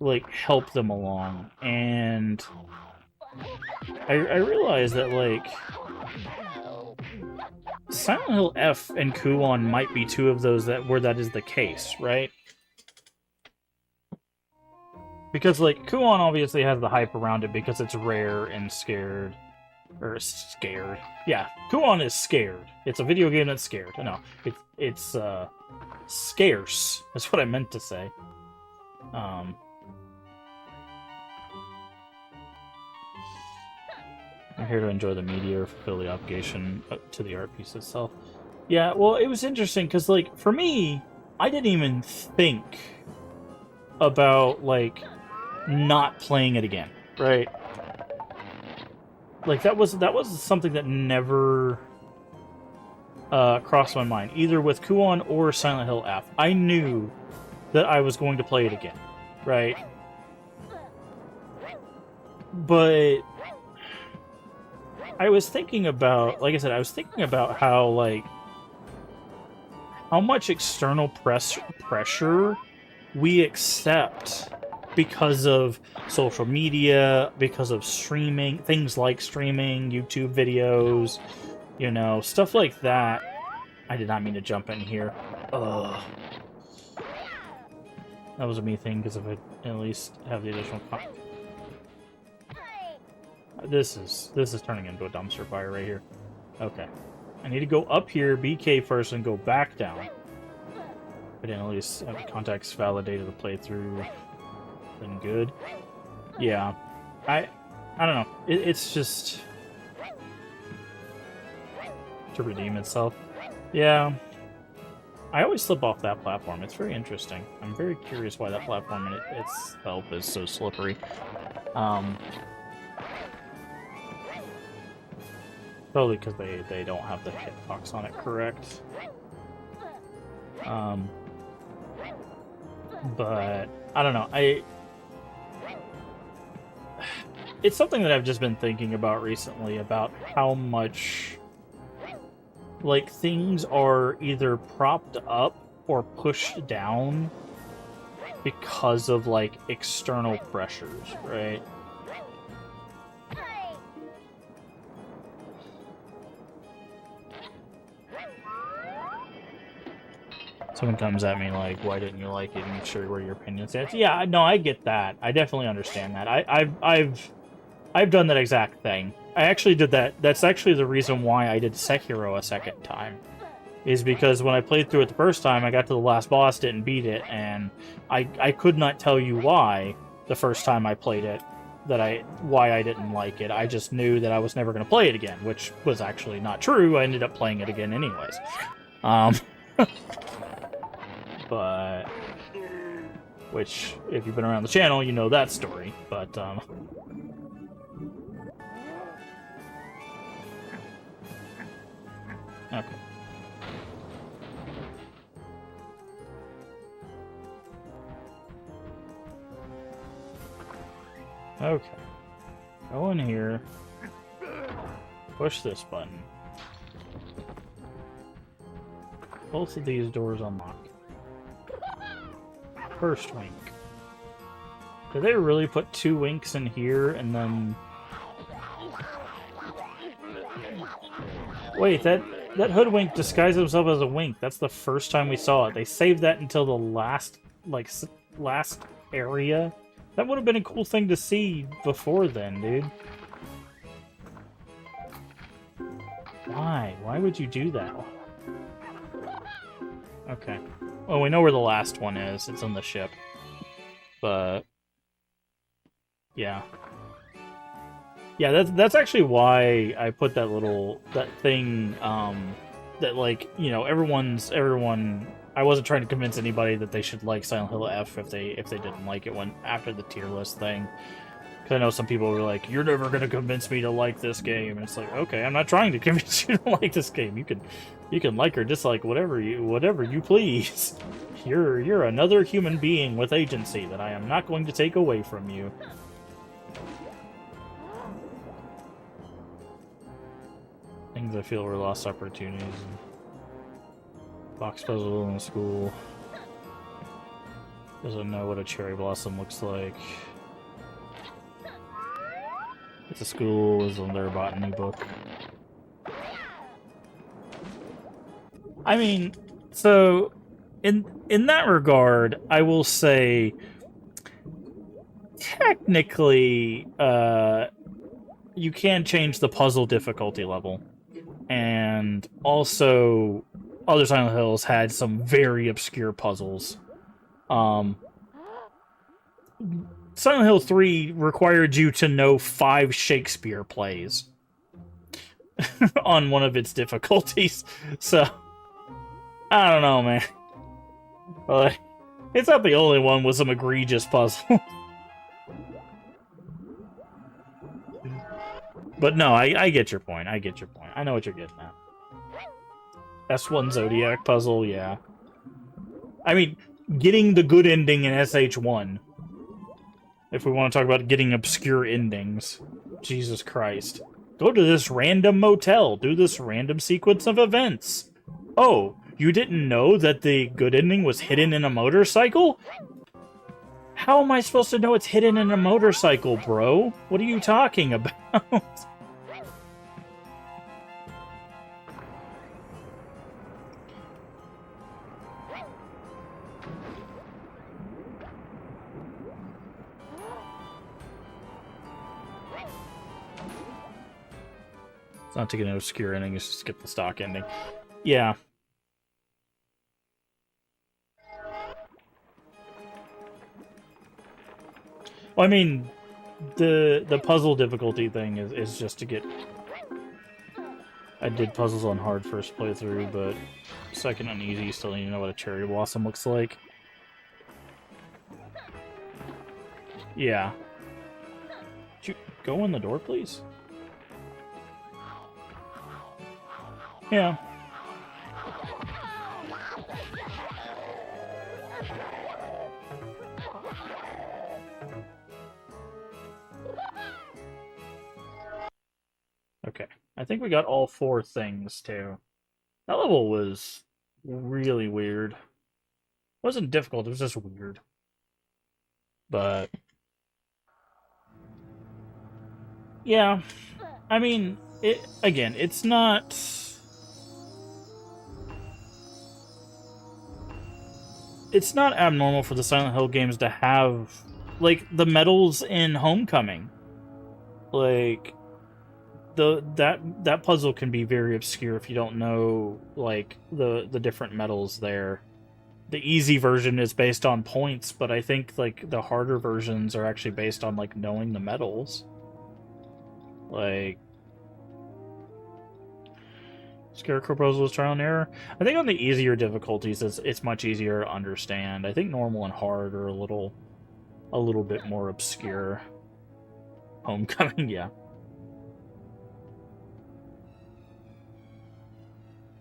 Like help them along, and I realized that like Silent Hill F and Kuon might be two of those where that is the case, right? Because like Kuon obviously has the hype around it because it's rare and scared. Or scared. Yeah, Kuon is scared. It's a video game that's scared. No, it's scarce. That's what I meant to say. I'm here to enjoy the media or fulfill the obligation to the art piece itself. Yeah, well, it was interesting because, like, for me, I didn't even think about, like, not playing it again, right? Like, that was something that never crossed my mind, either with Kuon or Silent Hill F. I knew that I was going to play it again, right? But I was thinking about, like I said, I was thinking about how, like, how much external pressure we accept because of social media, because of streaming, things like streaming, YouTube videos, you know, stuff like that. I did not mean to jump in here. Ugh. That was a me thing, because if I at least have the additional... This is turning into a dumpster fire right here. Okay. I need to go up here, BK first, and go back down. I didn't at least have the contacts validated to play through. Been good. Yeah. I don't know. It's just... to redeem itself. Yeah. I always slip off that platform. It's very interesting. I'm very curious why that platform in itself is so slippery. Probably because they don't have the hitbox on it correct. But I don't know. It's something that I've just been thinking about recently, about how much like things are either propped up or pushed down because of like external pressures, right? Someone comes at me like, why didn't you like it? And sure, what are your opinions? Yeah, no, I get that. I definitely understand that. I've done that exact thing. I actually did that. That's actually the reason why I did Sekiro a second time. Is because when I played through it the first time, I got to the last boss, didn't beat it, and I could not tell you why the first time I played it, why I didn't like it. I just knew that I was never going to play it again, which was actually not true. I ended up playing it again anyways. But, which, if you've been around the channel, you know that story, but, okay. Okay. Go in here. Push this button. Both of these doors unlock. First wink. Did they really put 2 winks in here and then... Wait, that hoodwink disguised himself as a wink. That's the first time we saw it. They saved that until the last area. That would have been a cool thing to see before then, dude. Why? Why would you do that? Okay. Well, we know where the last one is. It's on the ship. But... yeah. Yeah, that's actually why I put that thing, that, like, you know, everyone... I wasn't trying to convince anybody that they should like Silent Hill F if they didn't like it when after the tier list thing. Because I know some people were like, "You're never gonna convince me to like this game," and it's like, okay, I'm not trying to convince you to like this game. You can like or dislike whatever you please. You're another human being with agency that I am not going to take away from you. Things I feel were lost opportunities. Box puzzle in school. Doesn't know what a cherry blossom looks like. It's a school, is on their botany book. I mean, so in that regard, I will say technically you can change the puzzle difficulty level. And also other Silent Hills had some very obscure puzzles. Silent Hill 3 required you to know 5 Shakespeare plays on one of its difficulties. So, I don't know, man. But it's not the only one with some egregious puzzles. But no, I get your point. I get your point. I know what you're getting at. S1 Zodiac puzzle, yeah. I mean, getting the good ending in SH1. If we want to talk about getting obscure endings. Jesus Christ. Go to this random motel. Do this random sequence of events. Oh, you didn't know that the good ending was hidden in a motorcycle? How am I supposed to know it's hidden in a motorcycle, bro? What are you talking about? It's not to get an obscure ending, it's just to get the stock ending. Yeah. Well, I mean, the puzzle difficulty thing is just to get... I did puzzles on hard first playthrough, but second on easy, you still need to know what a cherry blossom looks like. Yeah. Could you go in the door, please? Yeah. Okay. I think we got all 4 things, too. That level was really weird. It wasn't difficult, it was just weird. But... yeah. I mean, again, it's not... it's not abnormal for the Silent Hill games to have, like, the medals in Homecoming. Like, that puzzle can be very obscure if you don't know, like, the different medals there. The easy version is based on points, but I think, like, the harder versions are actually based on, like, knowing the medals. Like... Scarecrow puzzle is trial and error. I think on the easier difficulties, it's much easier to understand. I think normal and hard are a little bit more obscure. Homecoming, yeah.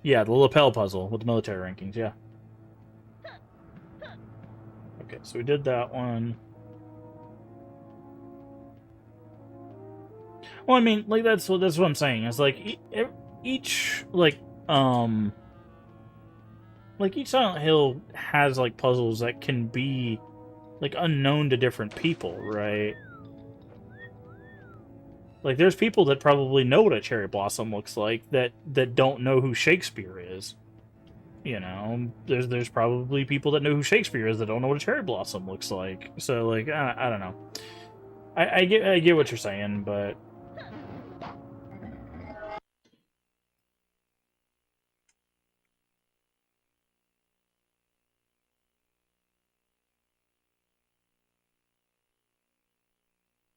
Yeah, the lapel puzzle with the military rankings, yeah. Okay, so we did that one. Well, I mean, like, that's what I'm saying. It's like each each Silent Hill has, like, puzzles that can be, like, unknown to different people, right? Like, there's people that probably know what a cherry blossom looks like that don't know who Shakespeare is. You know, there's probably people that know who Shakespeare is that don't know what a cherry blossom looks like. So, like, I don't know. I get what you're saying, but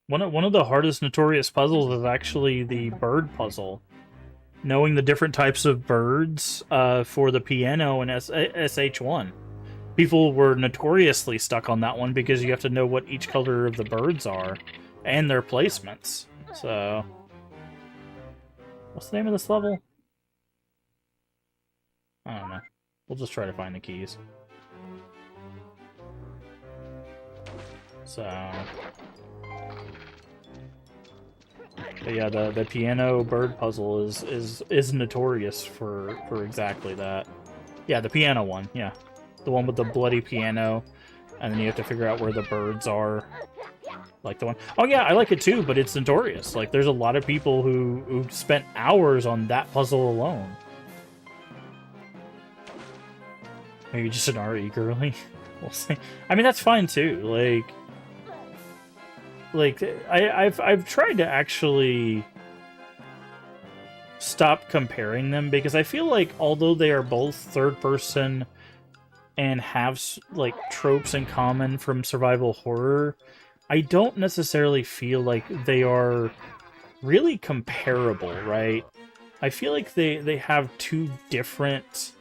One of the hardest notorious puzzles is actually the bird puzzle. Knowing the different types of birds for the piano and SH1. People were notoriously stuck on that one because you have to know what each color of the birds are and their placements. So, what's the name of this level? I don't know. We'll just try to find the keys. So, but yeah, the piano bird puzzle is notorious for exactly that. Yeah, the piano one. Yeah, the one with the bloody piano, and then you have to figure out where the birds are. Like the one. Oh yeah, I like it too, but it's notorious. Like there's a lot of people who spent hours on that puzzle alone. Maybe just an RE girly. We'll see. I mean that's fine too. Like I've tried to actually stop comparing them because I feel like although they are both third person and have like tropes in common from survival horror, I don't necessarily feel like they are really comparable, right? I feel like they have two different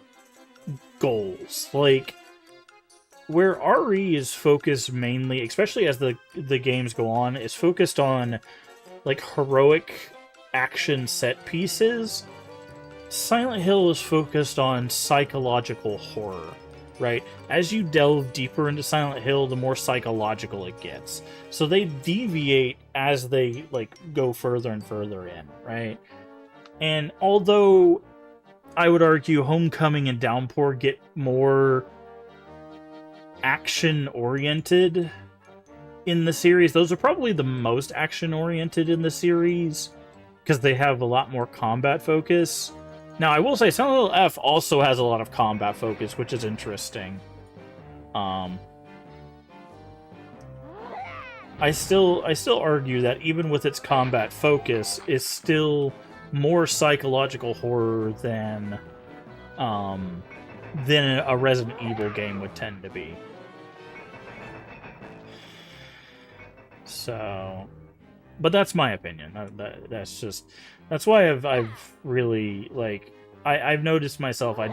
goals. Like where RE is focused mainly, especially as the games go on, is focused on like heroic action set pieces. Silent Hill is focused on psychological horror, right? As you delve deeper into Silent Hill, the more psychological it gets. So they deviate as they like go further and further in, right? And although I would argue Homecoming and Downpour get more action-oriented in the series. Those are probably the most action-oriented in the series because they have a lot more combat focus. Now, I will say Silent Hill F also has a lot of combat focus, which is interesting. I still argue that even with its combat focus, it's still more psychological horror than a Resident Evil game would tend to be. So, but that's my opinion. That's why I've really like I've noticed myself. I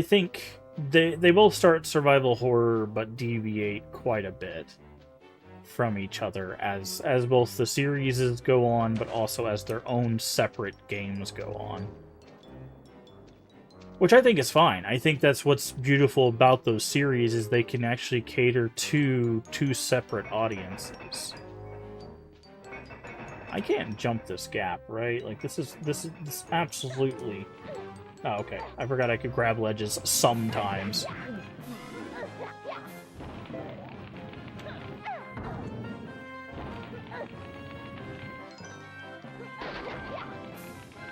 think they both start survival horror but deviate quite a bit from each other as both the series go on, but also as their own separate games go on. Which I think is fine. I think that's what's beautiful about those series is they can actually cater to two separate audiences. I can't jump this gap, right? Like this absolutely. Oh, okay. I forgot I could grab ledges sometimes.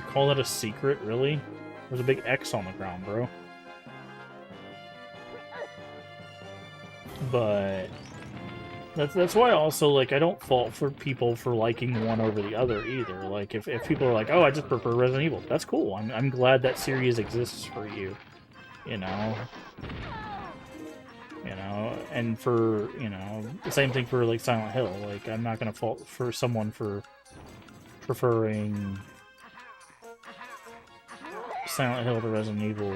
Call that a secret, really? There's a big X on the ground, bro. But that's why also like I don't fault for people for liking one over the other either. Like if people are like, oh, I just prefer Resident Evil, that's cool. I'm glad that series exists for you. You know, and for the same thing for like Silent Hill. Like I'm not gonna fault for someone for preferring Silent Hill to Resident Evil.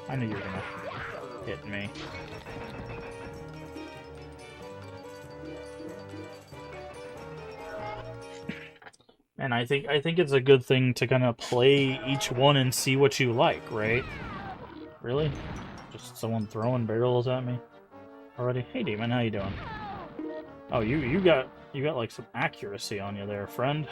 I knew you were gonna hit me. And I think it's a good thing to kind of play each one and see what you like, right? Really? Just someone throwing barrels at me already? Hey, Demon, how you doing? Oh, you got like some accuracy on you there, friend.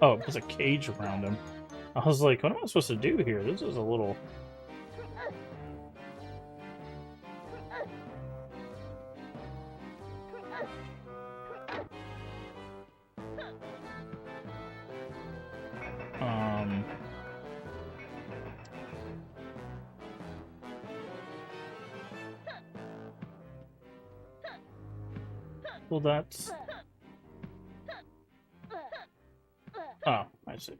Oh, there's a cage around him. I was like, what am I supposed to do here? This is a little... Well, that's... Oh, I see.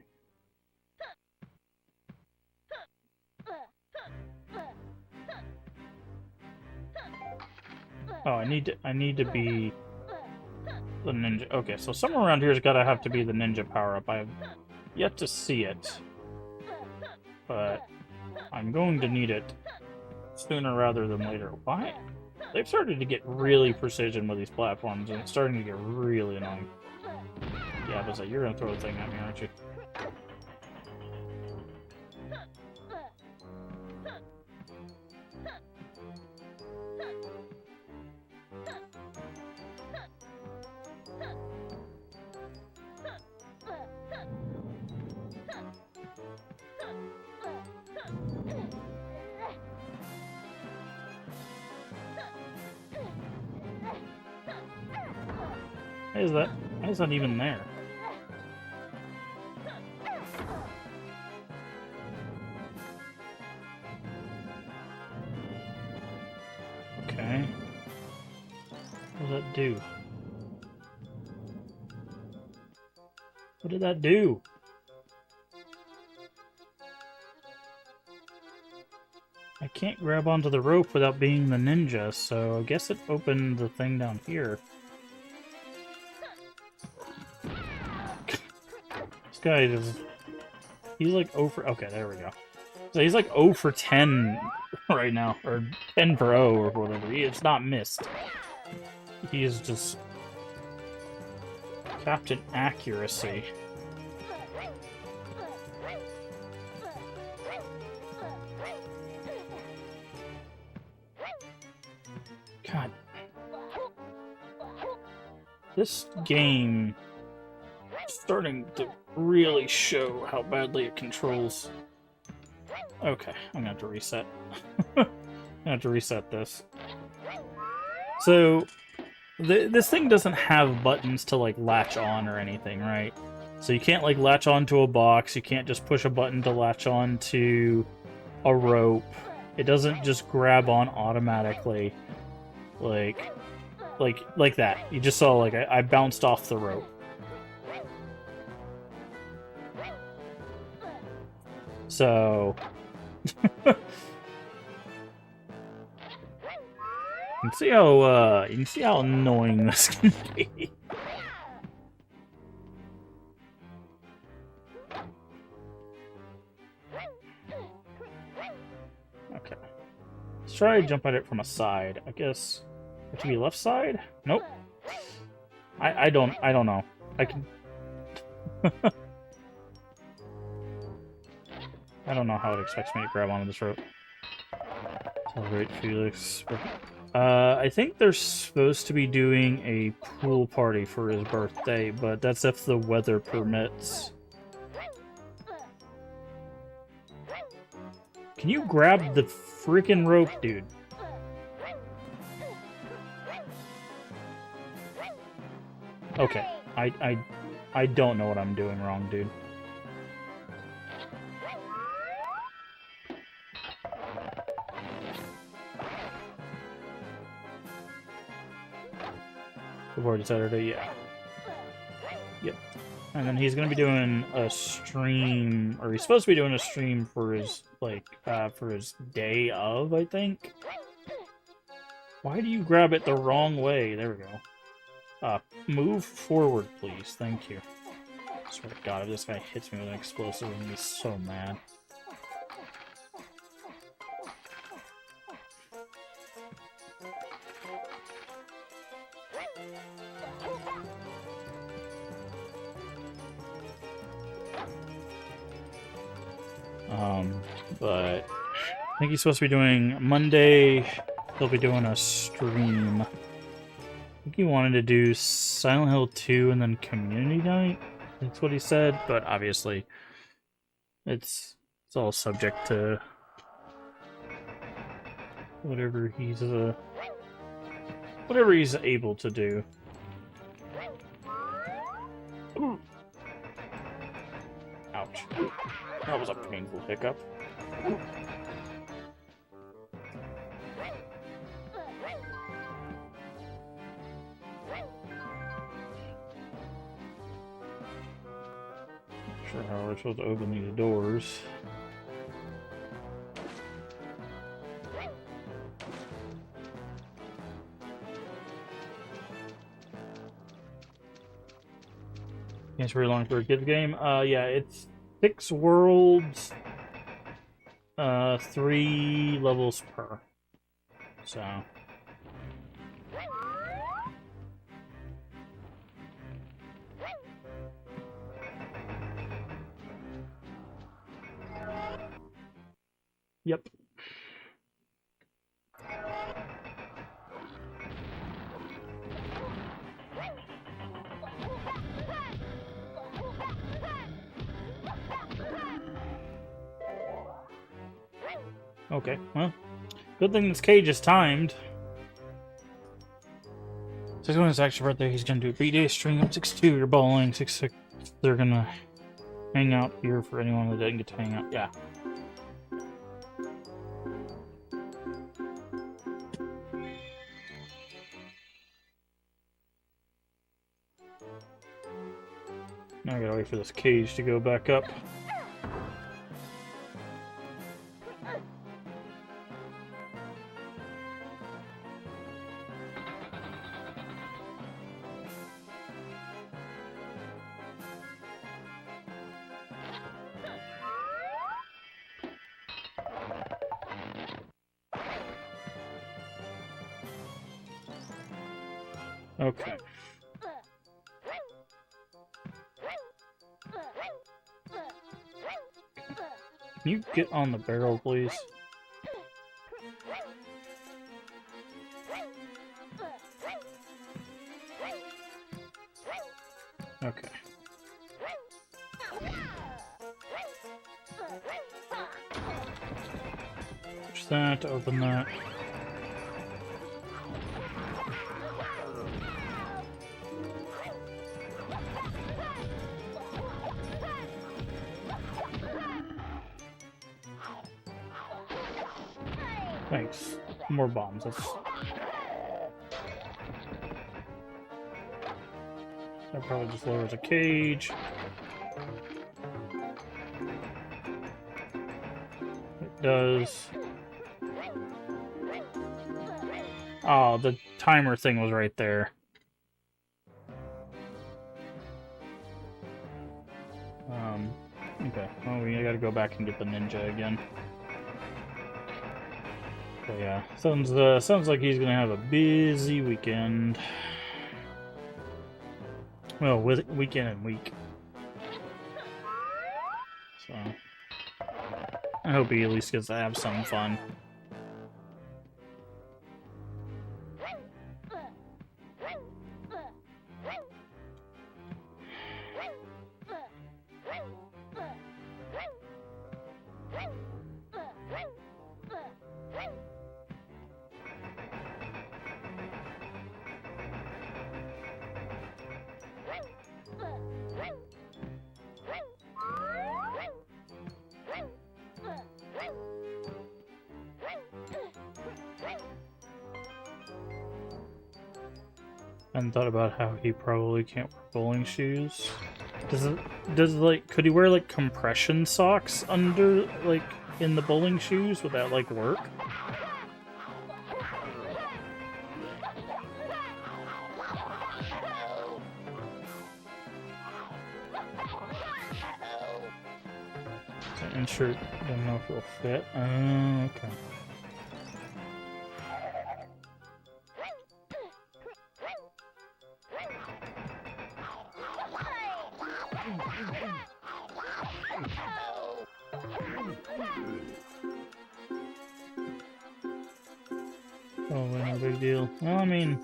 Oh, I need to be the ninja. Okay, so somewhere around here's gotta have to be the ninja power-up. I have yet to see it, but I'm going to need it sooner rather than later. Why? They've started to get really precision with these platforms, and it's starting to get really annoying. Yeah, but you're gonna throw a thing at me, aren't you? Why is that? Why is that even there? Okay. What does that do? What did that do? I can't grab onto the rope without being the ninja, so I guess it opened the thing down here. This guy is... He's like 0 for... Okay, there we go. So he's like 0 for 10 right now. Or 10 for 0 or whatever. It's not missed. He is just... Captain Accuracy. God. This game is starting to really show how badly it controls. Okay, I'm gonna have to reset. I'm gonna have to reset this. So, this thing doesn't have buttons to, like, latch on or anything, right? So you can't, like, latch onto a box, you can't just push a button to latch on to a rope. It doesn't just grab on automatically. Like that. You just saw, like, I bounced off the rope. So... you can see how annoying this can be. Okay. Let's try to jump at it from a side. I guess it should be left side? Nope. I don't know. I can I don't know how it expects me to grab onto this rope. Celebrate Felix. I think they're supposed to be doing a pool party for his birthday, but that's if the weather permits. Can you grab the freaking rope, dude? Okay, I don't know what I'm doing wrong, dude. Before Saturday, yeah. Yep. And then he's gonna be doing a stream, or he's supposed to be doing a stream for his, like, for his day of, I think? Why do you grab it the wrong way? There we go. Move forward, please. Thank you. I swear to God, if this guy hits me with an explosive, I'm gonna be so mad. But I think he's supposed to be doing Monday. He'll be doing a stream. I think he wanted to do Silent Hill 2 and then Community Night. That's what he said, but obviously it's all subject to whatever he's able to do. Ooh. Ouch. That was a painful hiccup. sure how we're supposed to open these doors. It's very long for a kid's game. Yeah, it's 6 worlds, 3 levels per. So. Yep. Okay, well, good thing this cage is timed. 6-1 is actually birthday. He's gonna do a B-Day string up 6-2. You're bowling 6-6. They're gonna hang out here for anyone that didn't get to hang out. Yeah. Now I gotta wait for this cage to go back up. Okay. Can you get on the barrel, please? Okay. Push that to open that. Thanks. More bombs. That probably just lowers a cage. It does. Oh, the timer thing was right there. Okay. Oh, we gotta go back and get the ninja again. But yeah, sounds like he's gonna have a busy weekend. Well, weekend and week. So I hope he at least gets to have some fun. I hadn't thought about how he probably can't wear bowling shoes. Could he wear like compression socks under, like, in the bowling shoes? Would that like work? And shirt, don't know if it'll fit. Okay. Oh, no big deal. Well, I mean,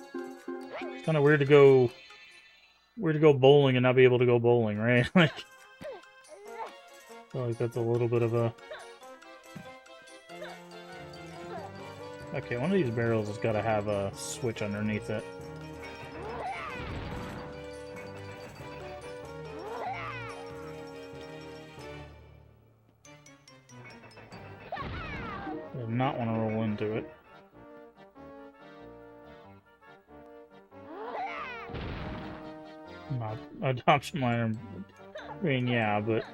it's kind of weird to go bowling and not be able to go bowling, right? Like, I feel like that's a little bit of a... Okay, one of these barrels has got to have a switch underneath it. I did not want to roll into it. Not adoption line. I mean, yeah, but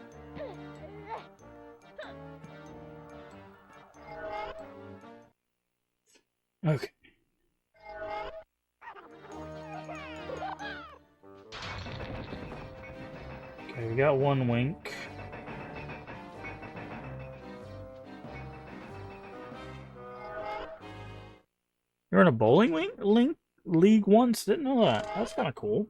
Okay, we got one wink. You're in a bowling league once? Didn't know that. That's kind of cool.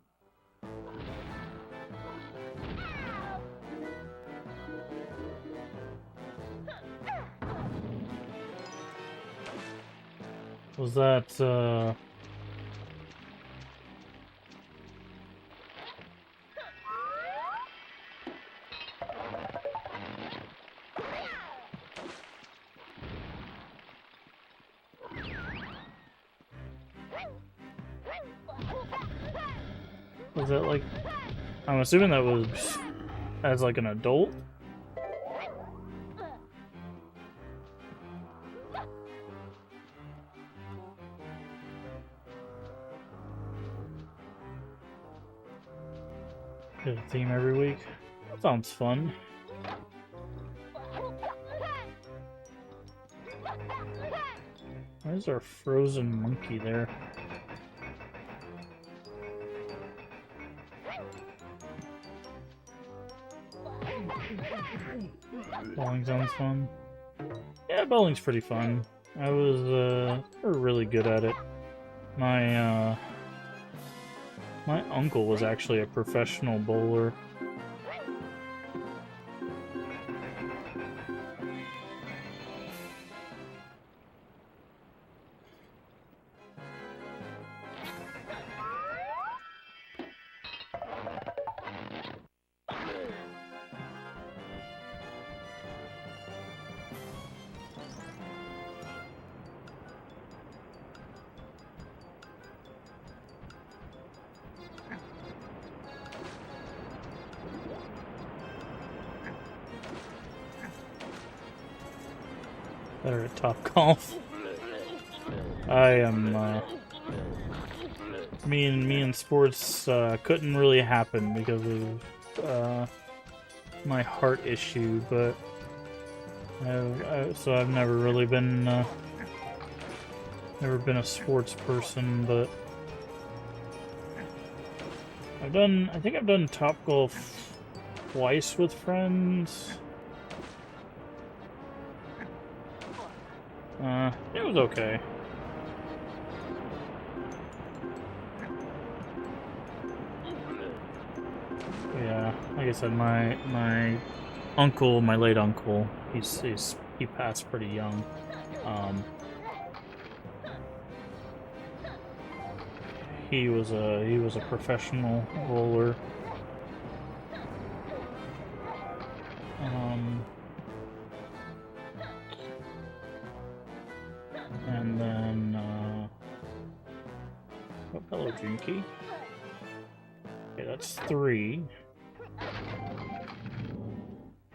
Was that, was that like... I'm assuming that was as like an adult? Get a theme every week. That sounds fun. Why is our frozen monkey there? Bowling sounds fun. Yeah, bowling's pretty fun. I was we're really good at it. My uncle was actually a professional bowler. Better at Topgolf. I am, me and sports, couldn't really happen because of, my heart issue, but so I've never really been, never been a sports person, but I think I've done Topgolf twice with friends. It was okay. Yeah, like I said, my uncle, my late uncle, he passed pretty young. He was a professional bowler. And then, oh, hello, Drinky. Okay, that's 3.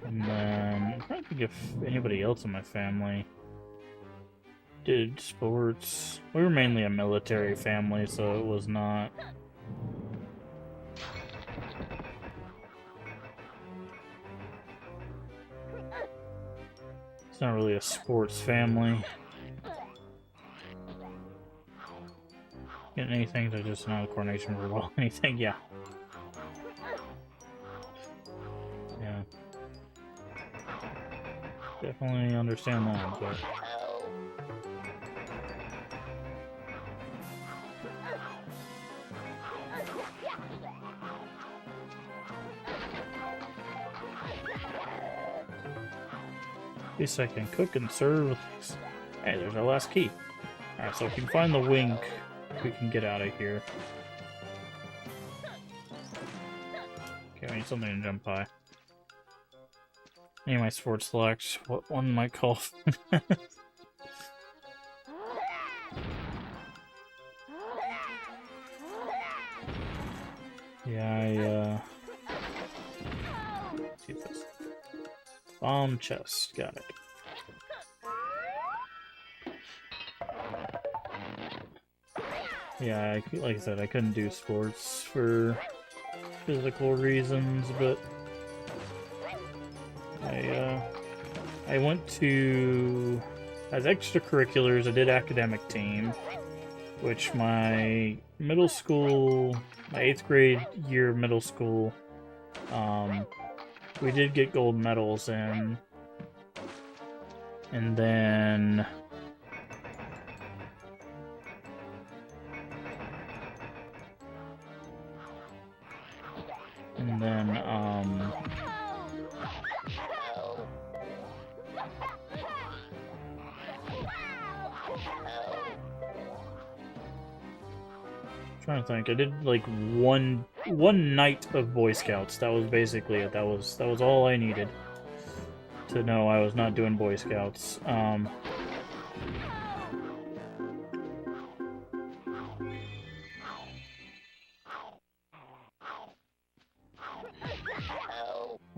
And then, I'm trying to think if anybody else in my family did sports. We were mainly a military family, so it was not... It's not really a sports family. Getting anything to just not a coordination verbal anything, yeah. Yeah. Definitely understand that, but at least I can cook and serve. Hey, there's our last key. Alright, so if we can find the wink, we can get out of here. Okay, we need something to jump by. Any of my sports selects, what one might call. Yeah, let's see this. Bomb chest, got it. Yeah, like I said, I couldn't do sports for physical reasons, but I went to, as extracurriculars, I did academic team, which my middle school, my 8th grade year of middle school, We did get gold medals in, and then trying to think. I did like one night of Boy Scouts. That was basically it. That was all I needed to know I was not doing Boy Scouts.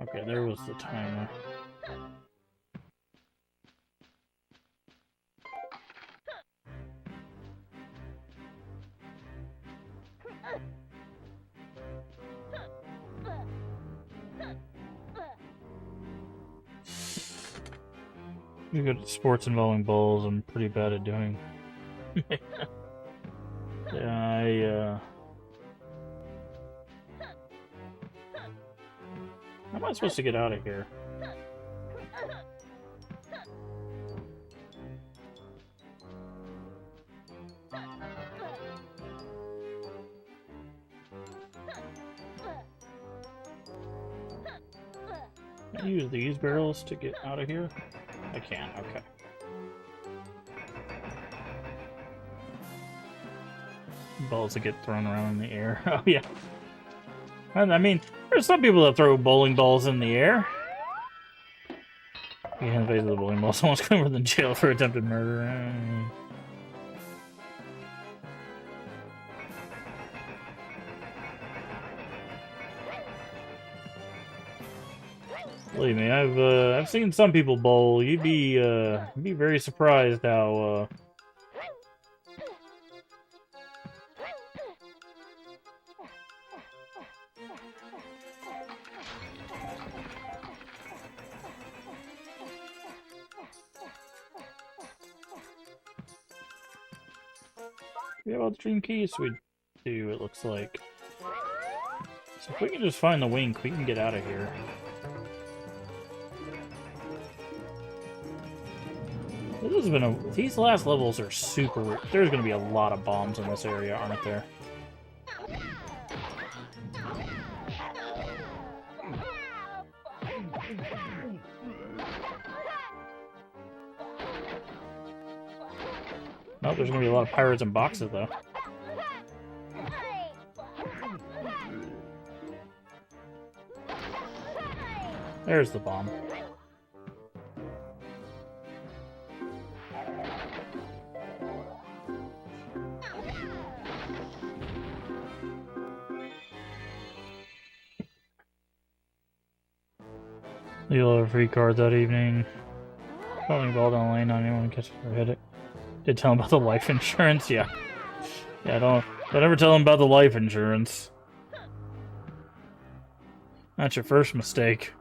Okay, there was the timer. You're good at sports involving bowls. I'm pretty bad at doing. Yeah, how am I supposed to get out of here? Can I use these barrels to get out of here? I can, okay. Balls that get thrown around in the air. Oh, yeah. And, I mean, there's some people that throw bowling balls in the air. Yeah, in the face of the bowling ball. Someone's going in jail for attempted murder. Believe me, I've seen some people bowl. You'd be very surprised how we have all the dream keys we do, it looks like. So if we can just find the wink, we can get out of here. This has been these last levels are super. There's going to be a lot of bombs in this area, aren't there? No, there's going to be a lot of pirates and boxes, though. There's the bomb. You'll have a free card that evening. Following ball down the lane, not anyone catch it or hit it. Did tell him about the life insurance? Yeah. Yeah, don't ever tell him about the life insurance. That's your first mistake.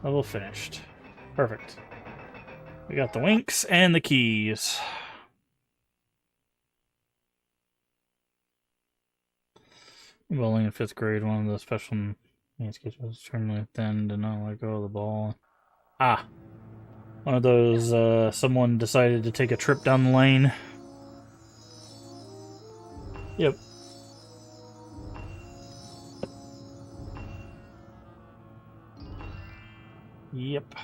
Level finished. Perfect. We got the winks and the keys. Bowling in 5th grade, one of the special needs kids was extremely thin, did not let go of the ball. Ah! One of those, someone decided to take a trip down the lane. Yep. Yep.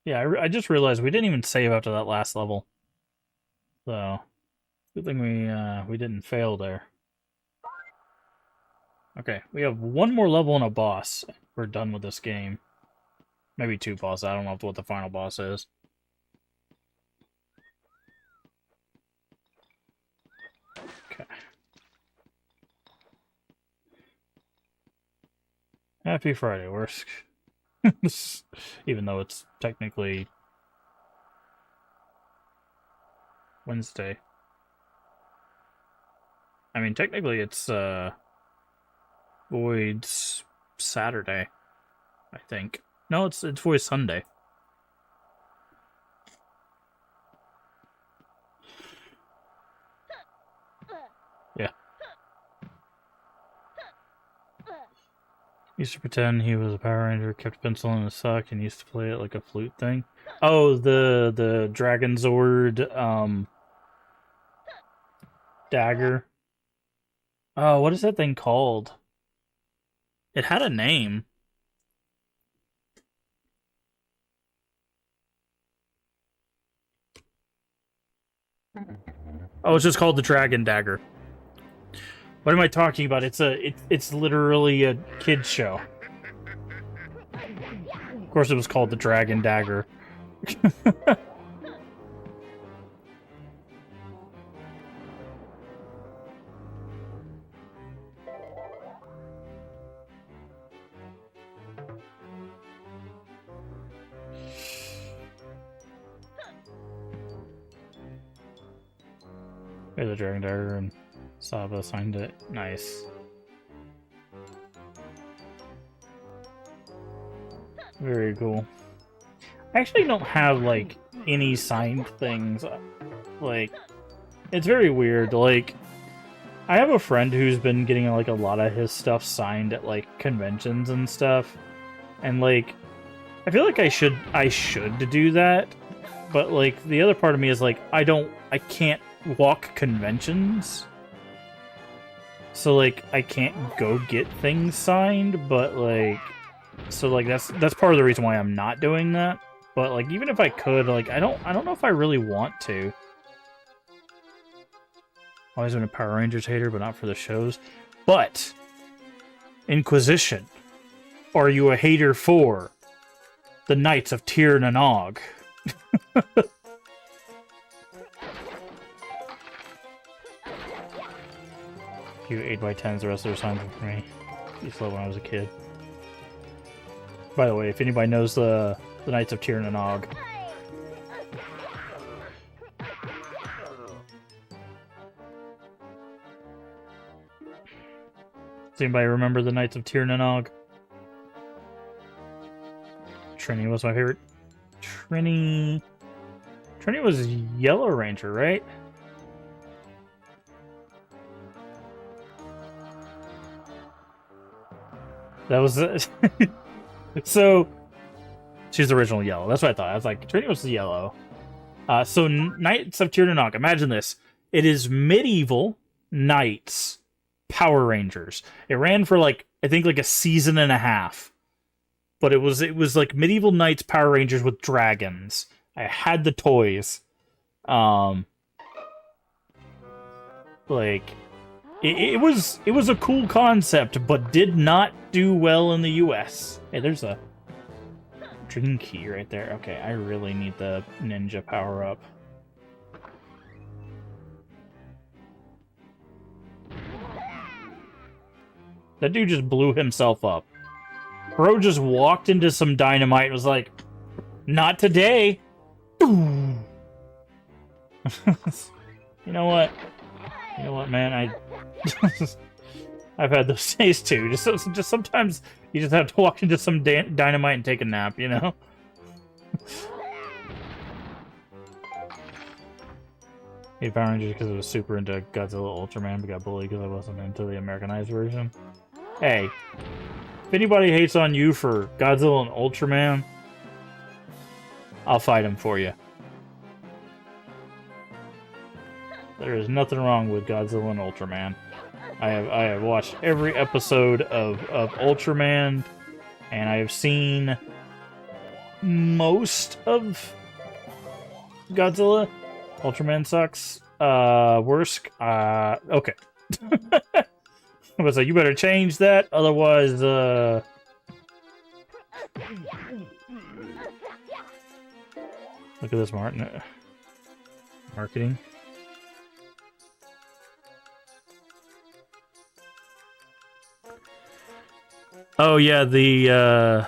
Yeah, I just realized we didn't even save after that last level. So, good thing we didn't fail there. Okay, we have one more level and a boss. We're done with this game. Maybe 2 bosses. I don't know what the final boss is. Okay. Happy Friday, worst. Even though it's technically Wednesday. I mean, technically it's Void's Saturday, I think. No, it's Void's Sunday. Yeah. He used to pretend he was a Power Ranger, kept a pencil in his sock, and used to play it like a flute thing. Oh, the Dragon Zord dagger. Oh, what is that thing called? It had a name. Oh, it's just called the Dragon Dagger. What am I talking about? It's literally a kid's show. Of course, it was called the Dragon Dagger. There's the Dragon Dagger, and Saba signed it. Nice. Very cool. I actually don't have, like, any signed things. Like, it's very weird. Like, I have a friend who's been getting, like, a lot of his stuff signed at, like, conventions and stuff. And, like, I feel like I should do that. But, like, the other part of me is, like, I can't walk conventions. So, like, I can't go get things signed, but, like... So, like, that's part of the reason why I'm not doing that. But, like, even if I could, like, I don't know if I really want to. Always been a Power Rangers hater, but not for the shows. But, Inquisition, are you a hater for the Knights of Tir na Nog? You 8x10s, the rest of their signs were for me. Used to love when I was a kid. By the way, if anybody knows the Knights of Tir na Nog. Does anybody remember the Knights of Tir na Nog? Trini was my favorite. Trini was Yellow Ranger, right? That was so she's the original Yellow. That's what I thought. I was like, Trini was the Yellow. So Knights of Tir na Nog. Imagine this. It is medieval Knights Power Rangers. It ran for like I think like a season and a half. But it was like medieval Knights Power Rangers with dragons. I had the toys. Like it was a cool concept, but did not do well in the US. Hey, there's a dream key right there. Okay, I really need the ninja power up. That dude just blew himself up. Bro just walked into some dynamite and was like, not today. You know what? You know what, man? I've had those days too. Just sometimes you just have to walk into some dynamite and take a nap, you know? Hey, Power Rangers because I was super into Godzilla Ultraman, but got bullied because I wasn't into the Americanized version. Hey, if anybody hates on you for Godzilla and Ultraman, I'll fight him for you. There is nothing wrong with Godzilla and Ultraman. I have watched every episode of Ultraman, and I have seen most of Godzilla. Ultraman sucks. Worst. Okay. I was like, you better change that, otherwise, Look at this, Martin. Marketing. Oh yeah, the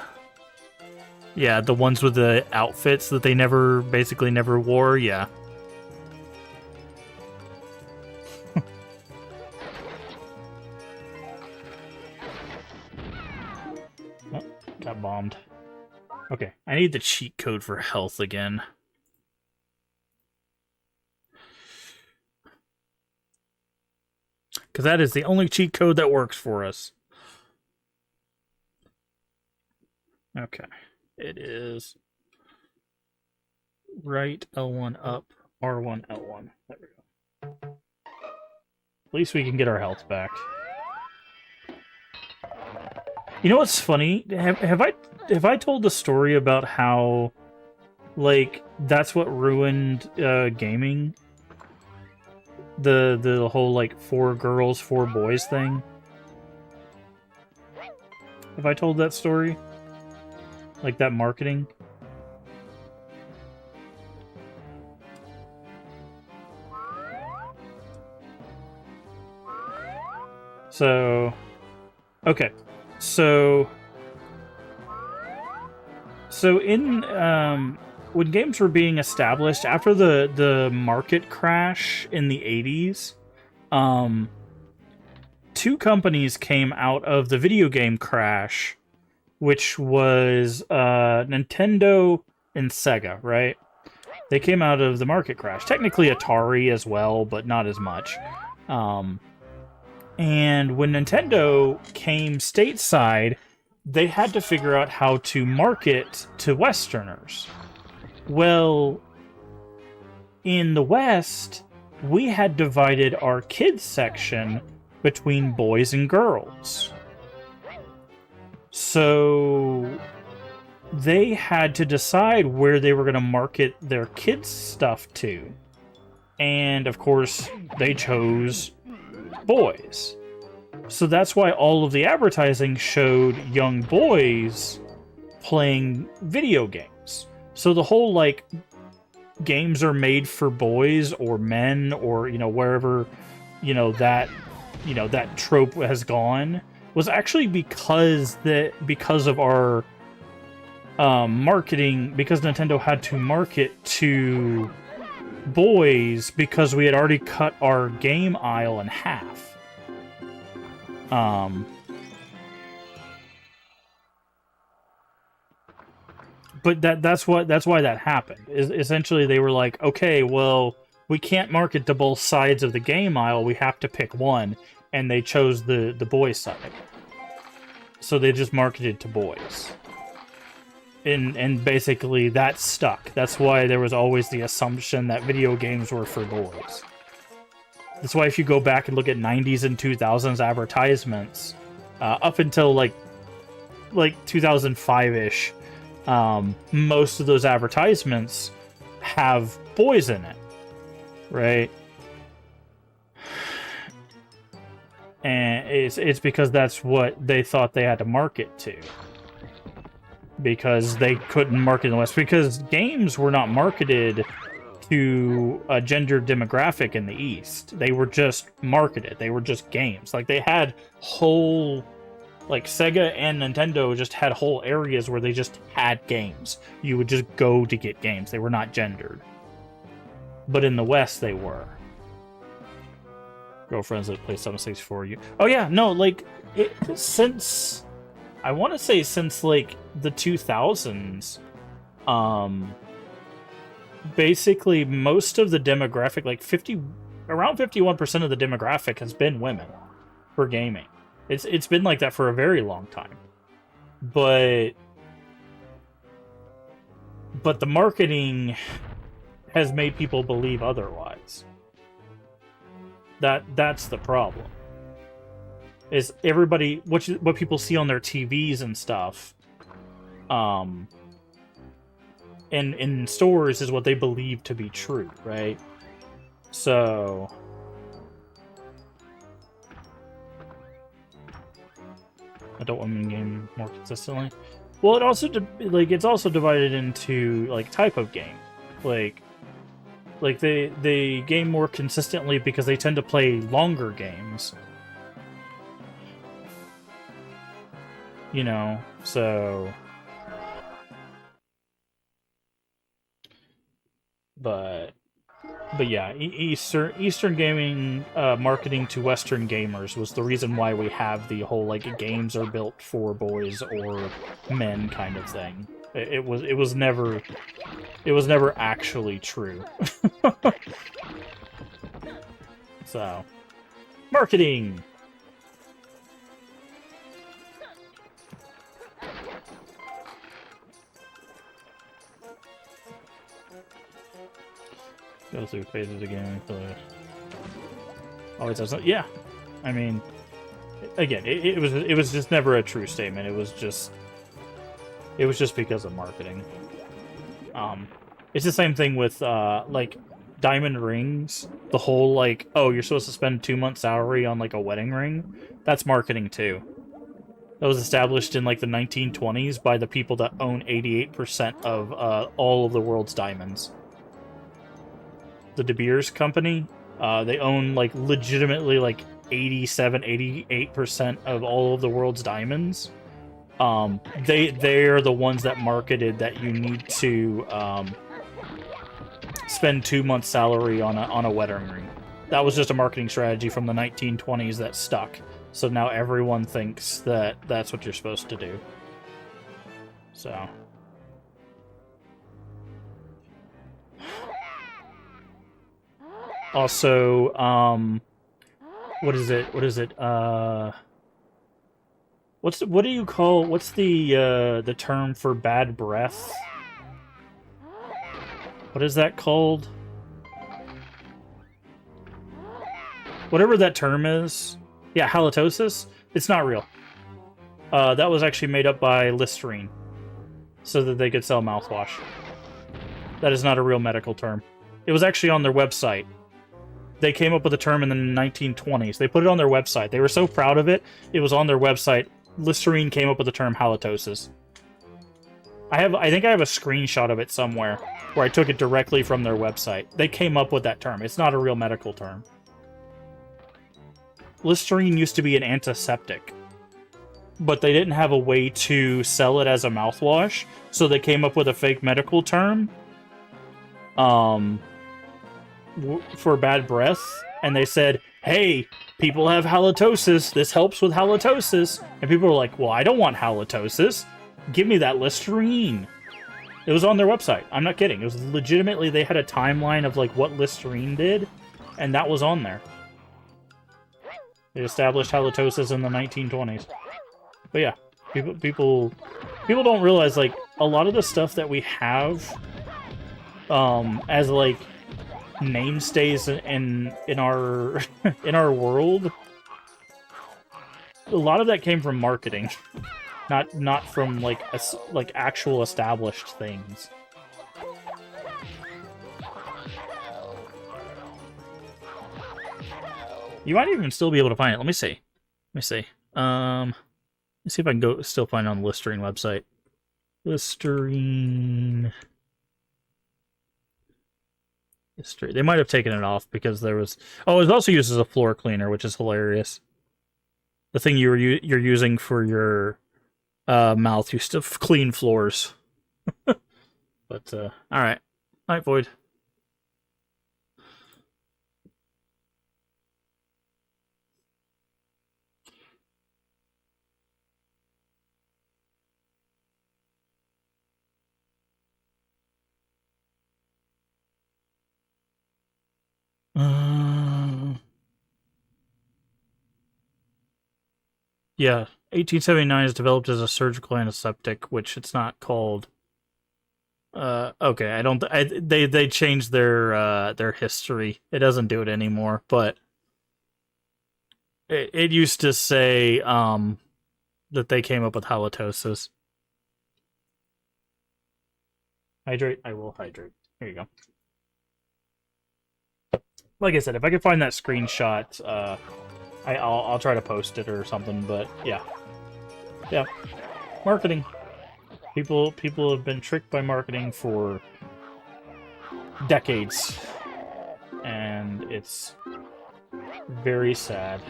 ones with the outfits that they basically never wore, yeah. bombed. Okay, I need the cheat code for health again. Because that is the only cheat code that works for us. Okay. It is right L1 up, R1 L1. There we go. At least we can get our health back. You know what's funny? Have I told the story about how, like, that's what ruined gaming? The whole, like, 4 girls, 4 boys thing? Have I told that story? Like, that marketing? So... Okay. So in when games were being established after the market crash in the 80s, 2 companies came out of the video game crash, which was Nintendo and Sega, right? They came out of the market crash. Technically Atari as well, but not as much. And when Nintendo came stateside, they had to figure out how to market to Westerners. Well, in the West, we had divided our kids section between boys and girls. So they had to decide where they were going to market their kids' stuff to. And, of course, they chose boys. So that's why all of the advertising showed young boys playing video games. So the whole, like, games are made for boys or men or, you know, wherever, that trope has gone was actually because of our marketing, because Nintendo had to market to boys because we had already cut our game aisle in half. But that's why that happened. Essentially, they were like, okay, well, we can't market to both sides of the game aisle. We have to pick one, and they chose the boys' side. So they just marketed to boys. And basically, that stuck. That's why there was always the assumption that video games were for boys. That's why if you go back and look at 90s and 2000s advertisements, up until like 2005-ish, most of those advertisements have boys in it, right? And it's because that's what they thought they had to market to. Because they couldn't market in the West. Because games were not marketed to a gender demographic in the East. They were just marketed. They were just games. Like, they had whole... Like, Sega and Nintendo just had whole areas where they just had games. You would just go to get games. They were not gendered. But in the West, they were. Girlfriends that play 764 you. Oh, yeah, no, like, since... I want to say since, like, the 2000s, basically most of the demographic, like around 51% of the demographic has been women for gaming. It's been like that for a very long time. But the marketing has made people believe otherwise. That's the problem. Is everybody what people see on their TVs and stuff, and in stores is what they believe to be true, right? So adult women game more consistently. Well, it's also divided into like type of game, like they game more consistently because they tend to play longer games. You know, so... But... But yeah, Eastern gaming marketing to Western gamers was the reason why we have the whole like games are built for boys or men kind of thing. It was never actually true. So, marketing. Go through phases again. Always does. Yeah, I mean, again, it was just never a true statement. It was just because of marketing. It's the same thing with like diamond rings. The whole like, oh, you're supposed to spend 2 months' salary on like a wedding ring. That's marketing too. That was established in like the 1920s by the people that own 88% of all of the world's diamonds. The De Beers company, they own like legitimately like 87-88% of all of the world's diamonds. They're the ones that marketed that you need to spend 2 months' salary on a wedding ring. That was just a marketing strategy from the 1920s that stuck. So now everyone thinks that that's what you're supposed to do. So. Also, what is it? What do you call, what's the term for bad breath? What is that called? Whatever that term is. Yeah, halitosis? It's not real. That was actually made up by Listerine so that they could sell mouthwash. That is not a real medical term. It was actually on their website. They came up with the term in the 1920s. They put it on their website. They were so proud of it, it was on their website. Listerine came up with the term halitosis. I think I have a screenshot of it somewhere where I took it directly from their website. They came up with that term. It's not a real medical term. Listerine used to be an antiseptic, but they didn't have a way to sell it as a mouthwash, so they came up with a fake medical term for bad breath, and they said, hey, people have halitosis, this helps with halitosis, and people were like, well, I don't want halitosis, give me that Listerine. It was on their website. I'm not kidding. It was legitimately, they had a timeline of like what Listerine did, and that was on there. They established halitosis in the 1920s. But yeah, people don't realize like a lot of the stuff that we have as like mainstays in our in our world, a lot of that came from marketing, not from like actual established things. You might even still be able to find it. Let me see. Let's see if I can still find it on the Listerine website. Listerine. They might have taken it off because there was... Oh, it was also used as a floor cleaner, which is hilarious. The thing you're using for your mouth used to clean floors. But, alright. Night, Void. Yeah, 1879 is developed as a surgical antiseptic, which it's not called. Okay, I don't. They changed their history. It doesn't do it anymore, but it used to say that they came up with halitosis. Hydrate. I will hydrate. Here you go. Like I said, if I can find that screenshot, I'll try to post it or something. But yeah, marketing. People have been tricked by marketing for decades, and it's very sad.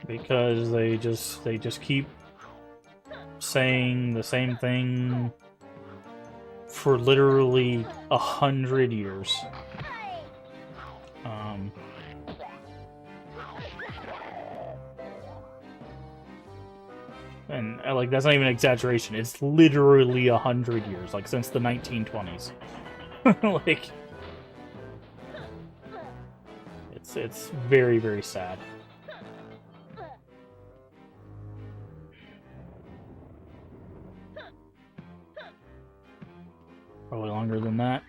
Because they just keep saying the same thing for literally 100 years. And like that's not even an exaggeration. It's literally 100 years, like since the 1920s. Like, it's very, very sad. Probably longer than that.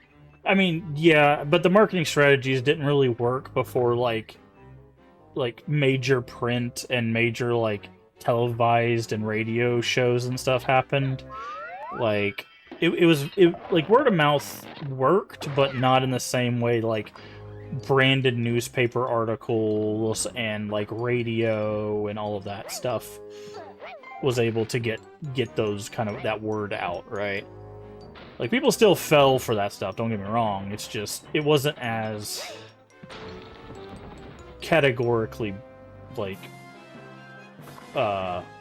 I mean, yeah, but the marketing strategies didn't really work before like major print and major like televised and radio shows and stuff happened. Like it like word of mouth worked, but not in the same way like branded newspaper articles and like radio and all of that stuff was able to get those kind of that word out, right? Like people still fell for that stuff, don't get me wrong. It's just it wasn't as categorically like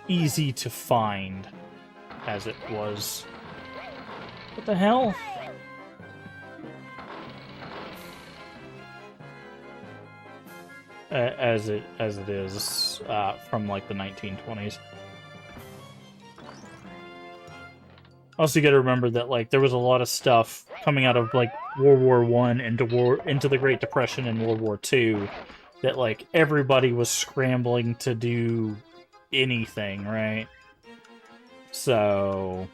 easy to find as it was. What the hell? As it is from like the 1920s. Also, you got to remember that like there was a lot of stuff coming out of like World War I into the Great Depression and World War II that like everybody was scrambling to do anything, right? So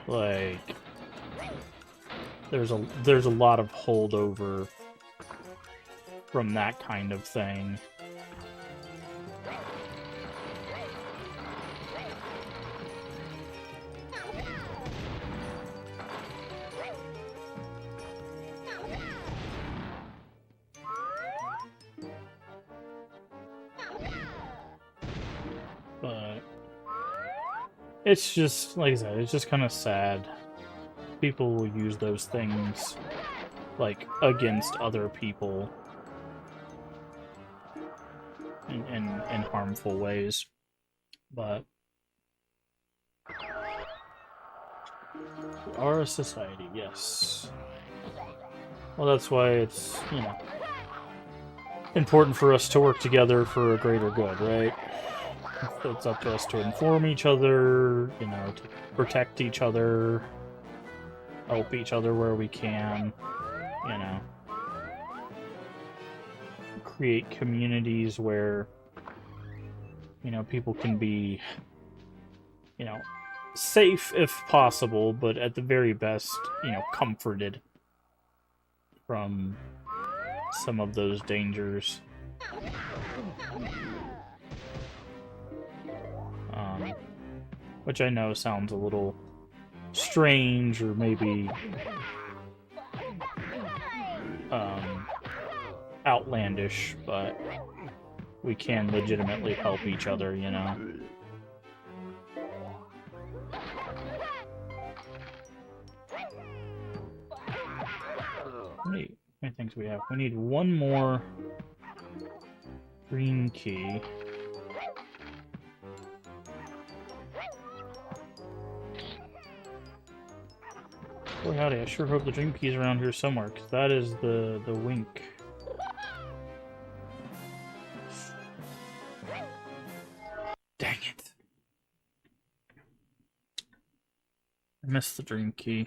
like there's a lot of holdover from that kind of thing. But it's just, like I said, it's just kind of sad. People will use those things, like, against other people in harmful ways. But we are a society, yes. Well, that's why it's, you know, important for us to work together for a greater good, right? It's up to us to inform each other, you know, to protect each other, help each other where we can, you know. Create communities where, you know, people can be, you know, safe if possible, but at the very best, you know, comforted from some of those dangers. Which I know sounds a little strange or maybe outlandish, but we can legitimately help each other, you know. How many things we have? We need one more green key. Boy howdy, I sure hope the dream key's around here somewhere, because that is the wink. Dang it. I missed the dream key.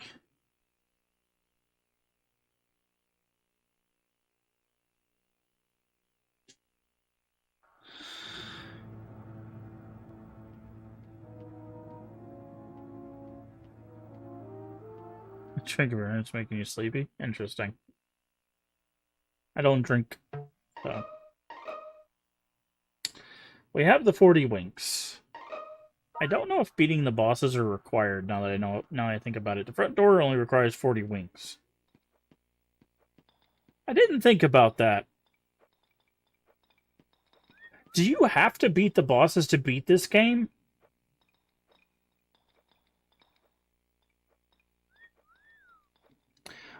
Drink it's making you sleepy? Interesting. I don't drink, so. We have the 40 winks. I don't know if beating the bosses are required now that I think about it. The front door only requires 40 winks. I didn't think about that. Do you have to beat the bosses to beat this game?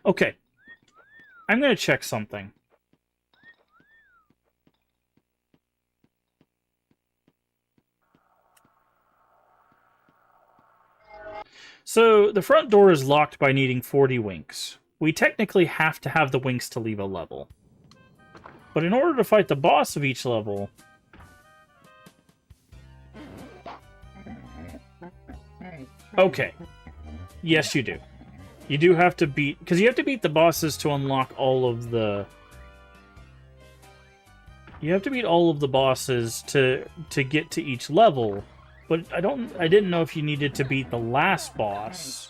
Okay. I'm going to check something. So the front door is locked by needing 40 winks. We technically have to have the winks to leave a level. But in order to fight the boss of each level... Okay. Yes, you do. You do have to beat... Because you have to beat the bosses to unlock all of the... You have to beat all of the bosses to get to each level. But I didn't know if you needed to beat the last boss.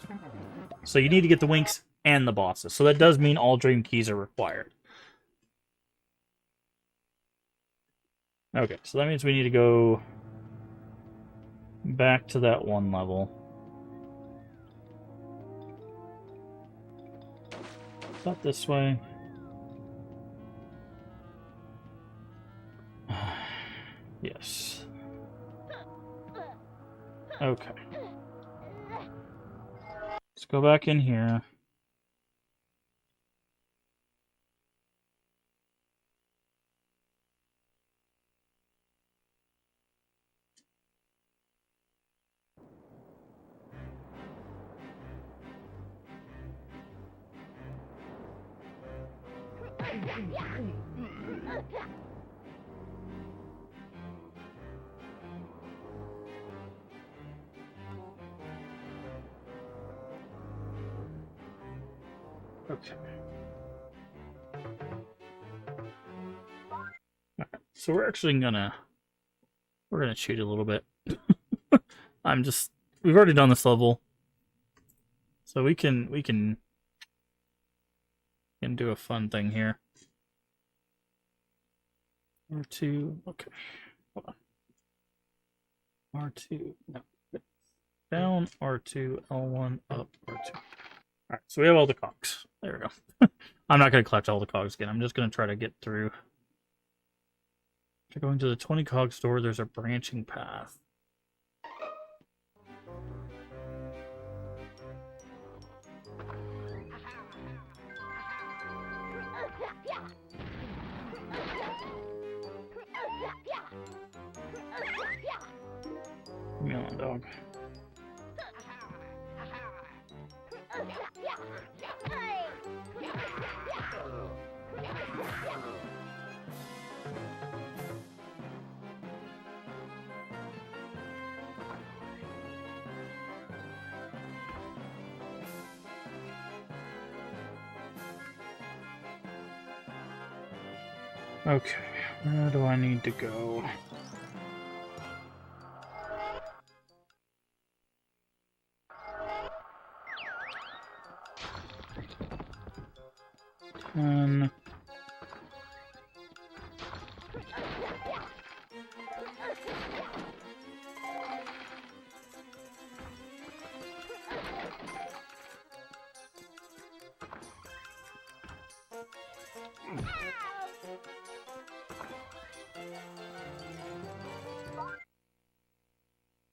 So you need to get the winks and the bosses. So that does mean all dream keys are required. Okay, so that means we need to go back to that one level. Not this way. Yes. Okay. Let's go back in here. Okay. Alright, so we're actually gonna cheat a little bit. We've already done this level. So we can do a fun thing here. R2, okay. Hold on. R2, no. Down, R2, L1, up, R2. Alright, so we have all the cogs. There we go. I'm not going to collect all the cogs again. I'm just going to try to get through. After going to the 20 cog store, there's a branching path. Leave me alone, dog. Okay, where do I need to go?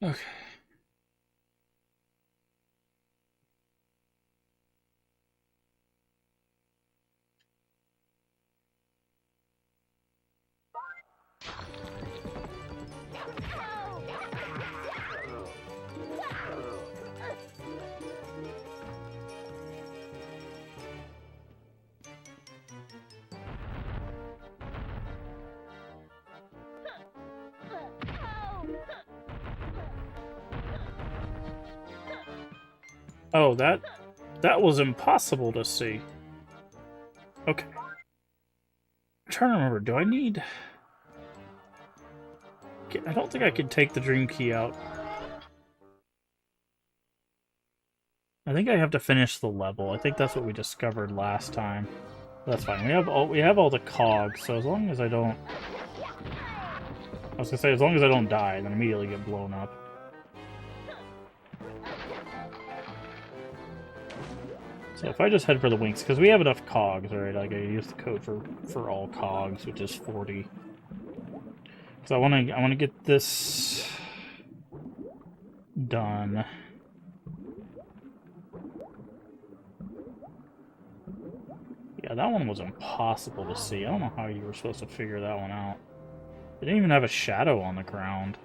Okay. Oh, that was impossible to see. Okay. I'm trying to remember, do I need... I don't think I can take the dream key out. I think I have to finish the level. I think that's what we discovered last time. That's fine. We have all the cogs, so as long as I don't... I was gonna say, as long as I don't die, then immediately get blown up. So if I just head for the winks, because we have enough cogs, right? Like, I use the code for all cogs, which is 40. So I want to get this done. Yeah, that one was impossible to see. I don't know how you were supposed to figure that one out. They didn't even have a shadow on the ground.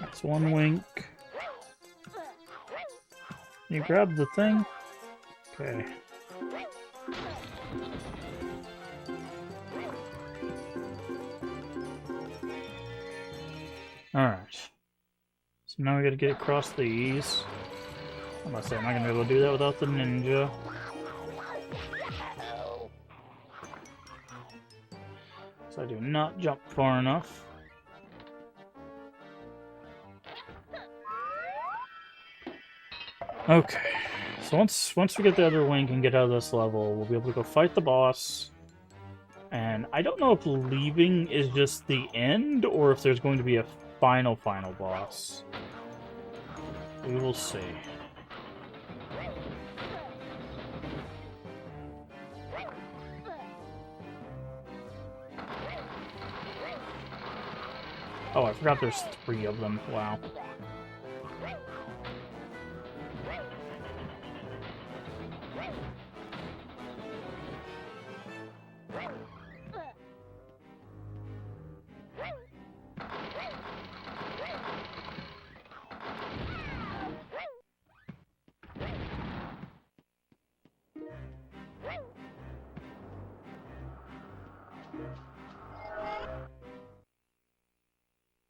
That's one wink. You grab the thing? Okay. Alright. So now we gotta get across these. I'm about to say, am I gonna be able to do that without the ninja? So I do not jump far enough. Okay. So once we get the other wing and get out of this level, we'll be able to go fight the boss. And I don't know if leaving is just the end, or if there's going to be a final boss. We will see. Oh, I forgot there's 3 of them. Wow.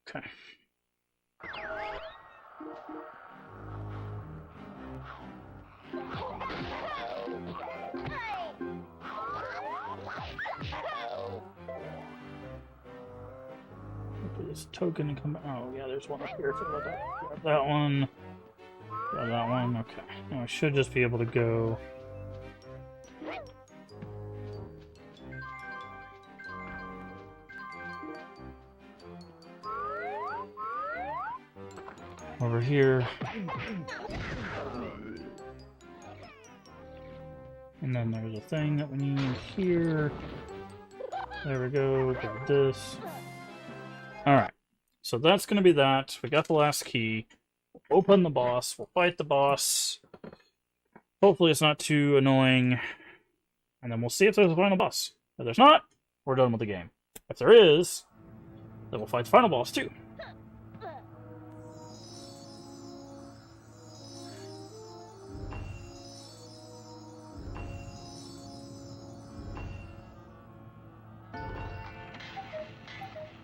Okay. This token and come. Oh yeah, there's one up here. So grab that one. Grab that one. Okay. Now I should just be able to go. Over here. And then there's a thing that we need here. There we go. We got this. Alright. So that's going to be that. We got the last key. We'll open the boss. We'll fight the boss. Hopefully it's not too annoying. And then we'll see if there's a final boss. If there's not, we're done with the game. If there is, then we'll fight the final boss too.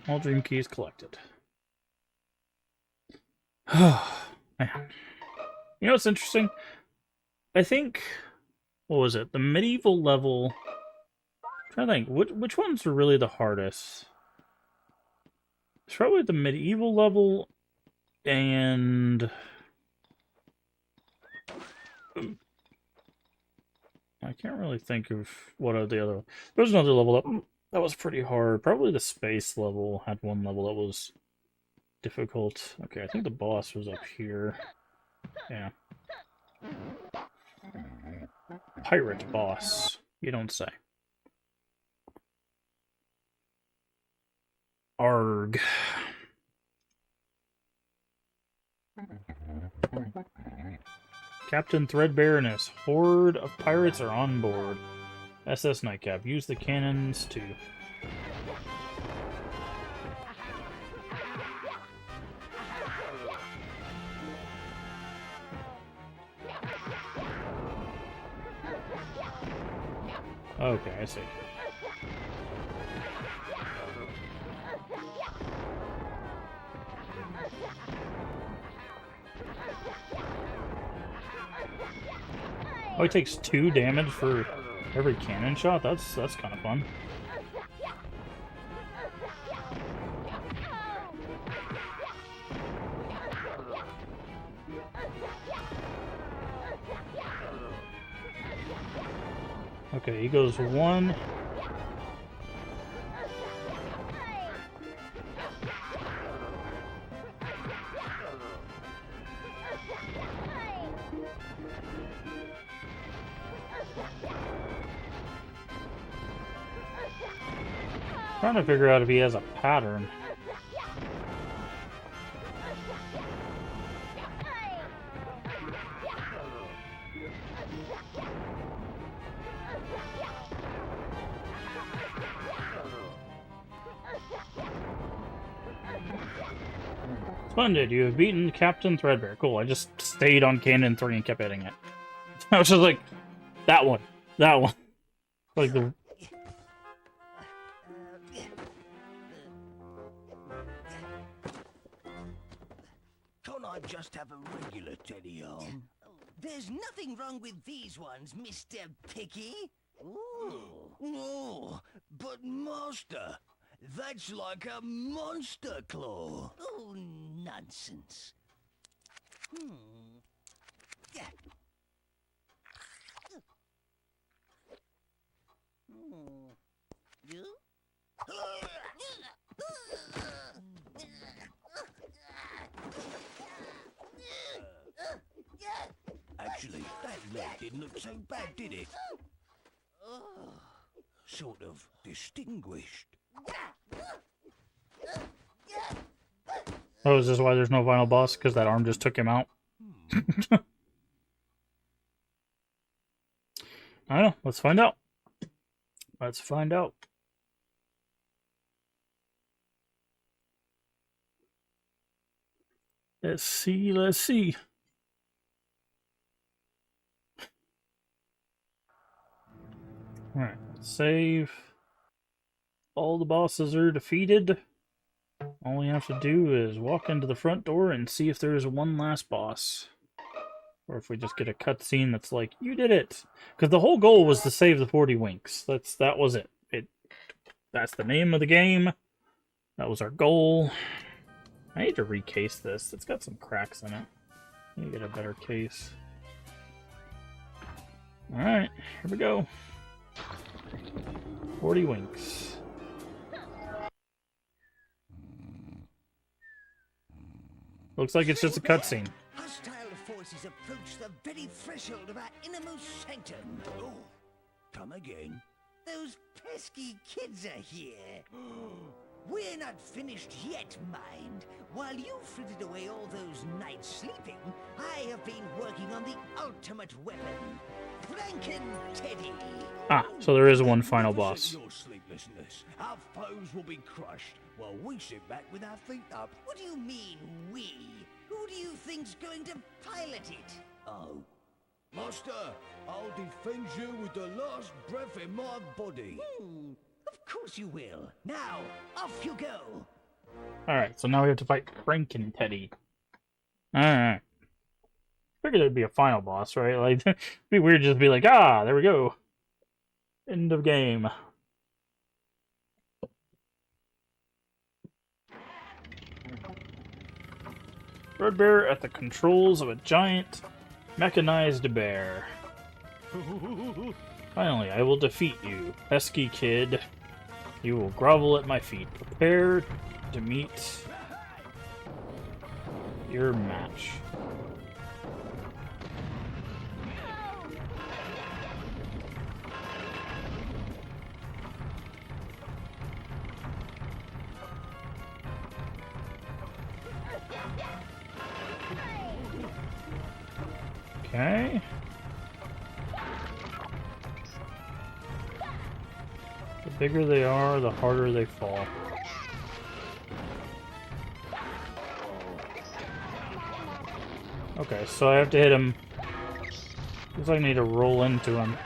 All dream keys collected. Man. You know what's interesting? I think, what was it? The medieval level. I'm trying to think, which ones are really the hardest? It's probably the medieval level and I can't really think of what are the other. There was another level that was pretty hard. Probably the space level had one level that was difficult. Okay, I think the boss was up here. Yeah. Pirate boss. You don't say. Arg. Captain Threadbare and his horde of pirates are on board. SS Nightcap. Use the cannons to... Okay, I see. Oh, he takes 2 damage for every cannon shot? That's kind of fun. Okay, he goes 1. Trying to figure out if he has a pattern. Splendid, you have beaten Captain Threadbare. Cool, I just stayed on Cannon 3 and kept hitting it. I was just like, that one. That one. Like the... Can't I just have a regular teddy arm? There's nothing wrong with these ones, Mr. Picky. Oh, but Master, that's like a monster claw. Oh, nonsense. Yeah. You? Actually, that leg didn't look so bad, did it? Sort of distinguished. Oh, is this why there's no final boss? Because that arm just took him out? I don't know. Let's find out. Let's find out. Let's see, let's see. Alright, save. All the bosses are defeated. All you have to do is walk into the front door and see if there's one last boss. Or if we just get a cutscene that's like, you did it! Because the whole goal was to save the 40 Winks. That was it. That's the name of the game. That was our goal. I need to recase this. It's got some cracks in it. I need to get a better case. Alright, here we go. 40 Winks. Looks like it's just a cutscene. Hostile forces approach the very threshold of our innermost sanctum. Oh, come again. Those pesky kids are here. We're not finished yet, mind. While you frittered away all those nights sleeping, I have been working on the ultimate weapon, Franken Teddy. Ah, so there is one final boss. Your sleeplessness. Our foes will be crushed while we sit back with our feet up. What do you mean, we? Who do you think's going to pilot it? Oh. Master, I'll defend you with the last breath in my body. Of course you will. Now, off you go. Alright, so now we have to fight Franken Teddy. Alright. Figured there'd be a final boss, right? Like, it'd be weird just to be like, ah, there we go. End of game. Red Bear at the controls of a giant mechanized bear. Finally, I will defeat you, pesky kid. You will grovel at my feet. Prepare to meet your match. Okay. The bigger they are, the harder they fall. Okay, so I have to hit him. Looks like I need to roll into him.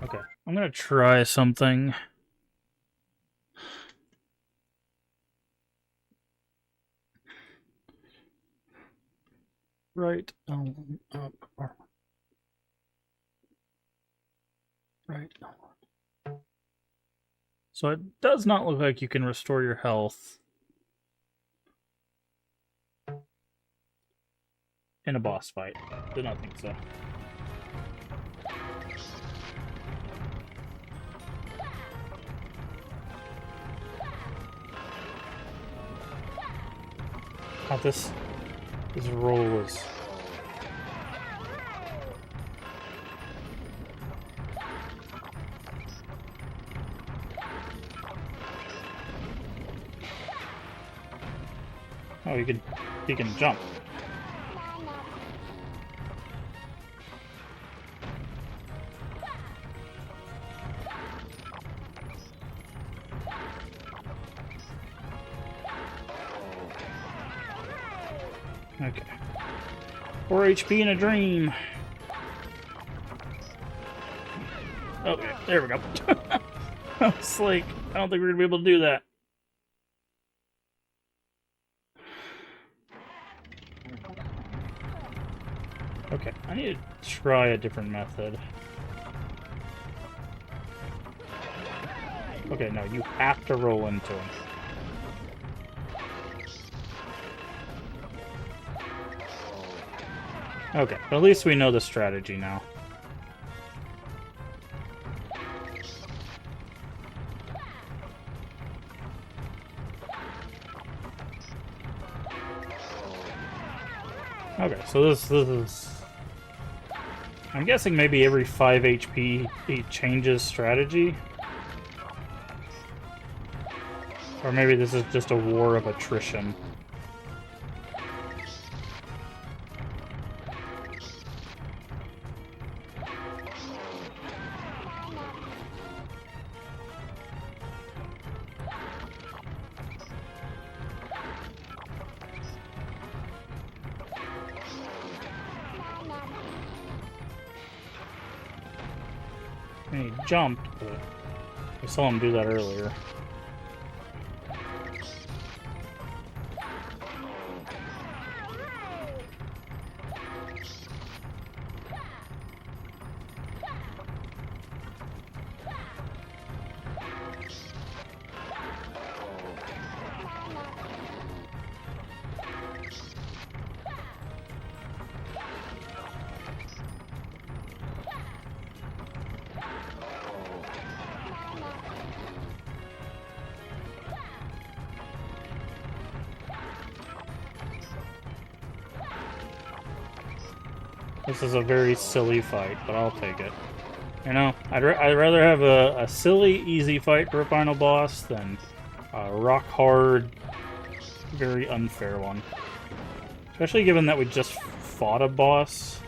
Okay, I'm gonna try something. Right on up. Right. So it does not look like you can restore your health in a boss fight. Did not think so. How this roll was. Oh, he can jump. Okay. 4 HP in a dream. Okay, there we go. I was like, I don't think we're gonna be able to do that. Okay, I need to try a different method. Okay, no, you have to roll into him. Okay, but at least we know the strategy now. Okay, so this is... I'm guessing maybe every 5 HP he changes strategy? Or maybe this is just a war of attrition. And he jumped, but I saw him do that earlier. This is a very silly fight, but I'll take it. You know, I'd rather have a silly, easy fight for a final boss than a rock-hard, very unfair one. Especially given that we just fought a boss.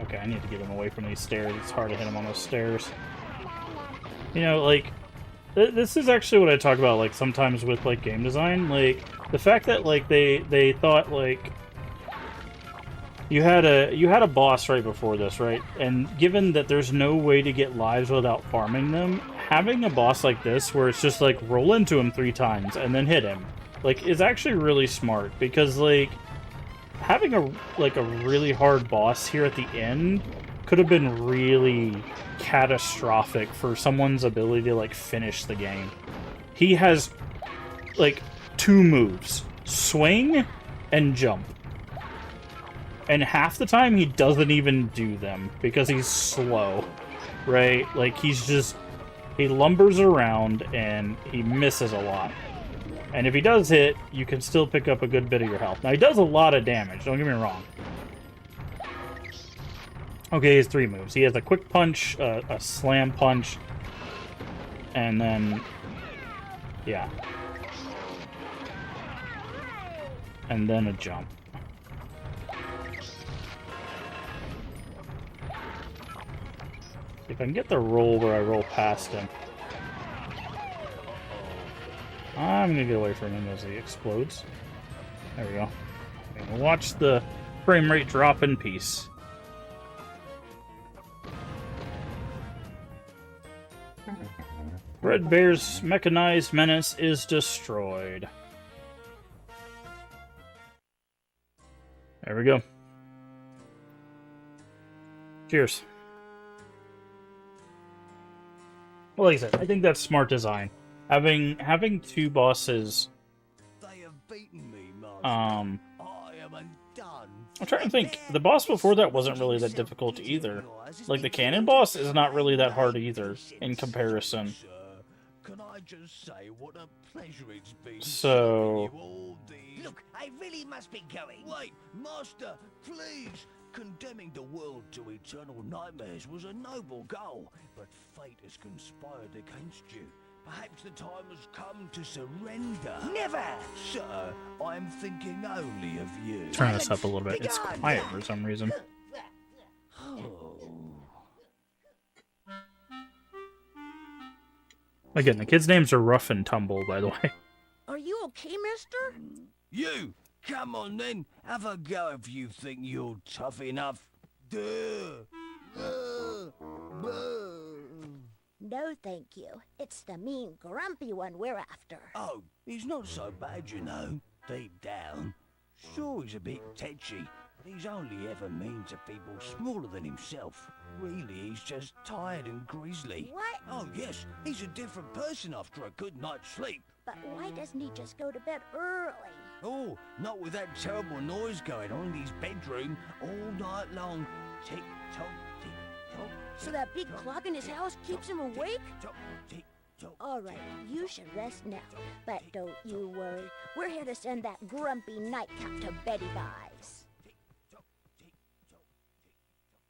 Okay, I need to get him away from these stairs. It's hard to hit him on those stairs. You know, like, this is actually what I talk about, like, sometimes with, like, game design. Like, the fact that, like, they thought, like, you had a boss right before this, right? And given that there's no way to get lives without farming them, having a boss like this, where it's just, like, roll into him 3 times and then hit him, like, is actually really smart. Because, like, having a really hard boss here at the end could have been really catastrophic for someone's ability to, like, finish the game. He has, like, 2 moves. Swing and jump. And half the time he doesn't even do them because he's slow, right? Like, he lumbers around and he misses a lot. And if he does hit, you can still pick up a good bit of your health. Now, he does a lot of damage, don't get me wrong. Okay, he has 3 moves. He has a quick punch, a slam punch, and then, yeah. And then a jump. If I can get the roll where I roll past him. I'm gonna get away from him as he explodes. There we go. And watch the frame rate drop in peace. Red Bear's mechanized menace is destroyed. There we go. Cheers. Well, like I said, I think that's smart design. Having 2 bosses. They have beaten me, master. I am undone. I'm trying to think. The boss before that wasn't really that difficult either. Like, the cannon boss is not really that hard either in comparison. Sir, can I just say what a pleasure it's been So- serving you all these... Look, I really must be going. Wait, master, please! Condemning the world to eternal nightmares was a noble goal, but fate has conspired against you. Perhaps the time has come to surrender. Never! Sir, I'm thinking only of you. Turn this up a little bit. It's quiet for some reason. Again, the kids' names are Rough and Tumble, by the way. okay, mister? You! Come on then, have a go if you think you're tough enough. Duh! No, thank you. It's the mean, grumpy one we're after. Oh, he's not so bad, you know, deep down. Sure, he's a bit tetchy, but he's only ever mean to people smaller than himself. Really, he's just tired and grisly. What? Oh, yes, he's a different person after a good night's sleep. But why doesn't he just go to bed early? Oh, not with that terrible noise going on in his bedroom all night long. Tick-tock, tick-tock. So that big clock in his house keeps him awake? Tick-tock, tick-tock. All right, you should rest now. But don't you worry. We're here to send that grumpy nightcap to Betty Buys.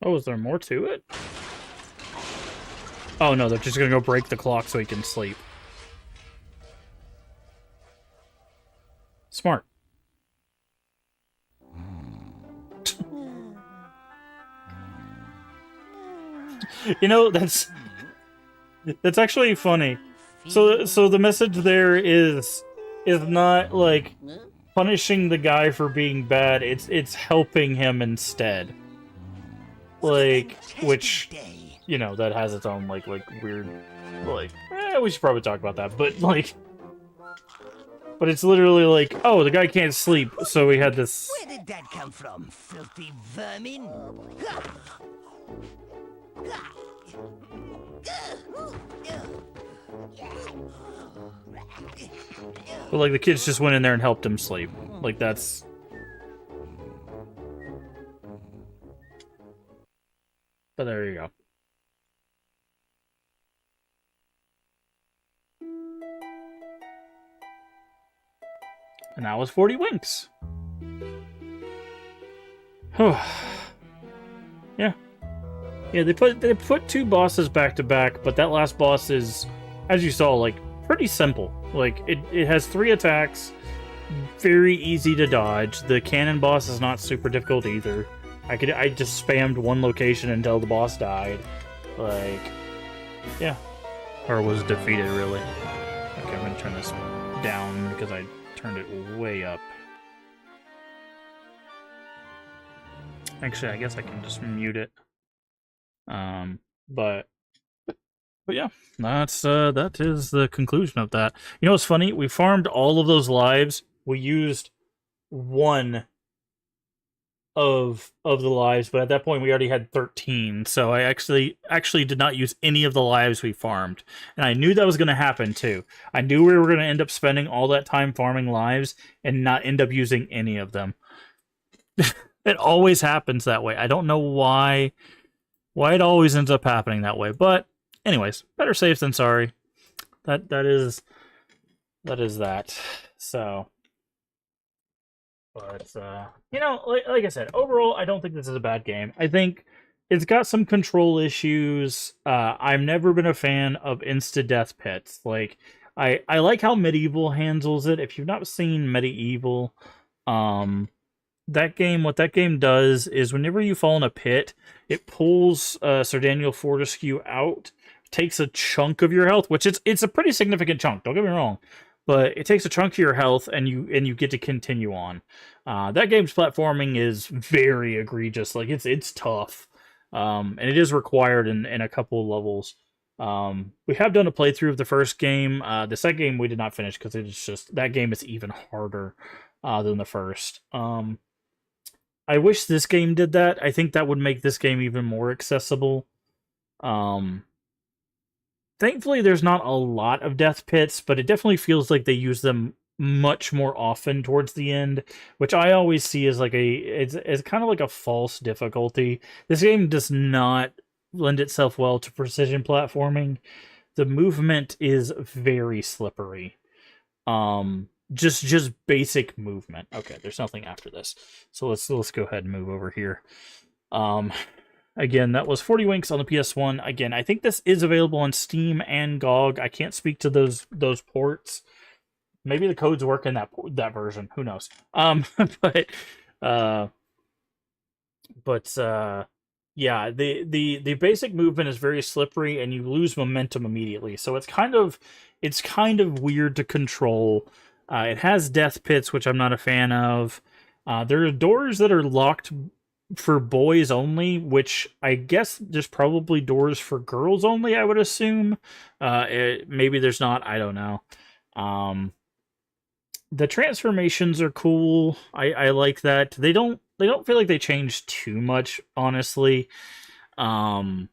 Oh, is there more to it? Oh no, they're just gonna go break the clock so he can sleep. Smart. You know, that's actually funny. So the message there is not like punishing the guy for being bad. It's helping him instead. Like, which, you know, that has its own like weird, like, we should probably talk about that. But like, but it's literally like, oh, the guy can't sleep, so we had this. Where did that come from, filthy vermin? But like the kids just went in there and helped him sleep. Like that's. But there you go. And that was 40 winks. Yeah. Yeah, they put two bosses back to back, but that last boss is, as you saw, like pretty simple. Like it has 3 attacks, very easy to dodge. The cannon boss is not super difficult either. I just spammed one location until the boss died. Like, yeah. Or was defeated, really. Okay, I'm gonna turn this down because I turned it way up. Actually, I guess I can just mute it. But yeah, that is the conclusion of that. You know what's funny? We farmed all of those lives. We used one of the lives, but at that point we already had 13. So I actually did not use any of the lives we farmed, and I knew that was going to happen too. I knew we were going to end up spending all that time farming lives and not end up using any of them. It always happens that way. I don't know why it always ends up happening that way. But anyways, better safe than sorry. That is that. So, but you know, like I said, overall, I don't think this is a bad game. I think it's got some control issues. I've never been a fan of insta-death pits. Like, I like how Medieval handles it. If you've not seen Medieval, that game, what that game does is whenever you fall in a pit, it pulls Sir Daniel Fortescue out, takes a chunk of your health, which it's a pretty significant chunk, don't get me wrong, but it takes a chunk of your health and you get to continue on. That game's platforming is very egregious. Like it's tough. And it is required in a couple of levels. We have done a playthrough of the first game. The second game we did not finish because it's just that game is even harder than the first. I wish this game did that. I think that would make this game even more accessible. Thankfully, there's not a lot of death pits, but it definitely feels like they use them much more often towards the end, which I always see as like it's kind of like a false difficulty. This game does not lend itself well to precision platforming. The movement is very slippery. Just basic movement. Okay, there's nothing after this. So let's go ahead and move over here. Again, that was 40 Winks on the PS1. Again, I think this is available on Steam and GOG. I can't speak to those ports. Maybe the codes work in that version. Who knows? Yeah, the basic movement is very slippery and you lose momentum immediately. So it's kind of weird to control. It has death pits, which I'm not a fan of. There are doors that are locked for boys only, which I guess there's probably doors for girls only, I would assume. Maybe there's not, I don't know. Um, the transformations are cool. I like that. They don't feel like they changed too much, honestly. Um,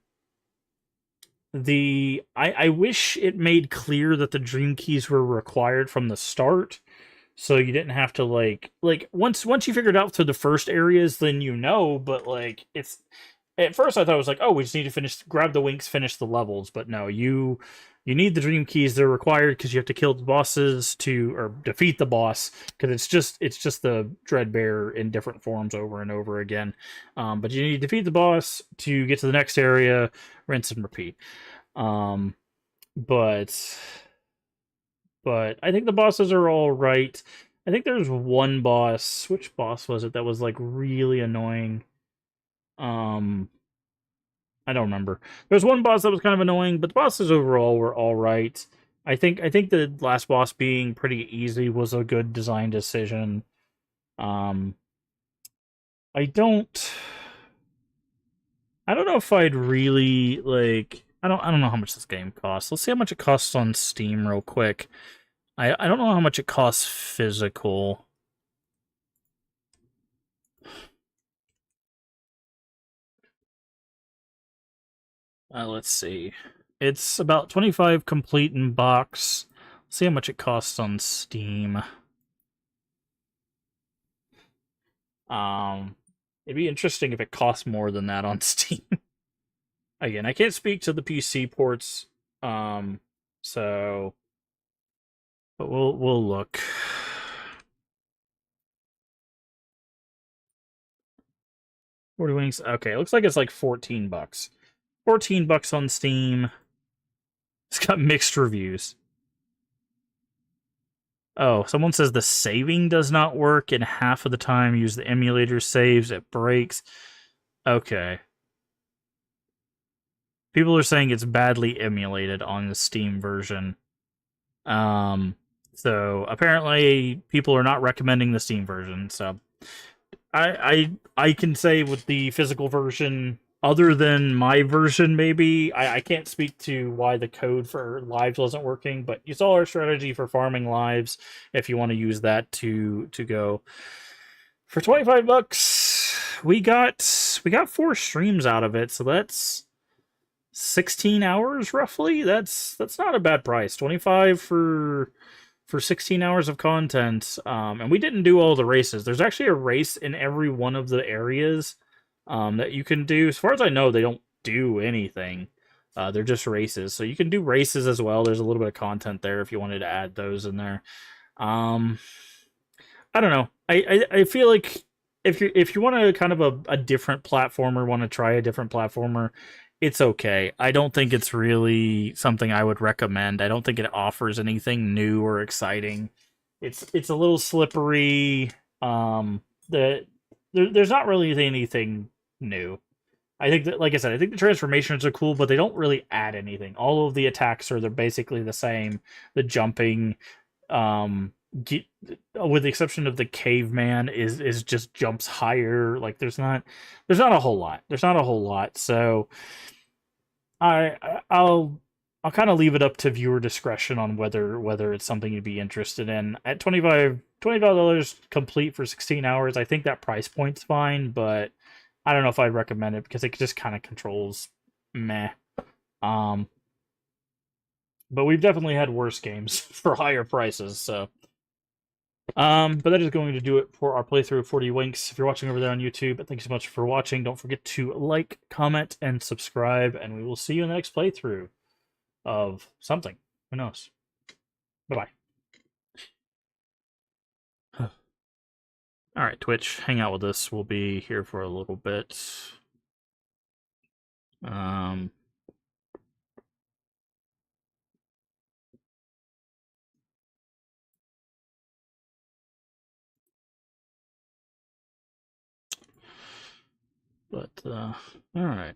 I wish it made clear that the dream keys were required from the start, so you didn't have to like once you figured out through the first areas, then you know. But like it's at first I thought it was like, oh, we just need to finish, grab the winks, finish the levels. But no, you need the dream keys. They're required because you have to kill the bosses to, or defeat the boss, because it's just the Dreadbear in different forms over and over again. But you need to defeat the boss to get to the next area, rinse and repeat. Um, but I think the bosses are all right. I think there's one boss. Which boss was it that was like really annoying? Um, I don't remember. There's one boss that was kind of annoying, but the bosses overall were all right. I think the last boss being pretty easy was a good design decision. Um, I don't I don't know if I'd really like. I don't know how much this game costs. Let's see how much it costs on Steam real quick. I don't know how much it costs physical. Let's see. It's about 25 complete in box. Let's see how much it costs on Steam. Um, it'd be interesting if it costs more than that on Steam. Again, I can't speak to the PC ports, um, so but we'll look. 40 wings. Okay, it looks like it's like $14. $14 on Steam. It's got mixed reviews. Oh, someone says the saving does not work, and half of the time use the emulator saves, it breaks. Okay. People are saying it's badly emulated on the Steam version. Um, apparently people are not recommending the Steam version. So I can say with the physical version, other than my version, maybe I can't speak to why the code for lives wasn't working, but you saw our strategy for farming lives. If you want to use that to go for $25, we got 4 streams out of it, so that's 16 hours roughly. That's not a bad price. 25 for 16 hours of content. And we didn't do all the races. There's actually a race in every one of the areas that you can do. As far as I know, they don't do anything. They're just races. So you can do races as well. There's a little bit of content there if you wanted to add those in there. I don't know. I feel like if you want to kind of a different platformer, want to try a different platformer, it's okay. I don't think it's really something I would recommend. I don't think it offers anything new or exciting. It's a little slippery. There's not really anything new. I think that, like I said, I think the transformations are cool, but they don't really add anything. All of the attacks they're basically the same. The jumping, um, get, with the exception of the caveman, is just jumps higher. Like there's not a whole lot. There's not a whole lot. So I'll kind of leave it up to viewer discretion on whether it's something you'd be interested in. At $25 complete for 16 hours, I think that price point's fine, but I don't know if I'd recommend it because it just kind of controls meh. Um, but we've definitely had worse games for higher prices, so. But that is going to do it for our playthrough of 40 Winks. If you're watching over there on YouTube, thank you so much for watching. Don't forget to like, comment, and subscribe, and we will see you in the next playthrough of something. Who knows? Bye-bye. Alright, Twitch, hang out with us. We'll be here for a little bit. Um... But, alright.